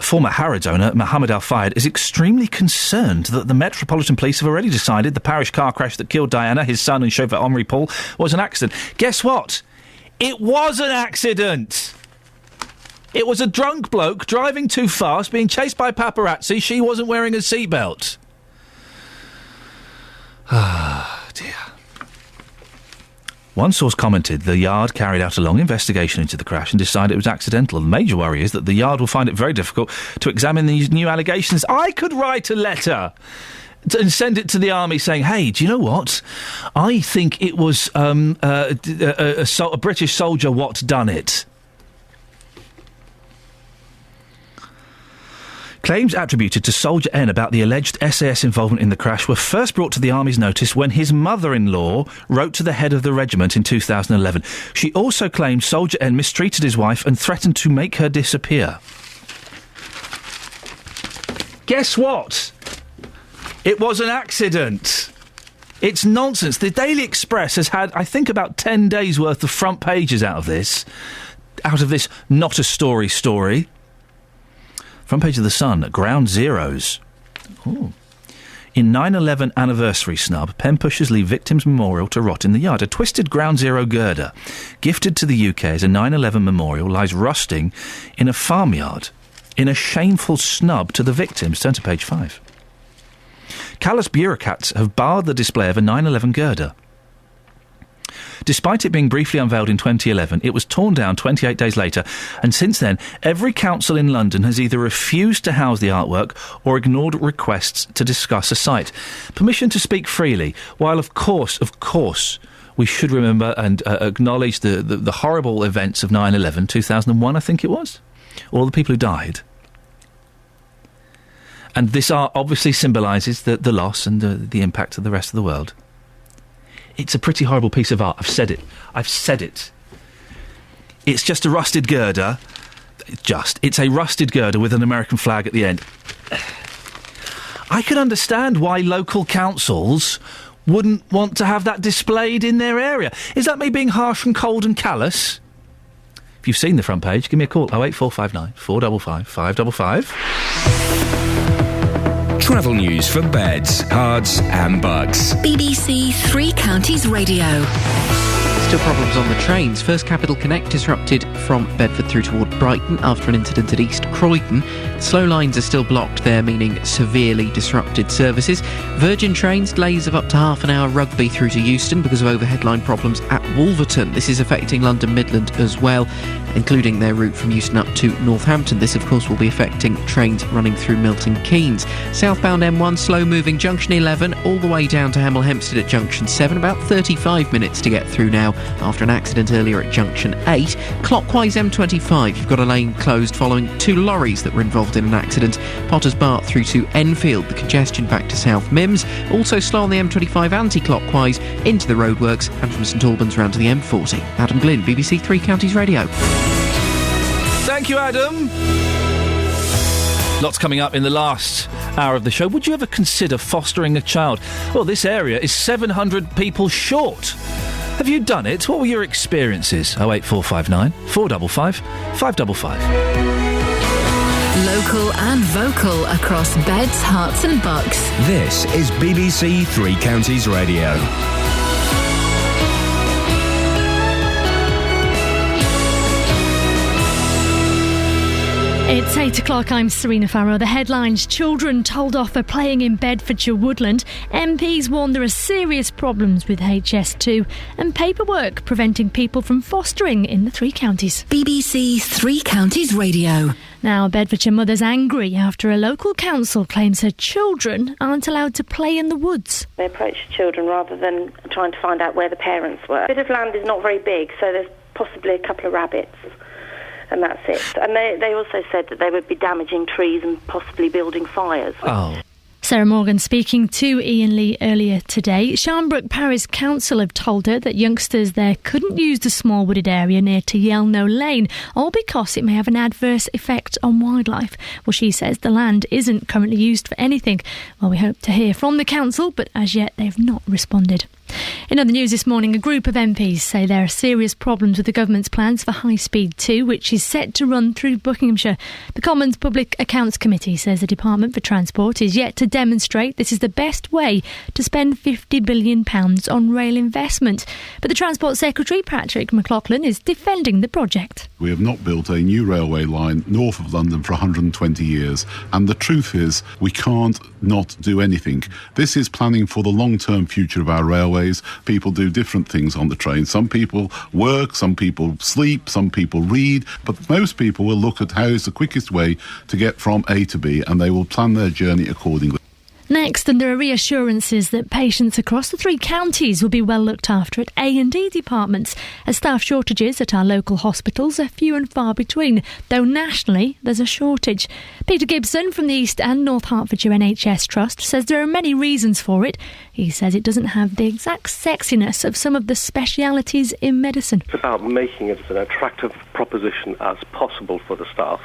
Former Harrods owner Mohammed Al-Fayed is extremely concerned that the Metropolitan Police have already decided the parish car crash that killed Diana, his son and chauffeur Omri Paul, was an accident. Guess what? It was an accident! It was a drunk bloke driving too fast, being chased by paparazzi. She wasn't wearing a seatbelt. Ah, dear. One source commented the Yard carried out a long investigation into the crash and decided it was accidental. The major worry is that the Yard will find it very difficult to examine these new allegations. I could write a letter and send it to the army saying, hey, do you know what? I think it was a British soldier what done it. Claims attributed to Soldier N about the alleged SAS involvement in the crash were first brought to the Army's notice when his mother-in-law wrote to the head of the regiment in 2011. She also claimed Soldier N mistreated his wife and threatened to make her disappear. Guess what? It was an accident. It's nonsense. The Daily Express has had, I think, about 10 days' worth of front pages out of this not a story. Front page of The Sun, Ground Zeroes. Ooh. In 9/11 anniversary snub, pen pushers leave victims' memorial to rot in the yard. A twisted Ground Zero girder, gifted to the UK as a 9/11 memorial, lies rusting in a farmyard in a shameful snub to the victims. Turn to page 5. Callous bureaucrats have barred the display of a 9/11 girder. Despite it being briefly unveiled in 2011, it was torn down 28 days later, and since then, every council in London has either refused to house the artwork or ignored requests to discuss a site. Permission to speak freely, while of course, we should remember and acknowledge the horrible events of 9/11, 2001, I think it was, all the people who died. And this art obviously symbolises the loss and the impact of the rest of the world. It's a pretty horrible piece of art. I've said it. It's just a rusted girder. It's a rusted girder with an American flag at the end. I can understand why local councils wouldn't want to have that displayed in their area. Is that me being harsh and cold and callous? If you've seen the front page, give me a call. 08459 455 555. Travel news for beds, cards and bugs. BBC Three Counties Radio. Still problems on the trains. First Capital Connect disrupted from Bedford through toward Brighton after an incident at East Croydon. Slow lines are still blocked there, meaning severely disrupted services. Virgin Trains, delays of up to half an hour. Rugby through to Euston because of overhead line problems at Wolverton. This is affecting London Midland as well, including their route from Euston up to Northampton. This, of course, will be affecting trains running through Milton Keynes. Southbound M1, slow-moving Junction 11 all the way down to Hemel Hempstead at Junction 7. About 35 minutes to get through now after an accident earlier at Junction 8. Clockwise M25, you've got a lane closed following 2 lorries that were involved in an accident. Potters Bar through to Enfield, the congestion back to South Mims. Also slow on the M25 anti-clockwise into the roadworks and from St Albans round to the M40. Adam Glynn, BBC Three Counties Radio. Thank you, Adam. Lots coming up in the last hour of the show. Would you ever consider fostering a child? Well, this area is 700 people short. Have you done it? What were your experiences? 08459 455 555. Local and vocal across beds, hearts and bucks. This is BBC Three Counties Radio. It's 8 o'clock, I'm Serena Farrow. The headlines: children told off for playing in Bedfordshire woodland, MPs warn there are serious problems with HS2, and paperwork preventing people from fostering in the three counties. BBC Three Counties Radio. Now, a Bedfordshire mother's angry after a local council claims her children aren't allowed to play in the woods. They approached the children rather than trying to find out where the parents were. A bit of land is not very big, so there's possibly a couple of rabbits. And that's it. And they also said that they would be damaging trees and possibly building fires. Oh. Sarah Morgan speaking to Iain Lee earlier today. Sharnbrook Parish Council have told her that youngsters there couldn't use the small wooded area near to Yelno Lane, all because it may have an adverse effect on wildlife. Well, she says the land isn't currently used for anything. Well, we hope to hear from the council, but as yet they've not responded. In other news this morning, a group of MPs say there are serious problems with the government's plans for High Speed 2, which is set to run through Buckinghamshire. The Commons Public Accounts Committee says the Department for Transport is yet to demonstrate this is the best way to spend £50 billion on rail investment. But the Transport Secretary, Patrick McLaughlin, is defending the project. We have not built a new railway line north of London for 120 years, and the truth is we can't not do anything. This is planning for the long-term future of our railways. People do different things on the train. Some people work, some people sleep, some people read, but most people will look at how is the quickest way to get from A to B, and they will plan their journey accordingly. Next, and there are reassurances that patients across the three counties will be well looked after at A&E departments, as staff shortages at our local hospitals are few and far between, though nationally there's a shortage. Peter Gibson from the East and North Hertfordshire NHS Trust says there are many reasons for it. He says it doesn't have the exact sexiness of some of the specialities in medicine. It's about making it as an attractive proposition as possible for the staff.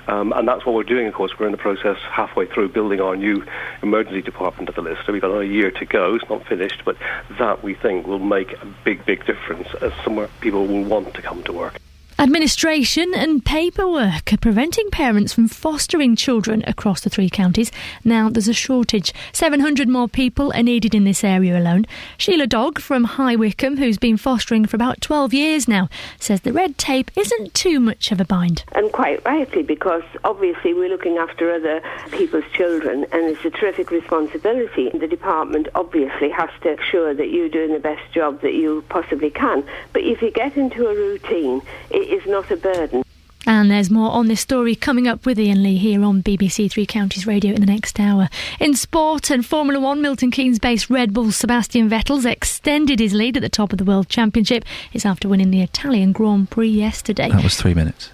And that's what we're doing, of course. We're in the process halfway through building our new emergency department at the list. So we've got another year to go. It's not finished, but that, we think, will make a big, big difference as somewhere people will want to come to work. Administration and paperwork are preventing parents from fostering children across the three counties. Now there's a shortage. 700 more people are needed in this area alone. Sheila Dogg from High Wycombe, who's been fostering for about 12 years now, says the red tape isn't too much of a bind. And quite rightly, because obviously we're looking after other people's children and it's a terrific responsibility. The department obviously has to ensure that you're doing the best job that you possibly can. But if you get into a routine, it is not a burden. And there's more on this story coming up with Iain Lee here on BBC Three Counties Radio in the next hour. In sport and Formula 1, Milton Keynes-based Red Bull's Sebastian Vettel's extended his lead at the top of the World Championship. It's after winning the Italian Grand Prix yesterday. That was 3 minutes.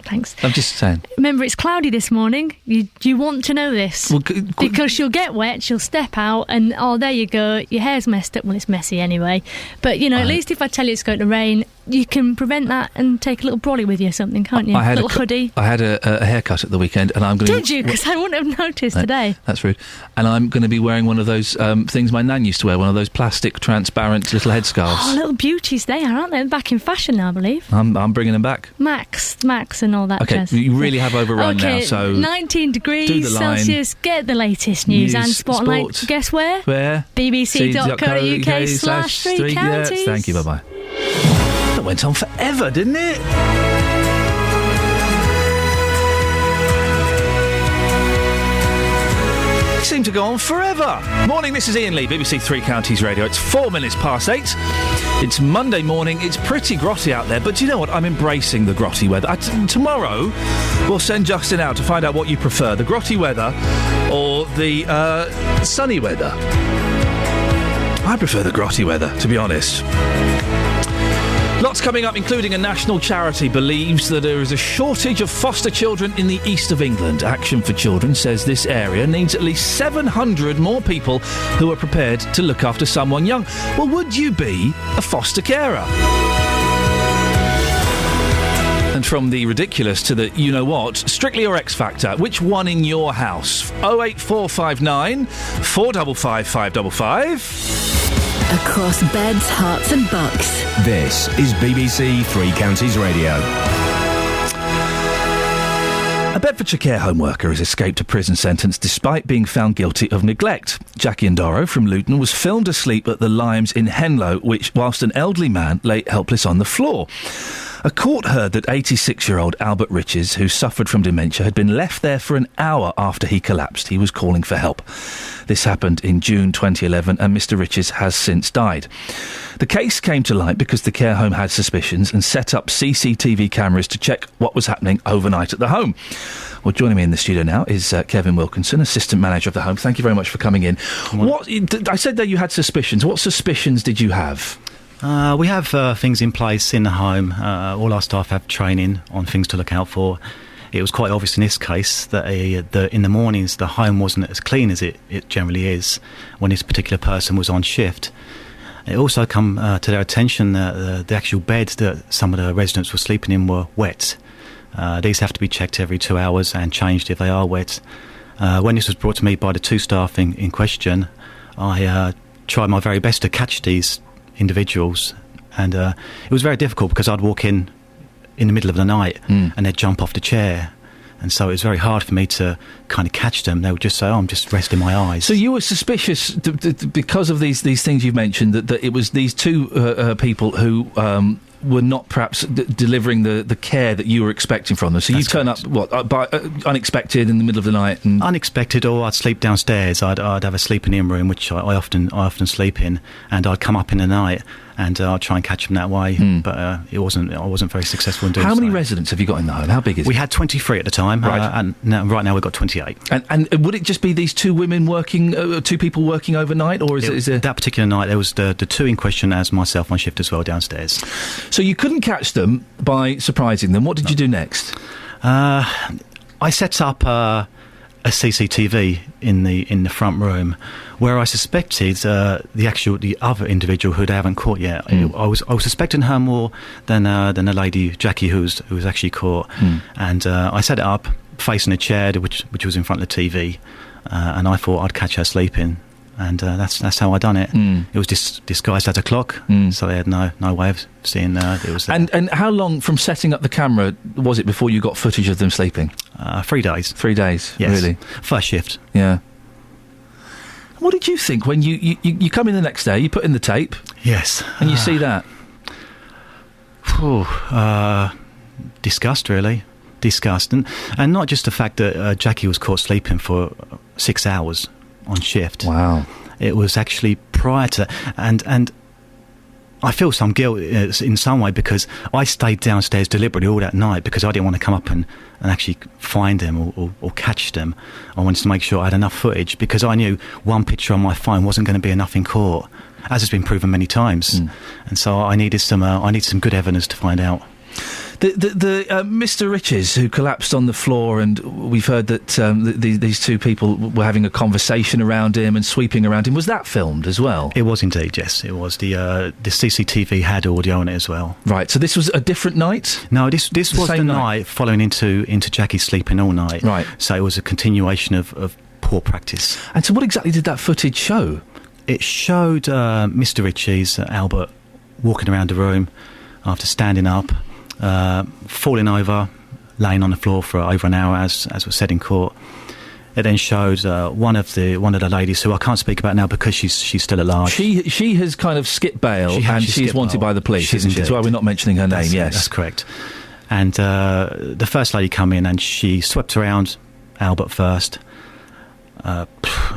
Thanks. I'm just saying. Remember, it's cloudy this morning. You want to know this. Well, because you'll get wet, you'll step out, and oh, there you go, your hair's messed up. Well, it's messy anyway. But, you know, at least if I tell you it's going to rain, you can prevent that and take a little brolly with you or something, can't you? A little hoodie. I had a haircut at the weekend, and I'm going to... Did you? Because I wouldn't have noticed today. That's rude. And I'm going to be wearing one of those things my nan used to wear, one of those plastic, transparent little headscarves. Oh, little beauties they are, aren't they? Back in fashion now, I believe. I'm bringing them back. Max and all that jazz. You really have overrun now, so... 19 degrees Celsius, get the latest news and spotlight. Sport. Guess where? Where? bbc.co.uk/3 counties. Thank you, bye-bye. That went on forever, didn't it? It seemed to go on forever. Morning, this is Iain Lee, BBC Three Counties Radio. It's 4 minutes past 8. It's Monday morning. It's pretty grotty out there, but do you know what? I'm embracing the grotty weather. Tomorrow, we'll send Justin out to find out what you prefer, the grotty weather or the sunny weather. I prefer the grotty weather, to be honest. Lots coming up, including a national charity believes that there is a shortage of foster children in the east of England. Action for Children says this area needs at least 700 more people who are prepared to look after someone young. Well, would you be a foster carer? And from the ridiculous to the you-know-what, Strictly or X Factor, which one in your house? 08459 455 555. Across beds, hearts and bucks. This is BBC Three Counties Radio. A Bedfordshire care home worker has escaped a prison sentence despite being found guilty of neglect. Jackie Ndoro from Luton was filmed asleep at the Limes in Henlow, whilst an elderly man lay helpless on the floor. A court heard that 86-year-old Albert Riches, who suffered from dementia, had been left there for an hour after he collapsed. He was calling for help. This happened in June 2011, and Mr. Riches has since died. The case came to light because the care home had suspicions and set up CCTV cameras to check what was happening overnight at the home. Well, joining me in the studio now is Kevin Wilkinson, assistant manager of the home. Thank you very much for coming in. I said that you had suspicions. What suspicions did you have? We have things in place in the home. All our staff have training on things to look out for. It was quite obvious in this case that in the mornings the home wasn't as clean as it generally is when this particular person was on shift. It also come to their attention that the actual beds that some of the residents were sleeping in were wet. These have to be checked every 2 hours and changed if they are wet. When this was brought to me by the two staff in question, I tried my very best to catch these individuals, and it was very difficult because I'd walk in the middle of the night and they'd jump off the chair, and so it was very hard for me to kind of catch them. They would just say, "Oh, I'm just resting my eyes." So you were suspicious because of these things you've mentioned, that it was these two people who were not perhaps delivering the care that you were expecting from them. So you turn up unexpected in the middle of the night, and unexpected, or I'd sleep downstairs. I'd have a sleeping in room, which I often sleep in, and I'd come up in the night and I'd try and catch them that way. But I wasn't very successful in doing so. How many residents have you got in the home? How big is it? We had 23 at the time, right. And right now we've got 28. And would it just be these two women working, two people working overnight, or is it that particular night there was the two in question as myself on shift as well downstairs. So you couldn't catch them by surprising them. What did you do next? I set up a CCTV in the front room where I suspected the other individual who they haven't caught yet. I was suspecting her more than the lady Jackie who was actually caught. And I set it up facing a chair which was in front of the TV, and I thought I'd catch her sleeping. And that's how I done it. It was disguised as a clock, so they had no way of seeing it was there. And how long from setting up the camera was it before you got footage of them sleeping? 3 days. 3 days, yes. Really? First shift. Yeah. What did you think when you come in the next day, you put in the tape? Yes. And you see that? Disgust, really. Disgust. And not just the fact that Jackie was caught sleeping for 6 hours on shift. Wow. It was actually prior to that. And I feel some guilt in some way because I stayed downstairs deliberately all that night because I didn't want to come up and actually find them or catch them. I wanted to make sure I had enough footage because I knew one picture on my phone wasn't going to be enough in court, as has been proven many times. And so I needed some good evidence to find out. The Mr. Riches who collapsed on the floor, and we've heard that these two people were having a conversation around him and sweeping around him. Was that filmed as well? It was indeed, yes. It was. The CCTV had audio on it as well. Right, so this was a different night? No, this was the night following into Jackie sleeping all night. Right. So it was a continuation of poor practice. And so what exactly did that footage show? It showed Mr. Riches, Albert, walking around the room after standing up, falling over, laying on the floor for over an hour, as was said in court. It then showed one of the ladies who I can't speak about now because she's still at large. She has kind of skipped bail and she's wanted by the police, isn't she? That's why we're not mentioning her name. Yes, that's correct. And the first lady come in and she swept around Albert first,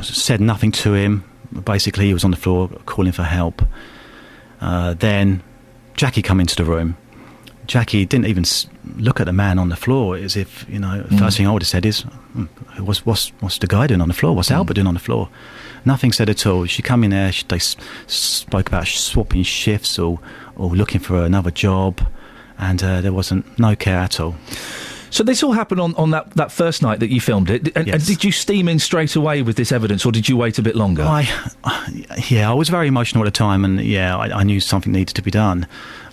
said nothing to him. Basically, he was on the floor calling for help. Then Jackie come into the room. Jackie didn't even look at the man on the floor, as if, first thing I would have said is, what's the guy doing on the floor? What's Albert doing on the floor? Nothing said at all. She come in there, they spoke about swapping shifts or looking for another job, and there wasn't no care at all. So this all happened on that first night that you filmed it, and did you steam in straight away with this evidence, or did you wait a bit longer? I was very emotional at the time, and I knew something needed to be done.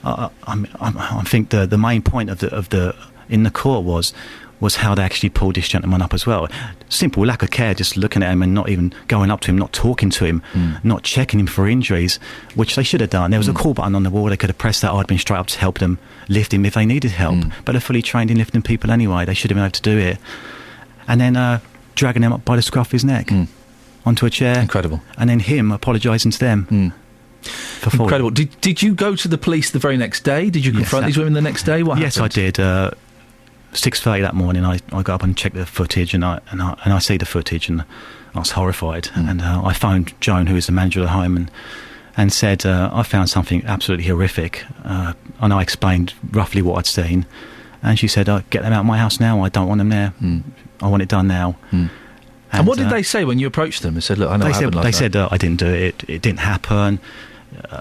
I think the main point of the in the court was how they actually pulled this gentleman up as well. Simple lack of care, just looking at him and not even going up to him, not talking to him, not checking him for injuries, which they should have done. There was a call button on the wall. They could have pressed that. I'd been straight up to help them, lift him if they needed help. But they're fully trained in lifting people anyway. They should have been able to do it. And then dragging him up by the scruff of his neck onto a chair. Incredible. And then him apologising to them. For falling. Incredible. Did you go to the police the very next day? Did you confront these women the next day? What Yes, I happened? did. 6:30 that morning, I got up and checked the footage, and I see the footage, and I was horrified. And I phoned Joan, who is the manager of the home, and said, I found something absolutely horrific. And I explained roughly what I'd seen. And she said, get them out of my house now. I don't want them there. I want it done now. And what did they say when you approached them and said, look, I know what happened last They said, I didn't do it. It didn't happen.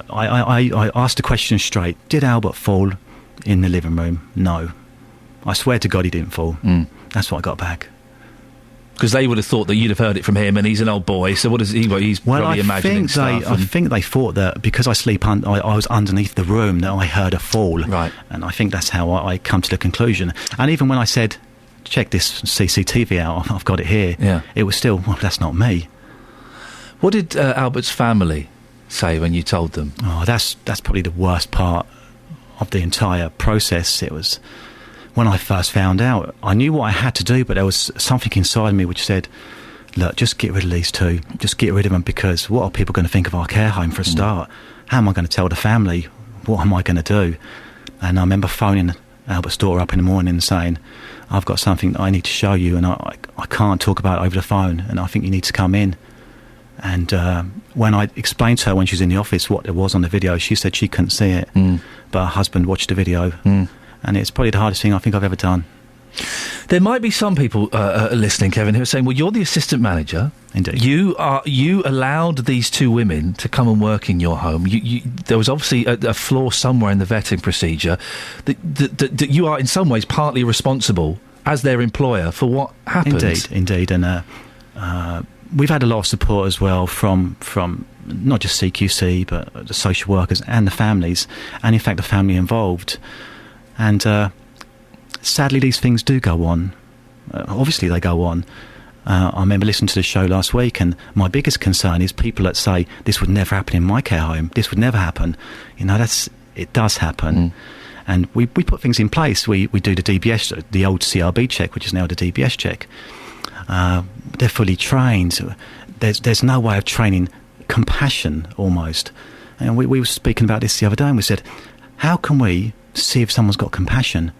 I asked the question straight. Did Albert fall in the living room? No. I swear to God he didn't fall. That's what I got back. Because they would have thought that you'd have heard it from him, and he's an old boy, so what is he? He's probably imagining stuff. I think they thought that because I sleep, I was underneath the room, that I heard a fall. Right. And I think that's how I come to the conclusion. And even when I said, check this CCTV out, I've got it here, it was still, well, that's not me. What did Albert's family say when you told them? Oh, that's probably the worst part of the entire process. It was when I first found out. I knew what I had to do, but there was something inside me which said, look, just get rid of these two. Just get rid of them, because what are people going to think of our care home for a start? How am I going to tell the family? What am I going to do? And I remember phoning Albert's daughter up in the morning and saying, I've got something that I need to show you, and I can't talk about it over the phone, and I think you need to come in. And when I explained to her when she was in the office what there was on the video, she said she couldn't see it, but her husband watched the video. And it's probably the hardest thing I think I've ever done. There might be some people listening, Kevin, who are saying, well, you're the assistant manager. Indeed. You allowed these two women to come and work in your home. There was obviously a flaw somewhere in the vetting procedure that you are in some ways partly responsible as their employer for what happened. Indeed. And we've had a lot of support as well from not just CQC, but the social workers and the families, and in fact the family involved. And sadly, these things do go on. Obviously, they go on. I remember listening to the show last week, and my biggest concern is people that say, this would never happen in my care home, this would never happen. You know, it does happen. And we put things in place. We do the DBS, the old CRB check, which is now the DBS check. They're fully trained. There's no way of training compassion, almost. And we were speaking about this the other day, and we said, how can we see if someone's got compassion?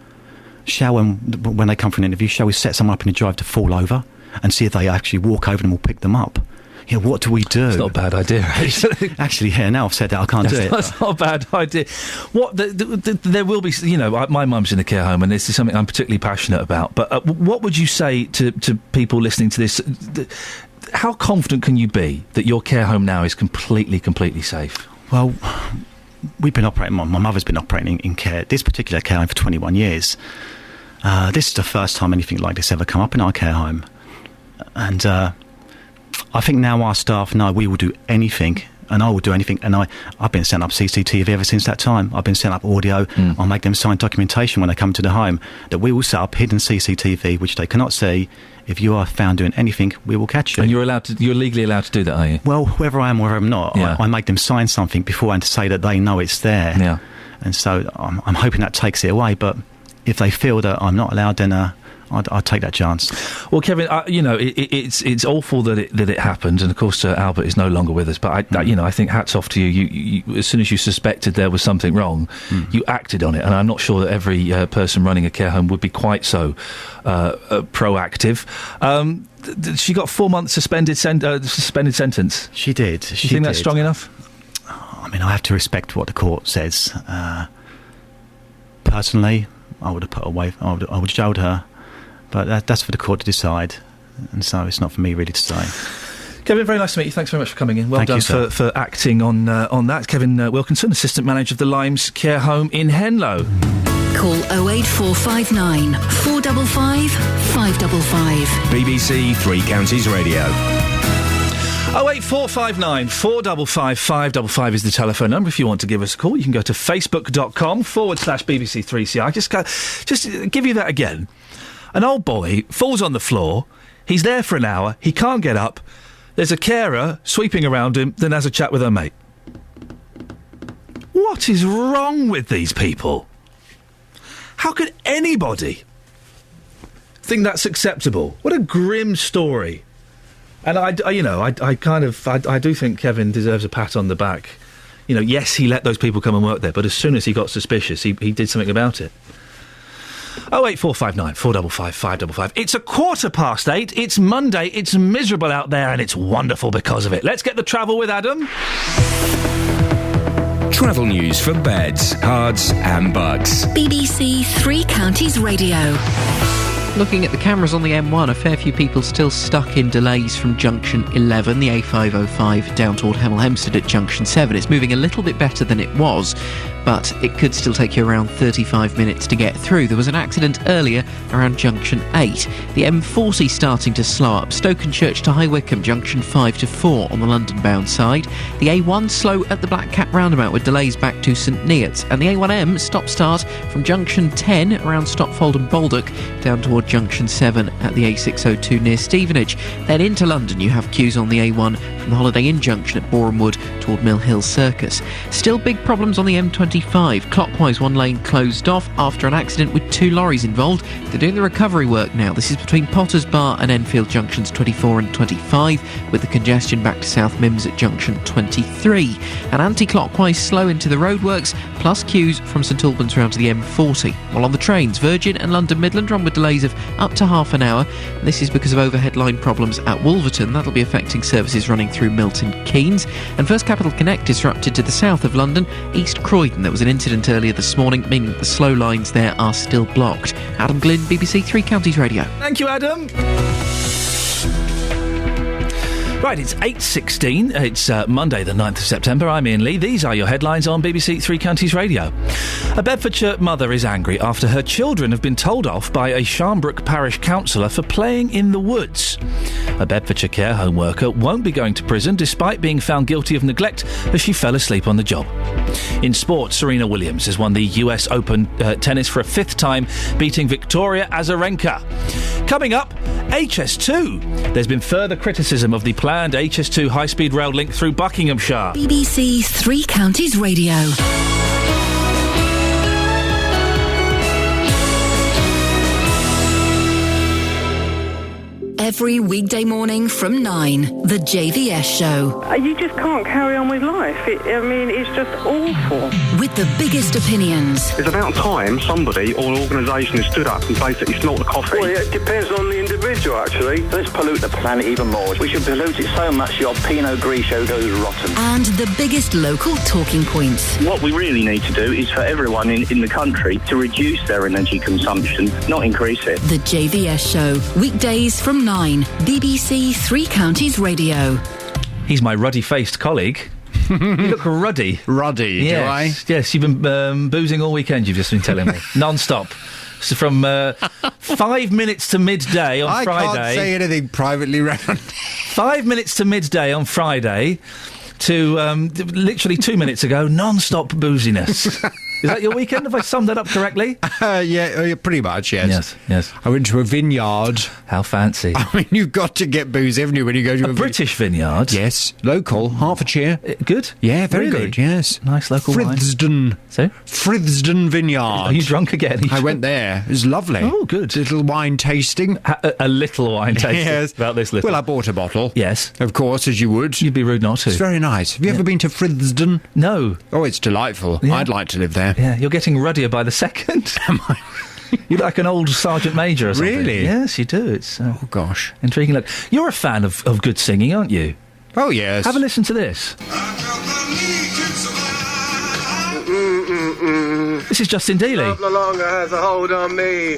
When they come for an interview, shall we set someone up in a drive to fall over and see if they actually walk over and we'll pick them up? You know, what do we do? It's not a bad idea, actually. Actually, here, now I've said that, I can't do it. That's not a bad idea. There will be, you know, my mum's in a care home, and this is something I'm particularly passionate about, but what would you say to people listening to this? How confident can you be that your care home now is completely safe? Well, we've been operating, my mother's been operating in this particular care home for 21 years. This is the first time anything like this ever come up in our care home. And I think now our staff know we will do anything, and I will do anything. And I've been setting up CCTV ever since that time. I've been setting up audio. I'll make them sign documentation when they come to the home that we will set up hidden CCTV, which they cannot see. If you are found doing anything, we will catch you. And you're legally allowed to do that, are you? Well, whether I am or whether I'm not, I make them sign something beforehand to say that they know it's there. Yeah. And so I'm hoping that takes it away. But if they feel that I'm not allowed, then I'll take that chance. Well, Kevin, you know, it's awful that it happened, and of course Albert is no longer with us. But I think hats off to you. You as soon as you suspected there was something wrong, you acted on it, and I'm not sure that every person running a care home would be quite so proactive. She got 4 months suspended sentence. She did. Do you think that's strong enough? I mean, I have to respect what the court says. Personally, I would have put away. I would have jailed her. But that's for the court to decide, and so it's not for me really to say. Kevin, very nice to meet you. Thanks very much for coming in. Well Thank done you, sir. for acting on that. Kevin Wilkinson, Assistant Manager of the Limes Care Home in Henlow. Call 08459 455 555. BBC Three Counties Radio. 08459 455 555 is the telephone number. If you want to give us a call, you can go to facebook.com/BBC3CR. Just give you that again. An old boy falls on the floor. He's there for an hour. He can't get up. There's a carer sweeping around him, then has a chat with her mate. What is wrong with these people? How could anybody think that's acceptable? What a grim story. And I do think Kevin deserves a pat on the back. yes, he let those people come and work there, but as soon as he got suspicious, he did something about it. 08459 455 555. It's 8:15. It's Monday. It's miserable out there, and it's wonderful because of it. Let's get the travel with Adam. Travel news for beds, cards and bugs. BBC Three Counties Radio. Looking at the cameras on the M1, a fair few people still stuck in delays from junction 11, the A505 down toward Hemel Hempstead at junction 7. It's moving a little bit better than it was, but it could still take you around 35 minutes to get through. There was an accident earlier around junction 8. The M40 starting to slow up. Stokenchurch to High Wycombe, junction 5 to 4 on the London-bound side. The A1 slow at the Black Cat roundabout with delays back to St Neots. And the A1M stop-start from junction 10 around Stopfold and Baldock down toward junction 7 at the A602 near Stevenage. Then into London you have queues on the A1 from the Holiday Inn junction at Boreham Wood toward Mill Hill Circus. Still big problems on the M25. Clockwise one lane closed off after an accident with 2 lorries involved. They're doing the recovery work now. This is between Potters Bar and Enfield junctions 24 and 25 with the congestion back to South Mimms at junction 23. And anti-clockwise slow into the roadworks plus queues from St Albans round to the M40. While on the trains, Virgin and London Midland run with delays of up to half an hour. This is because of overhead line problems at Wolverton. That'll be affecting services running through Milton Keynes. And First Capital Connect disrupted to the south of London, East Croydon. There was an incident earlier this morning, meaning that the slow lines there are still blocked. Adam Glynn, BBC Three Counties Radio. Thank you, Adam. Right, it's 8:16. It's Monday the 9th of September. I'm Iain Lee. These are your headlines on BBC Three Counties Radio. A Bedfordshire mother is angry after her children have been told off by a Sharnbrook parish councillor for playing in the woods. A Bedfordshire care home worker won't be going to prison despite being found guilty of neglect as she fell asleep on the job. In sport, Serena Williams has won the US Open tennis for a 5th time, beating Victoria Azarenka. Coming up, HS2. There's been further criticism of the planned HS2 high-speed rail link through Buckinghamshire. BBC Three Counties Radio. Every weekday morning from 9, the JVS Show. You just can't carry on with life. It's just awful. With the biggest opinions. It's about time somebody or an organisation has stood up and basically smelt the coffee. Well, it depends on the individual, actually. Let's pollute the planet even more. We should pollute it so much your Pinot Grigio goes rotten. And the biggest local talking points. What we really need to do is for everyone in the country to reduce their energy consumption, not increase it. The JVS Show. Weekdays from 9. BBC Three Counties Radio. He's my ruddy-faced colleague. You look ruddy. Ruddy, yes. do I? Yes, you've been boozing all weekend, you've just been telling me. Non-stop. So from 5 minutes to midday on Friday... I can't say anything privately round. 5 minutes to midday on Friday to literally 2 minutes ago, non-stop booziness. Is that your weekend? Have I summed that up correctly? Yeah, pretty much, yes. Yes. I went to a vineyard. How fancy. I mean, you've got to get booze, haven't you, when you go to a British vineyard? Yes. Local, Hertfordshire. Good? Yeah, very Really? good, yes. Nice local wine. Frithsden. So? Frithsden Vineyard. Are you drunk again? I went there. It was lovely. Oh, good. Little wine tasting. A little wine tasting? Yes. About this little? Well, I bought a bottle. Yes. Of course, as you would. You'd be rude not to. It's very nice. Have you ever been to Frithsden? No. Oh, it's delightful. Yeah. I'd like to live there. Yeah, you're getting ruddier by the second. Am I? You're like an old Sergeant Major or something. Really? Yes, you do. It's oh gosh, intriguing. Look, you're a fan of good singing, aren't you? Oh yes. Have a listen to this. This is Justin Dealey. Love no longer has a hold on me.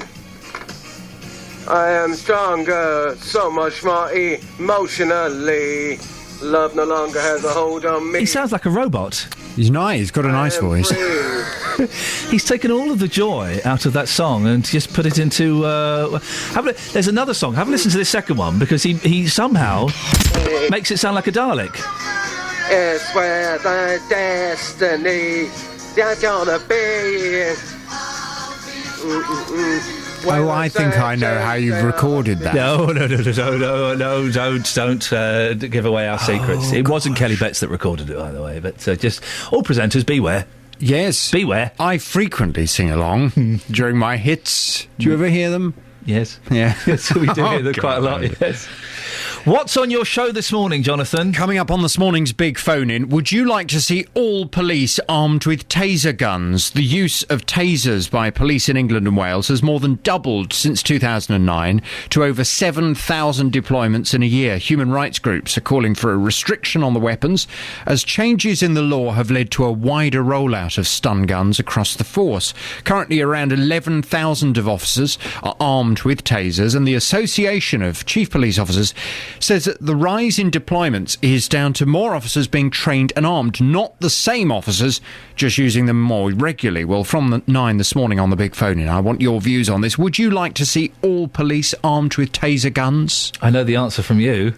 I am stronger, so much more emotionally. Love no longer has a hold on me. He sounds like a robot. He's nice. He's got a nice voice. He's taken all of the joy out of that song and just put it into... there's another song. Have a listen to this second one, because he somehow makes it sound like a Dalek. It's where the destiny that's gonna be. Oh, I think I know how you've recorded that. No, don't give away our secrets. It wasn't Kelly Betts that recorded it, by the way, but just all presenters, beware. Yes. Beware. I frequently sing along during my hits. Do you ever hear them? Yes. Yeah. Yes, we do hear them quite a lot, yes. What's on your show this morning, Jonathan? Coming up on this morning's Big Phone-In, would you like to see all police armed with taser guns? The use of tasers by police in England and Wales has more than doubled since 2009 to over 7,000 deployments in a year. Human rights groups are calling for a restriction on the weapons as changes in the law have led to a wider rollout of stun guns across the force. Currently, around 11,000 of officers are armed with tasers, and the Association of Chief Police Officers says that the rise in deployments is down to more officers being trained and armed, not the same officers just using them more regularly. Well, from 9 this morning on the Big Phone-In, I want your views on this. Would you like to see all police armed with taser guns? I know the answer from you.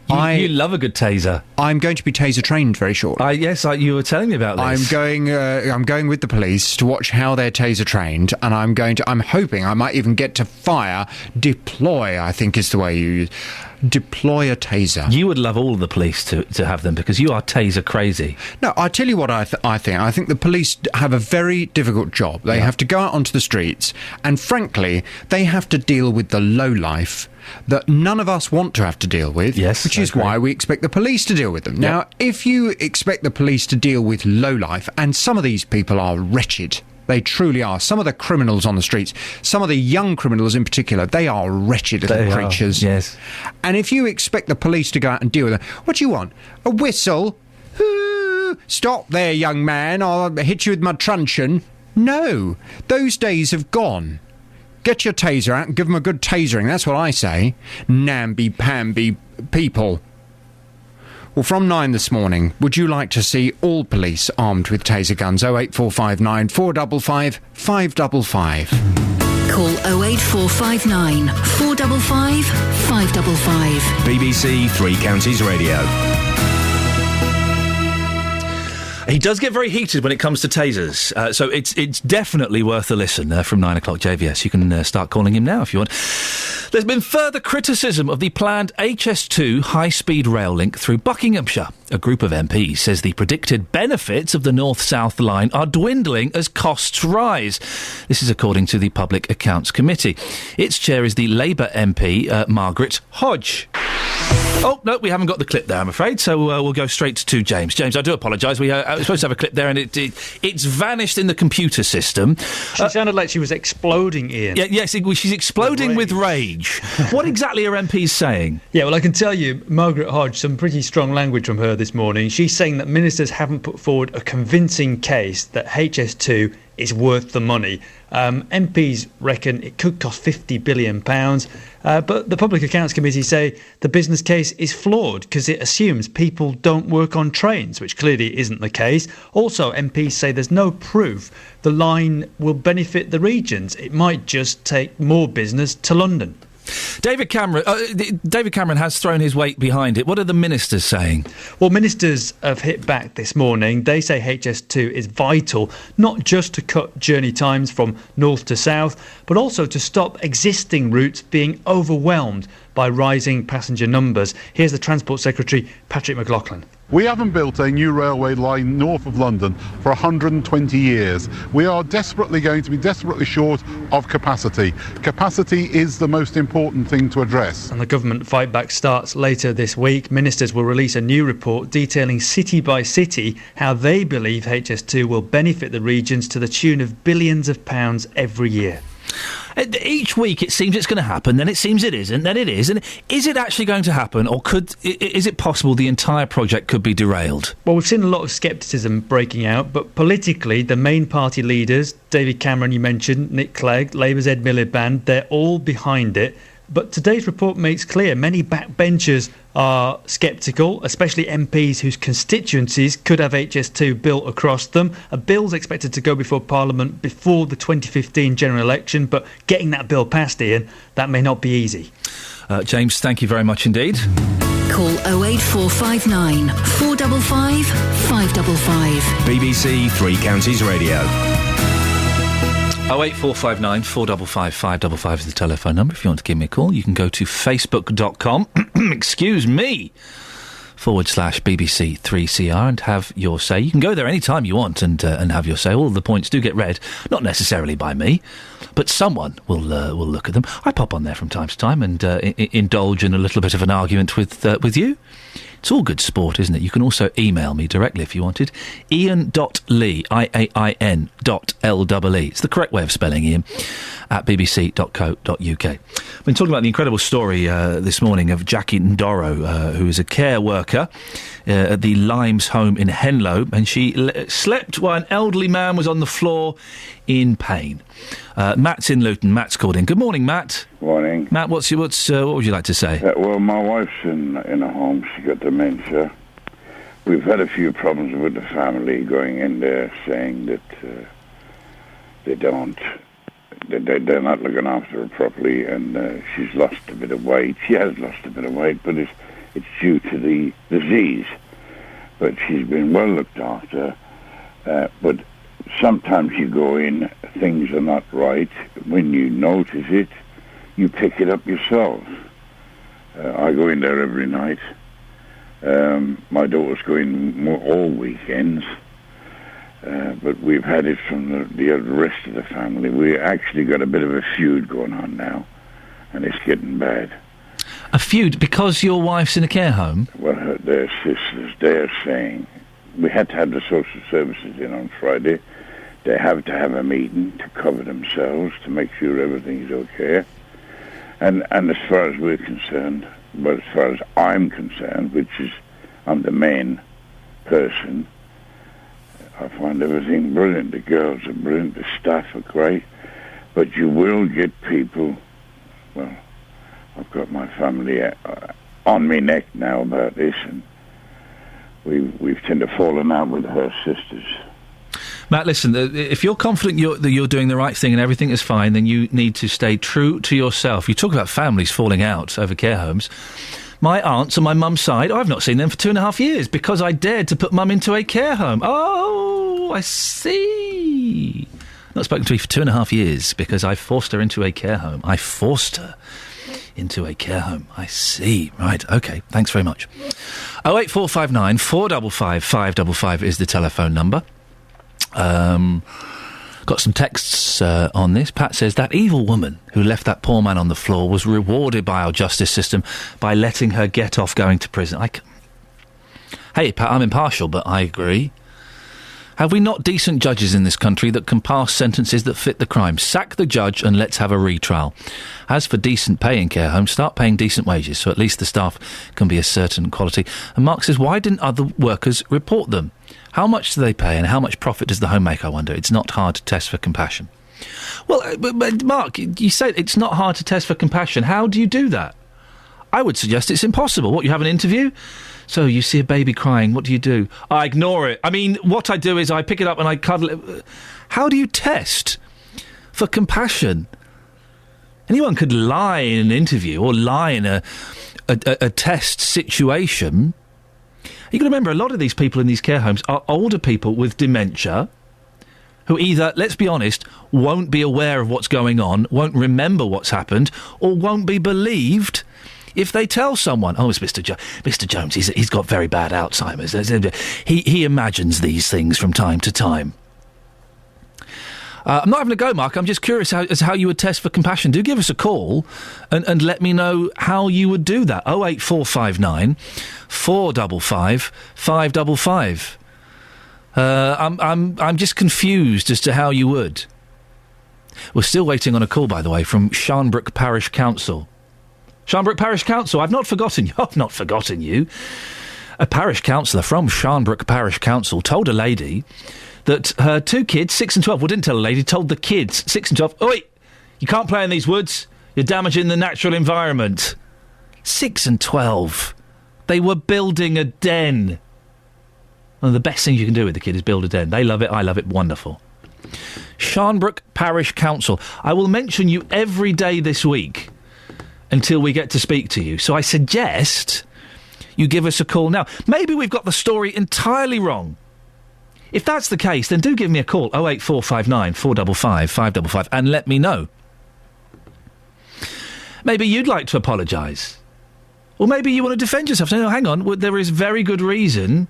You love a good taser. I'm going to be taser trained very shortly. Yes, you were telling me about this. I'm going with the police to watch how they're taser trained, and I'm hoping I might even get to deploy, I think is the way you use. Deploy a taser. You would love all of the police to have them because you are taser crazy. No, I tell you what I think. I think the police have a very difficult job. They have to go out onto the streets, and frankly, they have to deal with the lowlife that none of us want to have to deal with, which is why we expect the police to deal with them. Now, if you expect the police to deal with lowlife, and some of these people are wretched, they truly are. Some of the criminals on the streets, some of the young criminals in particular, they are wretched little creatures. Yes. And if you expect the police to go out and deal with them, what do you want? A whistle? Stop there, young man, I'll hit you with my truncheon. No, those days have gone. Get your taser out and give them a good tasering, that's what I say. Namby-pamby people. Well, from 9 this morning, would you like to see all police armed with taser guns? 08459 455 555. Call 08459 455 555. BBC Three Counties Radio. He does get very heated when it comes to tasers, so it's definitely worth a listen from 9 o'clock JVS. You can start calling him now if you want. There's been further criticism of the planned HS2 high-speed rail link through Buckinghamshire. A group of MPs says the predicted benefits of the North-South line are dwindling as costs rise. This is according to the Public Accounts Committee. Its chair is the Labour MP, Margaret Hodge. Oh, no, we haven't got the clip there, I'm afraid, so we'll go straight to James. James, I do apologise. We were supposed to have a clip there, and it's vanished in the computer system. She sounded like she was exploding, Ian. Yes, she's exploding with rage. What exactly are MPs saying? Yeah, well, I can tell you, Margaret Hodge, some pretty strong language from her this morning. She's saying that ministers haven't put forward a convincing case that HS2 is worth the money. MPs reckon it could cost £50 billion, but the Public Accounts Committee say the business case is flawed because it assumes people don't work on trains, which clearly isn't the case. Also, MPs say there's no proof the line will benefit the regions. It might just take more business to London. David Cameron has thrown his weight behind it. What are the ministers saying? Well, ministers have hit back this morning. They say HS2 is vital, not just to cut journey times from north to south, but also to stop existing routes being overwhelmed by rising passenger numbers. Here's the Transport Secretary, Patrick McLaughlin. We haven't built a new railway line north of London for 120 years. We are going to be desperately short of capacity. Capacity is the most important thing to address. And the government fight back starts later this week. Ministers will release a new report detailing city by city how they believe HS2 will benefit the regions to the tune of billions of pounds every year. Each week it seems it's going to happen, then it seems it isn't, then it is. And is it actually going to happen, or is it possible the entire project could be derailed? Well, we've seen a lot of scepticism breaking out, but politically, the main party leaders, David Cameron, you mentioned, Nick Clegg, Labour's Ed Miliband, they're all behind it. But today's report makes clear many backbenchers are sceptical, especially MPs whose constituencies could have HS2 built across them. A bill's expected to go before Parliament before the 2015 general election, but getting that bill passed, Ian, that may not be easy. James, thank you very much indeed. Call 08459 455 555. BBC Three Counties Radio. 08459 455 555 is the telephone number. If you want to give me a call, you can go to facebook.com, excuse me, /BBC3CR and have your say. You can go there any time you want and have your say. All of the points do get read, not necessarily by me, but someone will look at them. I pop on there from time to time and indulge in a little bit of an argument with you. It's all good sport, isn't it? You can also email me directly if you wanted. Iain.lee, Iain.lee. It's the correct way of spelling Iain, at bbc.co.uk. I've been talking about the incredible story this morning of Jackie Ndoro, who is a care worker at the Limes home in Henlow, and she slept while an elderly man was on the floor in pain. Matt's in Luton. Matt's called in. Good morning, Matt. Morning. Matt, what would you like to say? Well, my wife's in a home. She got dementia. We've had a few problems with the family going in there saying that they're not looking after her properly, and she's lost a bit of weight. She has lost a bit of weight, but it's due to the disease. But she's been well looked after. But sometimes you go in, things are not right. When you notice it, you pick it up yourself. I go in there every night. My daughter's going all weekends. But we've had it from the rest of the family. We actually got a bit of a feud going on now, and it's getting bad. A feud because your wife's in a care home? Well, their sisters, they're saying, we had to have the social services in on Friday. They have to have a meeting to cover themselves, to make sure everything's okay. And as far as we're concerned, but as far as I'm concerned, which is I'm the main person, I find everything brilliant. The girls are brilliant, the staff are great, but you will get people, well, I've got my family on me neck now about this, and we've tend to fallen out with her sisters. Matt, listen, if you're confident that you're doing the right thing and everything is fine, then you need to stay true to yourself. You talk about families falling out over care homes. My aunts on my mum's side, I've not seen them for 2.5 years because I dared to put mum into a care home. Oh, I see. Not spoken to me for 2.5 years because I forced her into a care home. I forced her into a care home. I see. Right, OK. Thanks very much. 08459 455 555 is the telephone number. Got some texts on this. Pat says, that evil woman who left that poor man on the floor was rewarded by our justice system by letting her get off going to prison. Hey, Pat, I'm impartial, but I agree. Have we not decent judges in this country that can pass sentences that fit the crime? Sack the judge and let's have a retrial. As for decent pay in care homes, start paying decent wages so at least the staff can be a certain quality. And Mark says, why didn't other workers report them? How much do they pay and how much profit does the home make, I wonder? It's not hard to test for compassion. Well, but Mark, you say it's not hard to test for compassion. How do you do that? I would suggest it's impossible. What, you have an interview? So you see a baby crying, what do you do? I ignore it. I mean, what I do is I pick it up and I cuddle it. How do you test for compassion? Anyone could lie in an interview or lie in a test situation. You've got to remember, a lot of these people in these care homes are older people with dementia who either, let's be honest, won't be aware of what's going on, won't remember what's happened, or won't be believed if they tell someone, oh, it's Mr. Jones, he's got very bad Alzheimer's. He imagines these things from time to time. I'm not having a go, Mark. I'm just curious as to how you would test for compassion. Do give us a call and let me know how you would do that. 08459 455 555. I'm just confused as to how you would. We're still waiting on a call, by the way, from Sharnbrook Parish Council. Sharnbrook Parish Council, I've not forgotten you. I've not forgotten you. A parish councillor from Sharnbrook Parish Council told a lady that her two kids, 6 and 12, well, didn't tell a lady, told the kids, 6 and 12, oi, you can't play in these woods, you're damaging the natural environment. 6 and 12. They were building a den. One of the best things you can do with the kid is build a den. They love it, I love it, wonderful. Sharnbrook Parish Council. I will mention you every day this week until we get to speak to you. So I suggest you give us a call now. Maybe we've got the story entirely wrong. If that's the case, then do give me a call, 08459 455 555, and let me know. Maybe you'd like to apologise. Well, maybe you want to defend yourself. No, hang on. Well, there is very good reason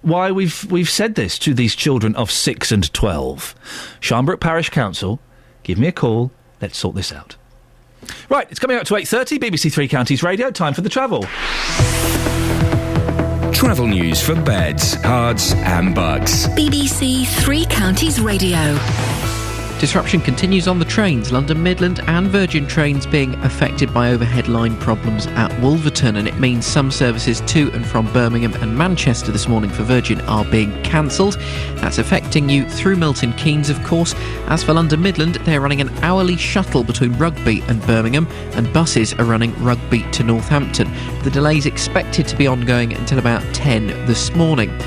why we've said this to these children of 6 and 12. Sharnbrook Parish Council, give me a call. Let's sort this out. Right, it's coming up to 8:30, BBC Three Counties Radio. Time for the travel. Travel news for beds, cards and bugs. BBC Three Counties Radio. Disruption continues on the trains. London Midland and Virgin trains being affected by overhead line problems at Wolverton, and it means some services to and from Birmingham and Manchester this morning for Virgin are being cancelled. That's affecting you through Milton Keynes, of course. As for London Midland, they're running an hourly shuttle between Rugby and Birmingham, and buses are running Rugby to Northampton. The delay's expected to be ongoing until about 10 this morning.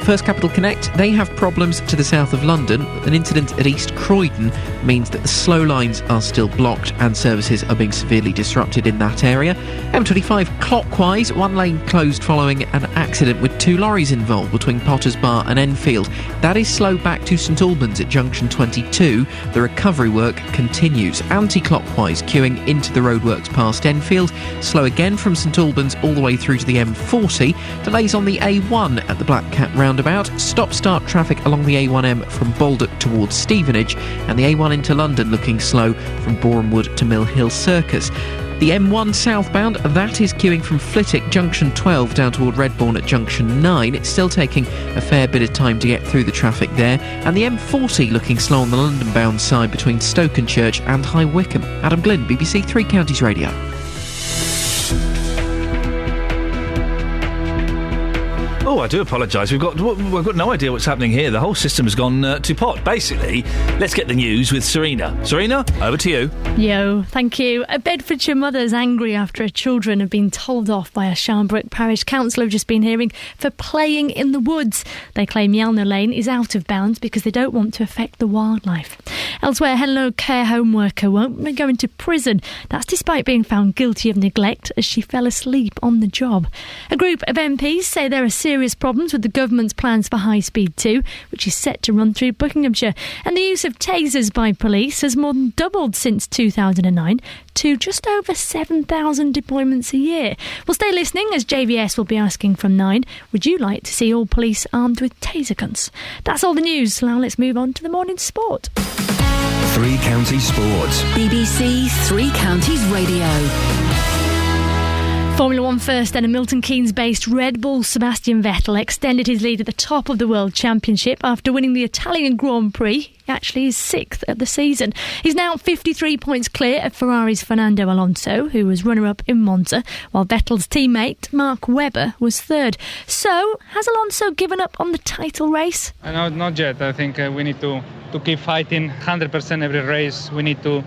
First Capital Connect, they have problems to the south of London. An incident at East Croydon means that the slow lines are still blocked and services are being severely disrupted in that area. M25 clockwise, one lane closed following an accident with 2 lorries involved between Potters Bar and Enfield. That is slow back to St Albans at junction 22. The recovery work continues. Anti-clockwise queuing into the roadworks past Enfield. Slow again from St Albans all the way through to the M40. Delays on the A1 at the Black Cat roundabout. Stop-start traffic along the A1M from Baldock towards Stevenage, and the A1 into London looking slow from Borehamwood to Mill Hill Circus. The M1 southbound, that is queuing from Flitwick junction 12 down toward Redbourne at junction 9. It's still taking a fair bit of time to get through the traffic there. And the M40 looking slow on the London-bound side between Stokenchurch and High Wycombe. Adam Glynn, BBC Three Counties Radio. Oh, I do apologise. We've got no idea what's happening here. The whole system has gone to pot. Basically, let's get the news with Serena. Serena, over to you. Yo, thank you. A Bedfordshire mother's angry after her children have been told off by a Sharnbrook Parish Council I've just been hearing for playing in the woods. They claim Yelno Lane is out of bounds because they don't want to affect the wildlife. Elsewhere, Hello care home worker won't be going to prison. That's despite being found guilty of neglect as she fell asleep on the job. A group of MPs say there are serious problems with the government's plans for High Speed 2, which is set to run through Buckinghamshire. And the use of tasers by police has more than doubled since 2009 to just over 7,000 deployments a year. Well, stay listening as JVS will be asking from 9, would you like to see all police armed with taser guns? That's all the news. Now let's move on to the morning sport. Three Counties Sports. BBC Three Counties Radio. Formula One first, then a Milton Keynes-based Red Bull Sebastian Vettel extended his lead at the top of the World Championship after winning the Italian Grand Prix. He actually is 6th of the season. He's now 53 points clear of Ferrari's Fernando Alonso, who was runner-up in Monza, while Vettel's teammate Mark Webber was 3rd. So, has Alonso given up on the title race? No, not yet. I think we need to keep fighting 100% every race. We need to...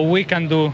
we can do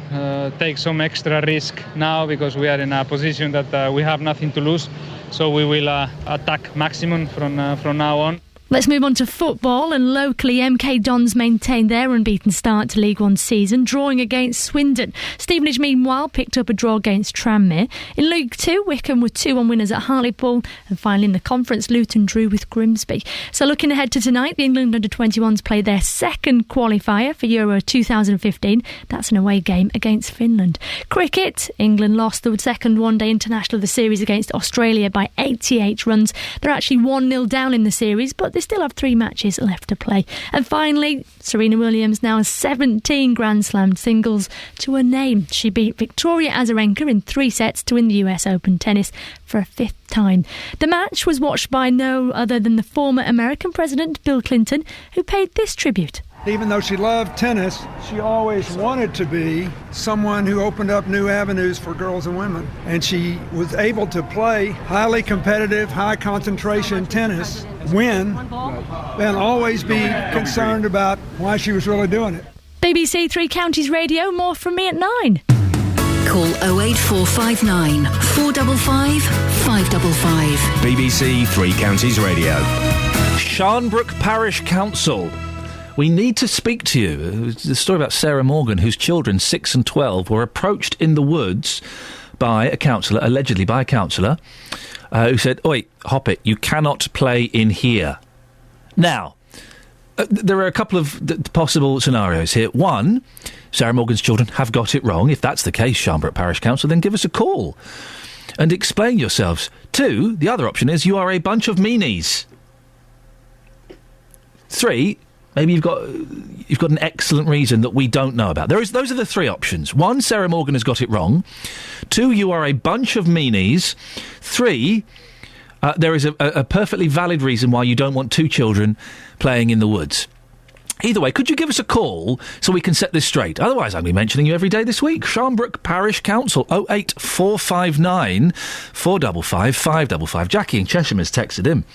take some extra risk now because we are in a position that we have nothing to lose, so we will attack maximum from now on. Let's move on to football, and locally MK Dons maintained their unbeaten start to League One season, drawing against Swindon. Stevenage, meanwhile, picked up a draw against Tranmere. In League 2, Wycombe were 2-1 winners at Hartlepool, and finally in the conference, Luton drew with Grimsby. So looking ahead to tonight, the England under-21s play their second qualifier for Euro 2015. That's an away game against Finland. Cricket, England lost the second one-day international of the series against Australia by 88 runs. They're actually 1-0 down in the series, but they still have 3 matches left to play. And finally, Serena Williams now has 17 Grand Slam singles to her name. She beat Victoria Azarenka in 3 sets to win the US Open tennis for a 5th time. The match was watched by no other than the former American President Bill Clinton, who paid this tribute. Even though she loved tennis, she always wanted to be someone who opened up new avenues for girls and women. And she was able to play highly competitive, high concentration tennis, win, and always be concerned about why she was really doing it. BBC Three Counties Radio, more from me at 9. Call 08459 455 555. BBC Three Counties Radio. Sharnbrook Parish Council. We need to speak to you. The story about Sarah Morgan, whose children, 6 and 12, were approached in the woods by a councillor, allegedly by a councillor, who said, "Oi, hop it, you cannot play in here." Now, there are a couple of possible scenarios here. One, Sarah Morgan's children have got it wrong. If that's the case, Sharnbrook Parish Council, then give us a call. and explain yourselves. 2, the other option is you are a bunch of meanies. 3, maybe you've got an excellent reason that we don't know about. Those are the 3 options. 1, Sarah Morgan has got it wrong. 2, you are a bunch of meanies. 3, there is a perfectly valid reason why you don't want 2 children playing in the woods. Either way, could you give us a call so we can set this straight? Otherwise, I'll be mentioning you every day this week. Sharnbrook Parish Council, 08459 455 555. Jackie in Chesham has texted him.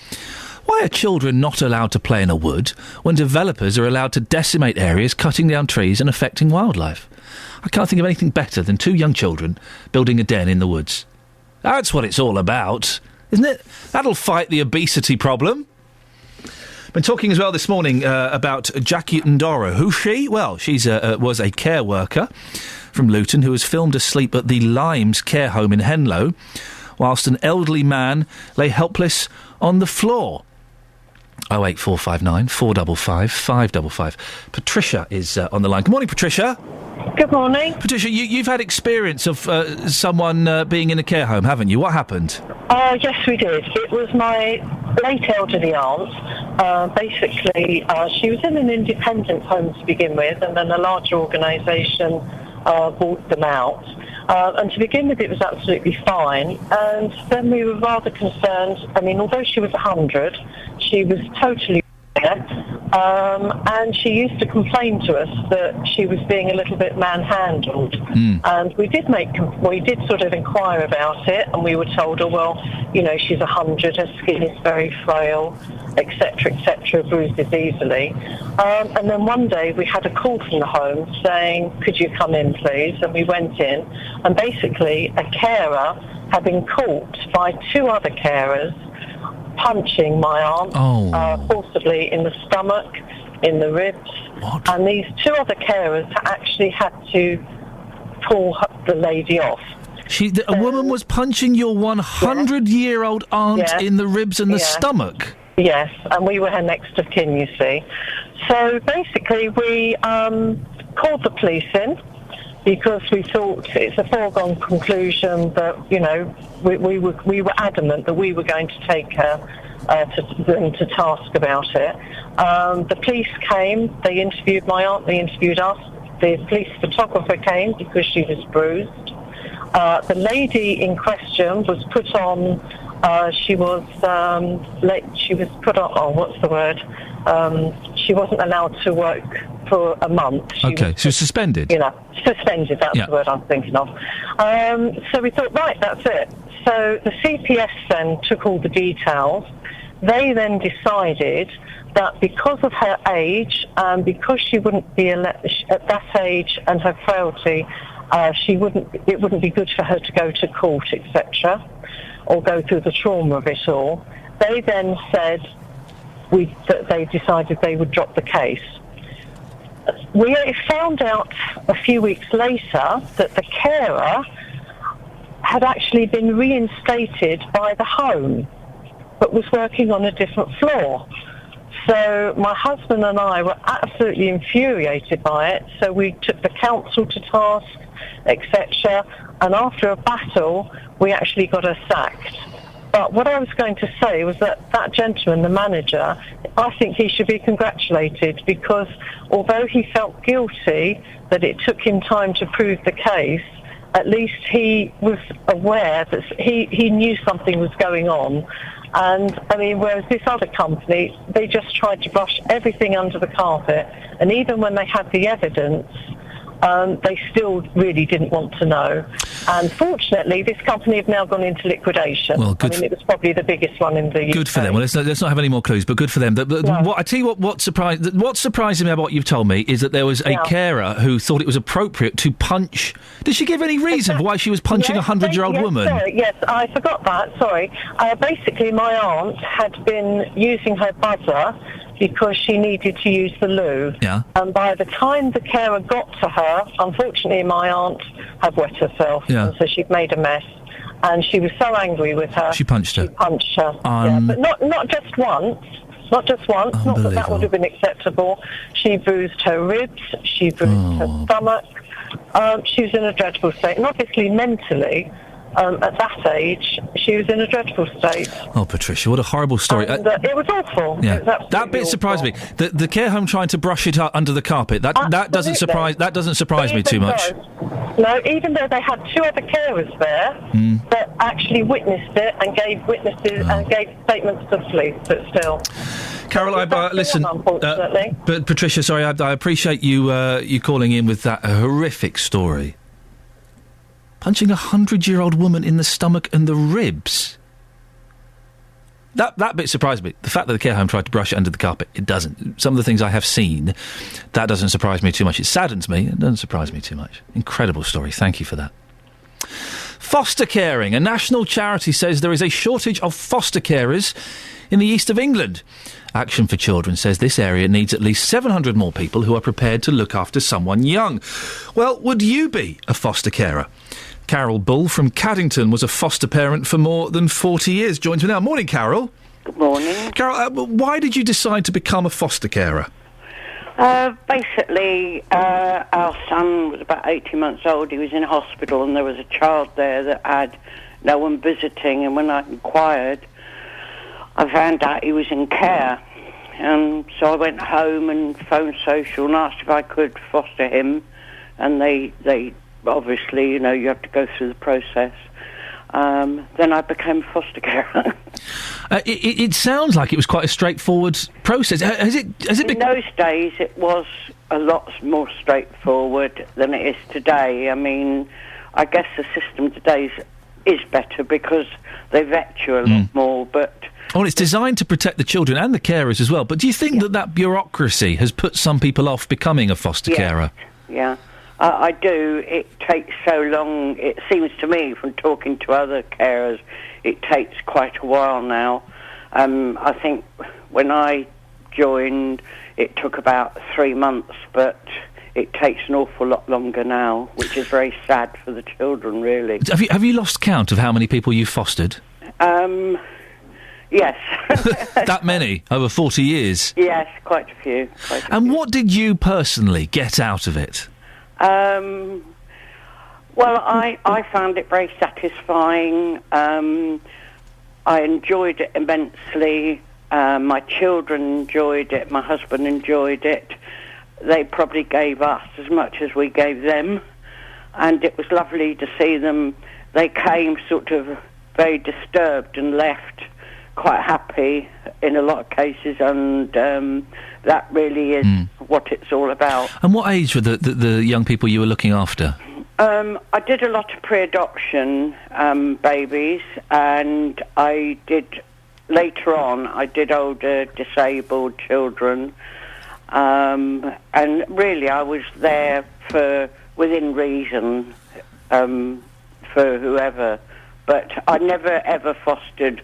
Why are children not allowed to play in a wood when developers are allowed to decimate areas, cutting down trees and affecting wildlife? I can't think of anything better than 2 young children building a den in the woods. That's what it's all about, isn't it? That'll fight the obesity problem. Been talking as well this morning about Jackie Ndoro. Who's she? Well, she was a care worker from Luton who was filmed asleep at the Limes care home in Henlow whilst an elderly man lay helpless on the floor. 08459 455 555. Patricia is on the line. Good morning, Patricia. Good morning. Patricia, you've had experience of someone being in a care home, haven't you? What happened? Yes, we did. It was my late elderly aunt. Basically, she was in an independent home to begin with, and then a larger organisation bought them out. And to begin with, it was absolutely fine. And then we were rather concerned. I mean, although she was 100, she was totally and she used to complain to us that she was being a little bit manhandled. And we did sort of inquire about it, and we were told, oh, well, you know, she's 100, her skin is very frail, etc., bruises easily. And then one day we had a call from the home saying, could you come in, please? And we went in, and basically a carer had been caught by 2 other carers punching my aunt forcibly in the stomach, in the ribs. What? And these 2 other carers actually had to pull the lady off. A woman was punching your 100-year-old aunt in the ribs and the stomach? Yes, and we were her next of kin, you see. So basically we called the police in, because we thought it's a foregone conclusion that, you know, we were adamant that we were going to take her to task about it. The police came, they interviewed my aunt, they interviewed us. The police photographer came because she was bruised. The lady in question was put on, she was put on, what's the word? She wasn't allowed to work for a month. She was suspended? You know, suspended, that's the word I'm thinking of. So we thought, right, that's it. So the CPS then took all the details. They then decided that because of her age, because she wouldn't be at that age and her frailty, it wouldn't be good for her to go to court, etc., or go through the trauma of it all. They then said that they decided they would drop the case. We found out a few weeks later that the carer had actually been reinstated by the home, but was working on a different floor. So my husband and I were absolutely infuriated by it, so we took the council to task, etc., and after a battle, we actually got her sacked. But what I was going to say was that gentleman, the manager, I think he should be congratulated, because although he felt guilty that it took him time to prove the case, at least he was aware that he knew something was going on. And, I mean, whereas this other company, they just tried to brush everything under the carpet. And even when they had the evidence, they still really didn't want to know. And fortunately, this company have now gone into liquidation. Well, good. I mean, it was probably the biggest one in the UK. Good for them. Well, let's not have any more clues, but good for them. I tell you what surprised me about what you've told me is that there was a carer who thought it was appropriate to punch. Did she give any reason for why she was punching a 100-year-old woman? Sorry, yes, I forgot that. Sorry. Basically, my aunt had been using her buzzer because she needed to use the loo. Yeah. And by the time the carer got to her, unfortunately, my aunt had wet herself. Yeah. And so she'd made a mess. And she was so angry with her. She punched her. Yeah, but not just once. Not just once. Not that would have been acceptable. She bruised her ribs. She bruised her stomach. She was in a dreadful state. And obviously, mentally, at that age, she was in a dreadful state. Oh, Patricia, what a horrible story. And, it was awful. Yeah, It was absolutely that bit awful. surprised me. The care home trying to brush it under the carpet. That doesn't surprise. That doesn't surprise me too much. No, even though they had 2 other carers there that actually witnessed it and gave witnesses and gave statements to the police, but still. Carol, listen. Unfortunately. But Patricia, sorry, I appreciate you calling in with that horrific story. Punching a 100-year-old woman in the stomach and the ribs. That bit surprised me. The fact that the care home tried to brush it under the carpet, it doesn't. Some of the things I have seen, that doesn't surprise me too much. It saddens me. It doesn't surprise me too much. Incredible story. Thank you for that. Foster caring. A national charity says there is a shortage of foster carers in the east of England. Action for Children says this area needs at least 700 more people who are prepared to look after someone young. Well, would you be a foster carer? Carol Bull from Caddington was a foster parent for more than 40 years. Joins me now. Morning, Carol. Good morning. Carol, why did you decide to become a foster carer? Basically, our son was about 18 months old. He was in hospital and there was a child there that had no one visiting. And when I inquired, I found out he was in care. And so I went home and phoned social and asked if I could foster him. And they obviously, you have to go through the process. Then I became a foster carer. It sounds like it was quite a straightforward process. Has it In those days, it was a lot more straightforward than it is today. I mean, I guess the system today is better because they vet you a lot more, but... Well, it's designed to protect the children and the carers as well, but do you think that bureaucracy has put some people off becoming a foster carer? Yeah. I do. It takes so long. It seems to me, from talking to other carers, it takes quite a while now. I think when I joined, it took about 3 months, but it takes an awful lot longer now, which is very sad for the children, really. Have you lost count of how many people you've fostered? Yes. That many? Over 40 years? Yes, quite a few. And what did you personally get out of it? Well, I found it very satisfying. I enjoyed it immensely. My children enjoyed it. My husband enjoyed it. They probably gave us as much as we gave them. And it was lovely to see them. They came sort of very disturbed and left quite happy in a lot of cases, and that really is what it's all about. And what age were the young people you were looking after? I did a lot of pre-adoption babies, and I did, later on, I did older disabled children, and really I was there for, within reason, for whoever, but I never ever fostered,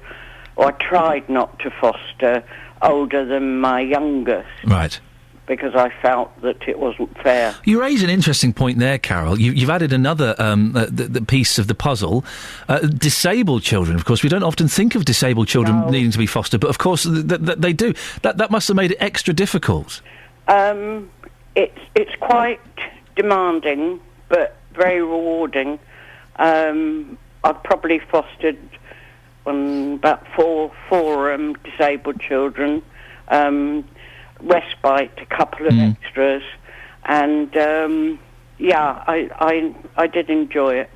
or I tried not to foster older than my youngest. Right. Because I felt that it wasn't fair. You raise an interesting point there, Carol. You've added another the piece of the puzzle. Disabled children, of course. We don't often think of disabled children needing to be fostered, but of course they do. That must have made it extra difficult. It's quite demanding, but very rewarding. I've probably fostered about four disabled children, respite, a couple of extras, and I did enjoy it.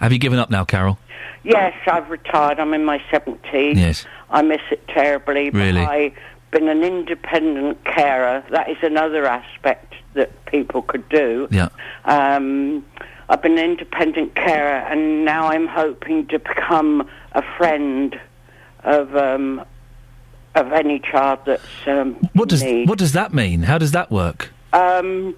Have you given up now, Carol? Yes, I've retired. I'm in my 70s. Yes. I miss it terribly, but Really? I've been an independent carer. That is another aspect that people could do. Yeah. I've been an independent carer, and now I'm hoping to become a friend of any child that's What does that mean? How does that work? Well,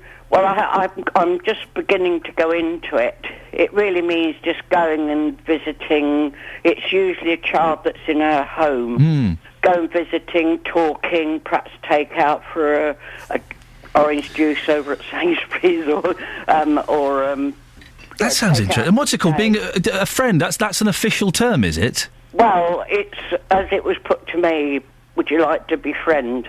I'm just beginning to go into it. It really means just going and visiting. It's usually a child that's in a home. Going, visiting, talking, perhaps take out for a orange juice over at Sainsbury's or that sounds interesting. And what's it called? Being a friend? That's an official term, is it? Well, it's as it was put to me. Would you like to befriend?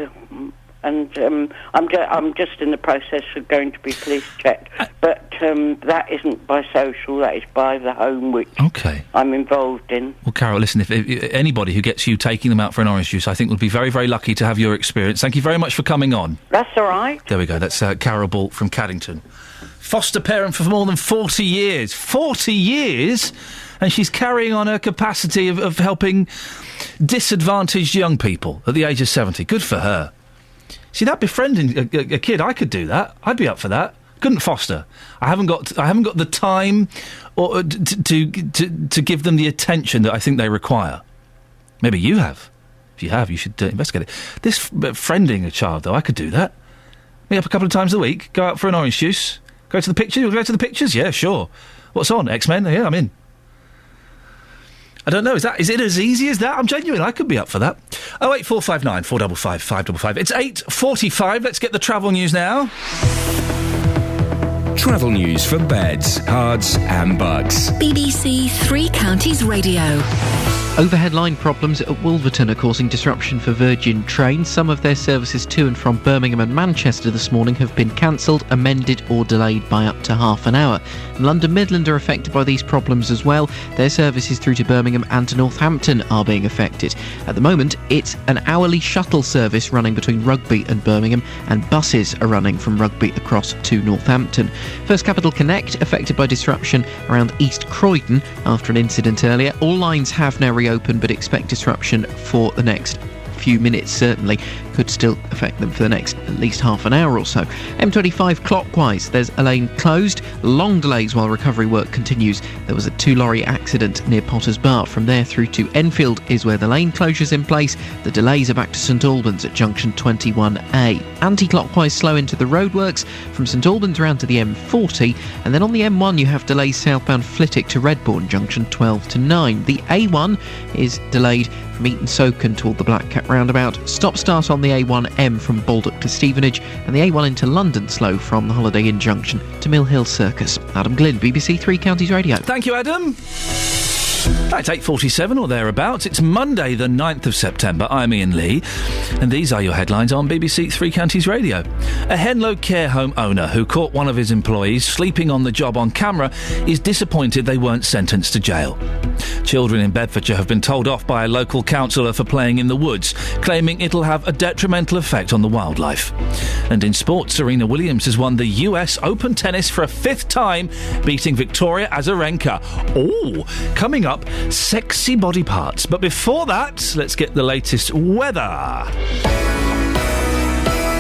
and I'm just in the process of going to be police checked. But that isn't by social, that is by the home which I'm involved in. Well, Carol, listen, if anybody who gets you taking them out for an orange juice, I think would be very, very lucky to have your experience. Thank you very much for coming on. That's all right. There we go. That's Carol Ball from Caddington. Foster parent for more than 40 years. 40 years? And she's carrying on her capacity of helping disadvantaged young people at the age of 70. Good for her. See, that befriending a kid, I could do that. I'd be up for that. Couldn't foster. I haven't got the time or to give them the attention that I think they require. Maybe you have. If you have, you should investigate it. This friending a child, though, I could do that. Meet up a couple of times a week, go out for an orange juice, go to the pictures. You'll go to the pictures? Yeah, sure. What's on? X-Men? Yeah, I'm in. I don't know. Is it as easy as that? I'm genuine. I could be up for that. 08459 455 555. It's 8:45. Let's get the travel news now. Travel news for beds, cards and bugs. BBC Three Counties Radio. Overhead line problems at Wolverton are causing disruption for Virgin Trains. Some of their services to and from Birmingham and Manchester this morning have been cancelled, amended or delayed by up to half an hour. And London Midland are affected by these problems as well. Their services through to Birmingham and to Northampton are being affected. At the moment, it's an hourly shuttle service running between Rugby and Birmingham, and buses are running from Rugby across to Northampton. First Capital Connect affected by disruption around East Croydon after an incident earlier. All lines have now reopened, but expect disruption for the next few minutes, certainly. Could still affect them for the next at least half an hour or so. M25 clockwise, there's a lane closed. Long delays while recovery work continues. There was a 2-lorry accident near Potters Bar. From there through to Enfield is where the lane closure's in place. The delays are back to St Albans at junction 21A. Anti-clockwise slow into the roadworks from St Albans round to the M40, and then on the M1 you have delays southbound Flitwick to Redbourne, junction 12 to 9. The A1 is delayed from Eton Soken toward the Black Cat roundabout. Stop-start on the A1M from Baldock to Stevenage, and the A1 into London slow from the Holiday Inn junction to Mill Hill Circus. Adam Glynn, BBC Three Counties Radio. Thank you, Adam. It's 8:47 or thereabouts. It's Monday the 9th of September. I'm Iain Lee, and these are your headlines on BBC Three Counties Radio. A Henlow care home owner who caught one of his employees sleeping on the job on camera is disappointed they weren't sentenced to jail. Children in Bedfordshire have been told off by a local councillor for playing in the woods, claiming it'll have a detrimental effect on the wildlife. And in sports, Serena Williams has won the US Open Tennis for a 5th time, beating Victoria Azarenka. Oh, coming up, sexy body parts. But before that, let's get the latest weather.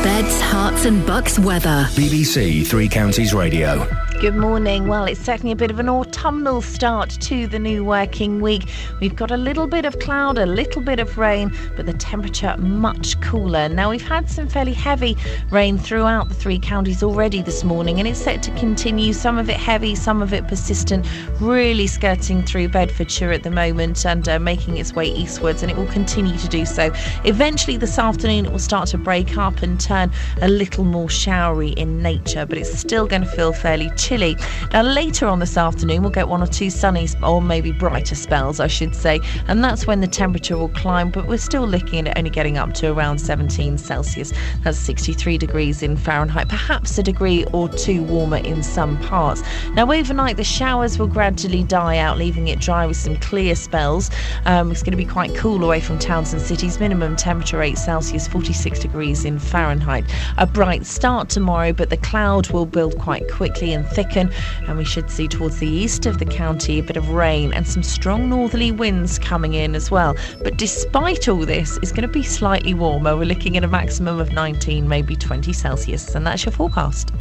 Beds, hearts and bucks weather. BBC Three Counties Radio. Good morning. Well, it's certainly a bit of an autumnal start to the new working week. We've got a little bit of cloud, a little bit of rain, but the temperature much cooler. Now, we've had some fairly heavy rain throughout the three counties already this morning, and it's set to continue. Some of it heavy, some of it persistent, really skirting through Bedfordshire at the moment and making its way eastwards, and it will continue to do so. Eventually this afternoon it will start to break up and turn a little more showery in nature, but it's still going to feel fairly chilly. Now, later on this afternoon we'll get one or two sunny or maybe brighter spells, I should say, and that's when the temperature will climb, but we're still looking at only getting up to around 17 Celsius. That's 63 degrees in Fahrenheit, perhaps a degree or two warmer in some parts. Now, overnight the showers will gradually die out, leaving it dry with some clear spells. It's going to be quite cool away from towns and cities. Minimum temperature 8 Celsius, 46 degrees in Fahrenheit. A bright start tomorrow, but the cloud will build quite quickly and thicken, and we should see towards the east of the county a bit of rain and some strong northerly winds coming in as well. But despite all this, it's going to be slightly warmer. We're looking at a maximum of 19, maybe 20 Celsius, and that's your forecast.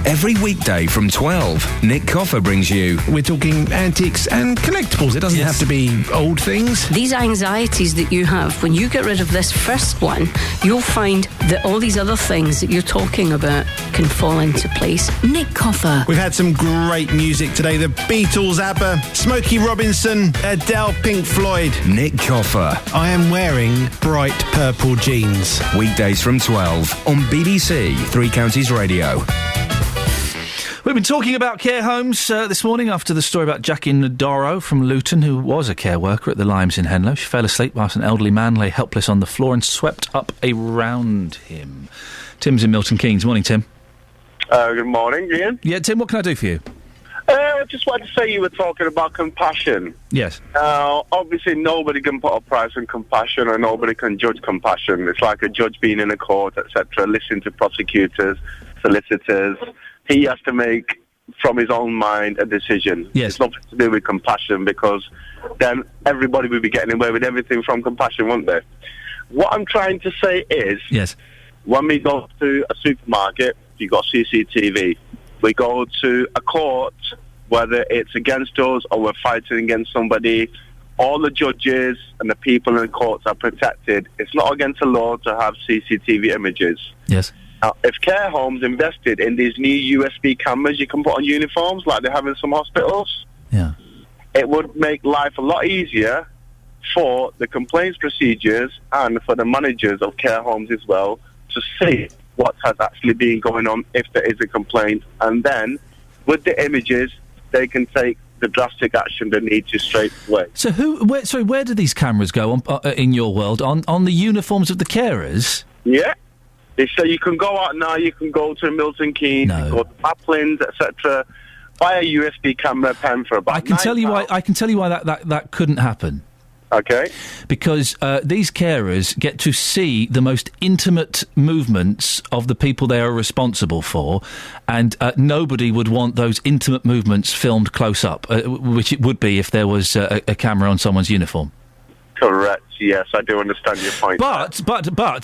Every weekday from 12, Nick Coffer brings you... We're talking antiques and collectibles. It doesn't have to be old things. These anxieties that you have, when you get rid of this first one, you'll find that all these other things that you're talking about can fall into place. Nick Coffer. We've had some great music today. The Beatles, ABBA, Smokey Robinson, Adele, Pink Floyd. Nick Coffer. I am wearing bright purple jeans. Weekdays from 12 on BBC Three Counties Radio. We've been talking about care homes this morning after the story about Jackie Nadoro from Luton, who was a care worker at the Limes in Henlow. She fell asleep whilst an elderly man lay helpless on the floor and swept up around him. Tim's in Milton Keynes. Morning, Tim. Good morning, Ian. Yeah, Tim, what can I do for you? I just wanted to say you were talking about compassion. Yes. Obviously, nobody can put a price on compassion, and nobody can judge compassion. It's like a judge being in a court, etc., listening to prosecutors, solicitors. He has to make, from his own mind, a decision. Yes. It's nothing to do with compassion, because then everybody would be getting away with everything from compassion, wouldn't they? What I'm trying to say is, yes, when we go to a supermarket, you've got CCTV. We go to a court, whether it's against us or we're fighting against somebody, all the judges and the people in the courts are protected. It's not against the law to have CCTV images. Yes. Now, if care homes invested in these new USB cameras you can put on uniforms like they have in some hospitals, it would make life a lot easier for the complaints procedures and for the managers of care homes as well to see what has actually been going on if there is a complaint. And then, with the images, they can take the drastic action they need to straight away. So where do these cameras go on, in your world? On the uniforms of the carers? Yeah. They say you can go out now, you can go to Milton Keynes, you can go to Maplins, etc., buy a USB camera pen for about I can tell you why that couldn't happen. Okay. Because these carers get to see the most intimate movements of the people they are responsible for, and nobody would want those intimate movements filmed close up, which it would be if there was a camera on someone's uniform. Correct. Yes, I do understand your point. But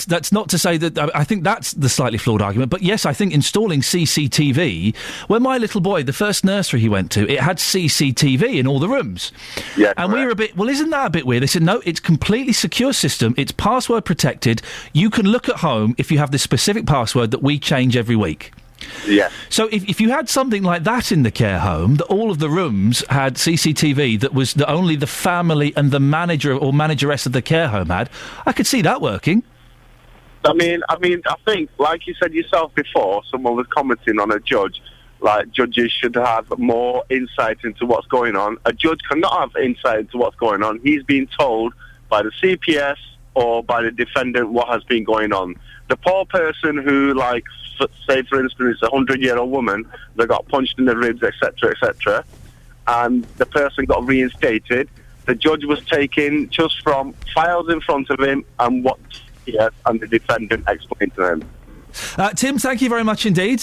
that's not to say that I think that's the slightly flawed argument. But yes, I think installing CCTV. When my little boy, the first nursery he went to, it had CCTV in all the rooms. Yeah, and we were a bit. Well, isn't that a bit weird? They said no, it's completely secure system. It's password protected. You can look at home if you have this specific password that we change every week. Yeah. So if you had something like that in the care home, that all of the rooms had CCTV that only the family and the manager or manageress of the care home had, I could see that working. I think, like you said yourself before, someone was commenting on a judge, like judges should have more insight into what's going on. A judge cannot have insight into what's going on. He's being told by the CPS or by the defendant what has been going on. The poor person who, like, say, for instance, a 100-year-old woman that got punched in the ribs, etc., and the person got reinstated, the judge was taking just from files in front of him and what and the defendant explained to him. Tim, thank you very much indeed.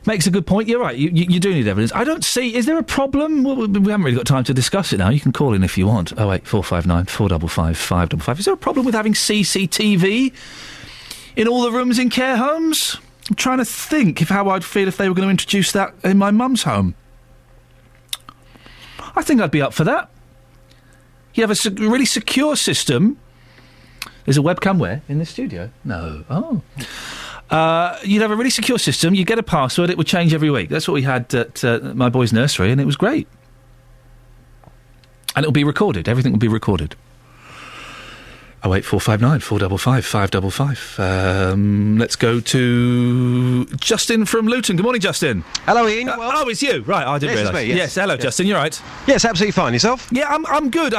Makes a good point. You're right. You do need evidence. I don't see... Is there a problem? Well, we haven't really got time to discuss it now. You can call in if you want. 08459 455 555. Is there a problem with having CCTV in all the rooms in care homes? I'm trying to think of how I'd feel if they were going to introduce that in my mum's home. I think I'd be up for that. You have a really secure system. There's a webcam where? In the studio? No. Oh. You'd have a really secure system. You get a password. It would change every week. That's what we had at my boy's nursery, and it was great. And it'll be recorded. Everything will be recorded. 08459 455 555. Let's go to Justin from Luton. Good morning, Justin. Hello, Ian. It's you. Right, I didn't realise. Yes, hello, Justin. You're right. Yes, absolutely fine. Yourself? Yeah, I'm good.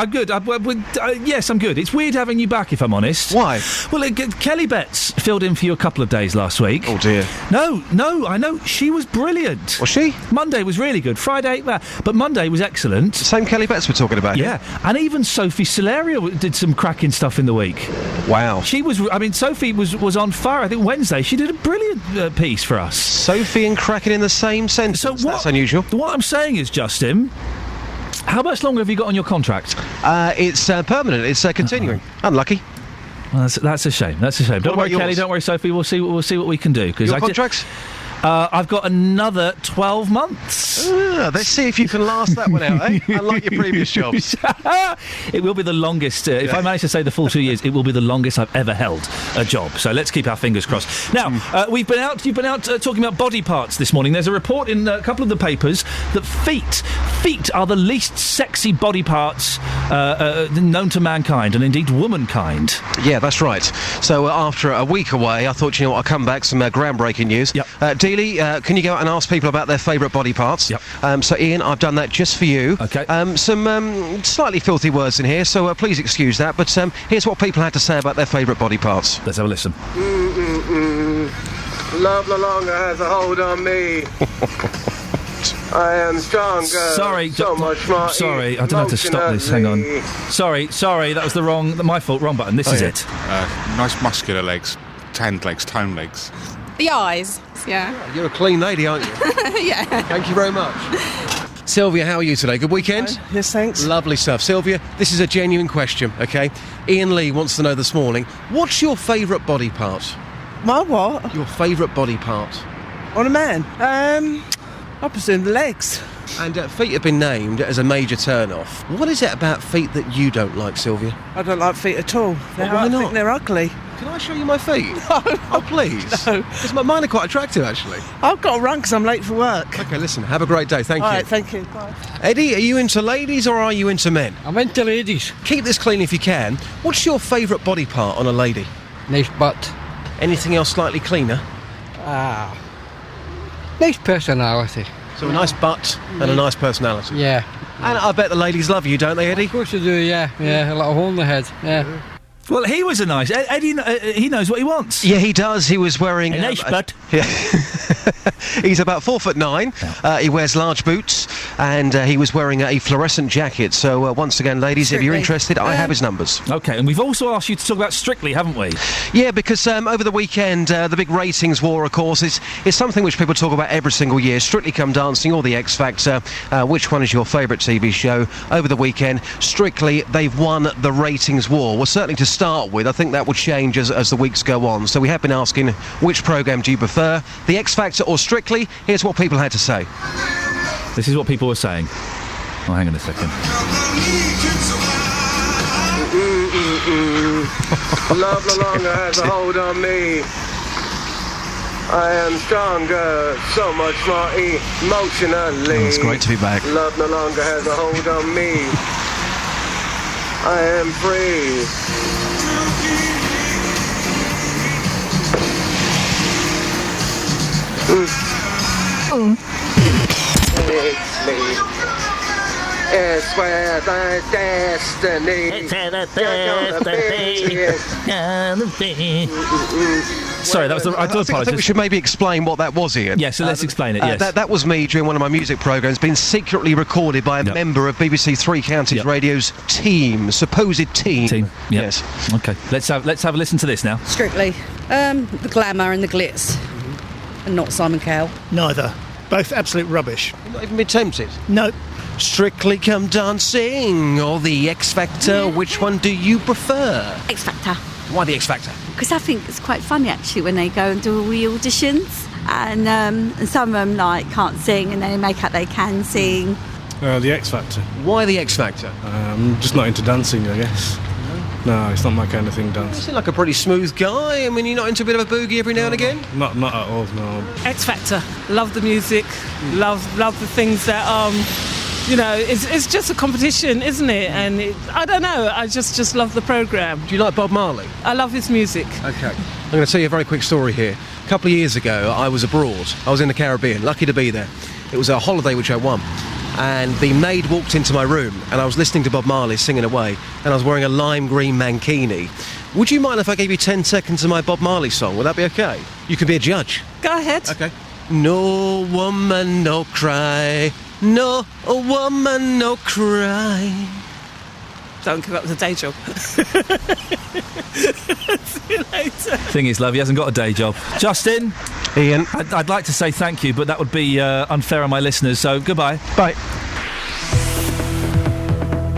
Yes, I'm good. It's weird having you back, if I'm honest. Why? Well, Kelly Betts filled in for you a couple of days last week. Oh, dear. No, I know. She was brilliant. Was she? Monday was really good. Friday, but Monday was excellent. The same Kelly Betts we're talking about. Yeah, and even Sophie Solerio did some cracking stuff in the week. Wow. She was... I mean, Sophie was on fire. I think Wednesday she did a brilliant piece for us. Sophie and cracking in the same sentence. So that's unusual. What I'm saying is, Justin, how much longer have you got on your contract? It's permanent. It's continuing. Unlucky. Well, that's a shame. That's a shame. Don't worry, Kelly. Don't worry, Sophie. We'll see what we can do. Your contracts? I've got another 12 months. Let's see if you can last that one out, eh? Unlike your previous jobs. It will be the longest. If I manage to say the full 2 years, it will be the longest I've ever held a job. So let's keep our fingers crossed. Now, you've been out talking about body parts this morning. There's a report in a couple of the papers that feet are the least sexy body parts known to mankind, and indeed womankind. Yeah, that's right. So after a week away, I thought, you know what, I'll come back, some groundbreaking news. Yep. Dealing really, can you go out and ask people about their favourite body parts? Yep. So, Ian, I've done that just for you. Okay. Some slightly filthy words in here, so please excuse that. But here's what people had to say about their favourite body parts. Let's have a listen. Love no longer has a hold on me. I am stronger. Sorry, so much more. Sorry, I don't have to stop this. Hang on. Sorry, that was my fault. Wrong button. This is it. Nice muscular legs, tanned legs, toned legs. The eyes, yeah. You're a clean lady, aren't you? Yeah. Thank you very much. Sylvia, how are you today? Good weekend? Yes, thanks. Lovely stuff. Sylvia, this is a genuine question, OK? Ian Lee wants to know this morning, what's your favourite body part? My what? Your favourite body part? On a man? I presume the legs. And feet have been named as a major turn-off. What is it about feet that you don't like, Sylvia? I don't like feet at all. Why not? I think they're ugly. Can I show you my feet? No. Oh, please. No. Because mine are quite attractive, actually. I've got to run because I'm late for work. OK, listen, have a great day. Thank you. All right, thank you. Bye. Eddie, are you into ladies or are you into men? I'm into ladies. Keep this clean if you can. What's your favourite body part on a lady? Nice butt. Anything else slightly cleaner? Nice personality. So a nice butt and a nice personality. Yeah. And I bet the ladies love you, don't they, Eddie? Of course they do, yeah. Yeah, a little hole in the head, yeah. Well, he was a nice... Eddie, he knows what he wants. Yeah, he does. He was wearing... A nice butt. Yeah. He's about 4'9". He wears large boots, and he was wearing a fluorescent jacket. So once again, ladies, if you're interested, I have his numbers. OK, and we've also asked you to talk about Strictly, haven't we? Yeah, because over the weekend, the big ratings war, of course, is something which people talk about every single year. Strictly Come Dancing or The X Factor. Which one is your favourite TV show? Over the weekend, Strictly, they've won the ratings war. Well, certainly to start with, I think that will change as the weeks go on. So we have been asking, which programme do you prefer, The X Factor or Strictly? Here's what people had to say. This is what people were saying. Oh, hang on a second. Love no longer has a hold on me. I am stronger, so much more emotionally. Oh, it's great to be back. Love no longer has a hold on me. I am free. It's me. It's where the destiny. It's where the destiny. Sorry, that was. I do apologise. I think we should maybe explain what that was, Ian. Yes, so let's explain it. Yes, that was me during one of my music programmes, being secretly recorded by a member of BBC Three Counties Radio's team, supposed team. Yep. Yes. Okay, let's have a listen to this now. Strictly. The glamour and the glitz. And not Simon Cowell. Neither. Both absolute rubbish. You've not even been tempted? No. Strictly Come Dancing or The X Factor, which one do you prefer? X Factor. Why The X Factor? Because I think it's quite funny actually when they go and do all the auditions and some of them like can't sing and then they make out they can sing. The X Factor. Why The X Factor? I'm just not into dancing, I guess. No, it's not my kind of thing, dance. You seem like a pretty smooth guy. I mean, you're not into a bit of a boogie every now and again? Not at all, no. X Factor. Love the music. Love the things that it's just a competition, isn't it? And I don't know. I just love the programme. Do you like Bob Marley? I love his music. Okay. I'm going to tell you a very quick story here. A couple of years ago, I was abroad. I was in the Caribbean. Lucky to be there. It was a holiday which I won. And the maid walked into my room and I was listening to Bob Marley singing away and I was wearing a lime green mankini. Would you mind if I gave you 10 seconds of my Bob Marley song? Would that be okay? You can be a judge. Go ahead. Okay. No woman, no cry. No woman, no cry. Don't give up the day job. See you later. Thing is, love, he hasn't got a day job. Justin? Ian? I'd like to say thank you, but that would be unfair on my listeners, so goodbye. Bye.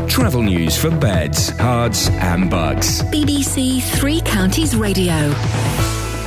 Travel news for beds, cards and bugs. BBC Three Counties Radio.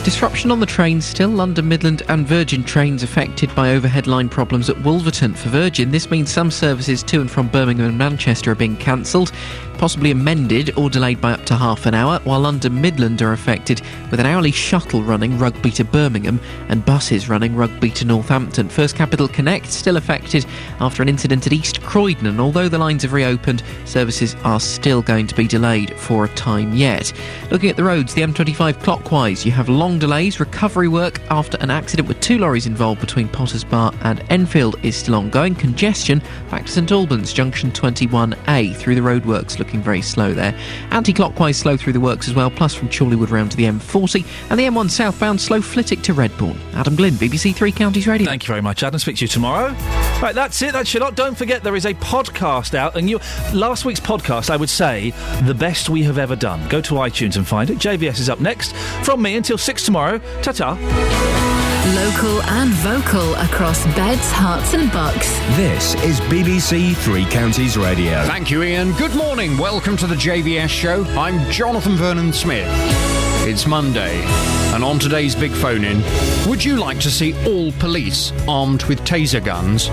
Disruption on the trains still. London Midland and Virgin trains affected by overhead line problems at Wolverton. For Virgin, this means some services to and from Birmingham and Manchester are being cancelled, possibly amended or delayed by up to half an hour, while London Midland are affected with an hourly shuttle running Rugby to Birmingham and buses running Rugby to Northampton. First Capital Connect still affected after an incident at East Croydon, and although the lines have reopened, services are still going to be delayed for a time yet. Looking at the roads, the M25 clockwise, you have long long delays. Recovery work after an accident with 2 lorries involved between Potters Bar and Enfield is still ongoing. Congestion back to St Albans, junction 21A, through the roadworks, looking very slow there. Anti-clockwise slow through the works as well, plus from Chorleywood round to the M40, and the M1 southbound slow Flitwick to Redbourne. Adam Glynn, BBC Three Counties Radio. Thank you very much, Adam. Speak to you tomorrow. Right, that's it. That's your lot. Don't forget there is a podcast out, and last week's podcast, I would say, the best we have ever done. Go to iTunes and find it. JVS is up next. From me until 6 tomorrow. Ta-ta. Local and vocal across beds, hearts and bucks. This is BBC Three Counties Radio. Thank you, Ian. Good morning. Welcome to the JVS show. I'm Jonathan Vernon Smith. It's Monday, and on today's Big Phone-In, would you like to see all police armed with taser guns?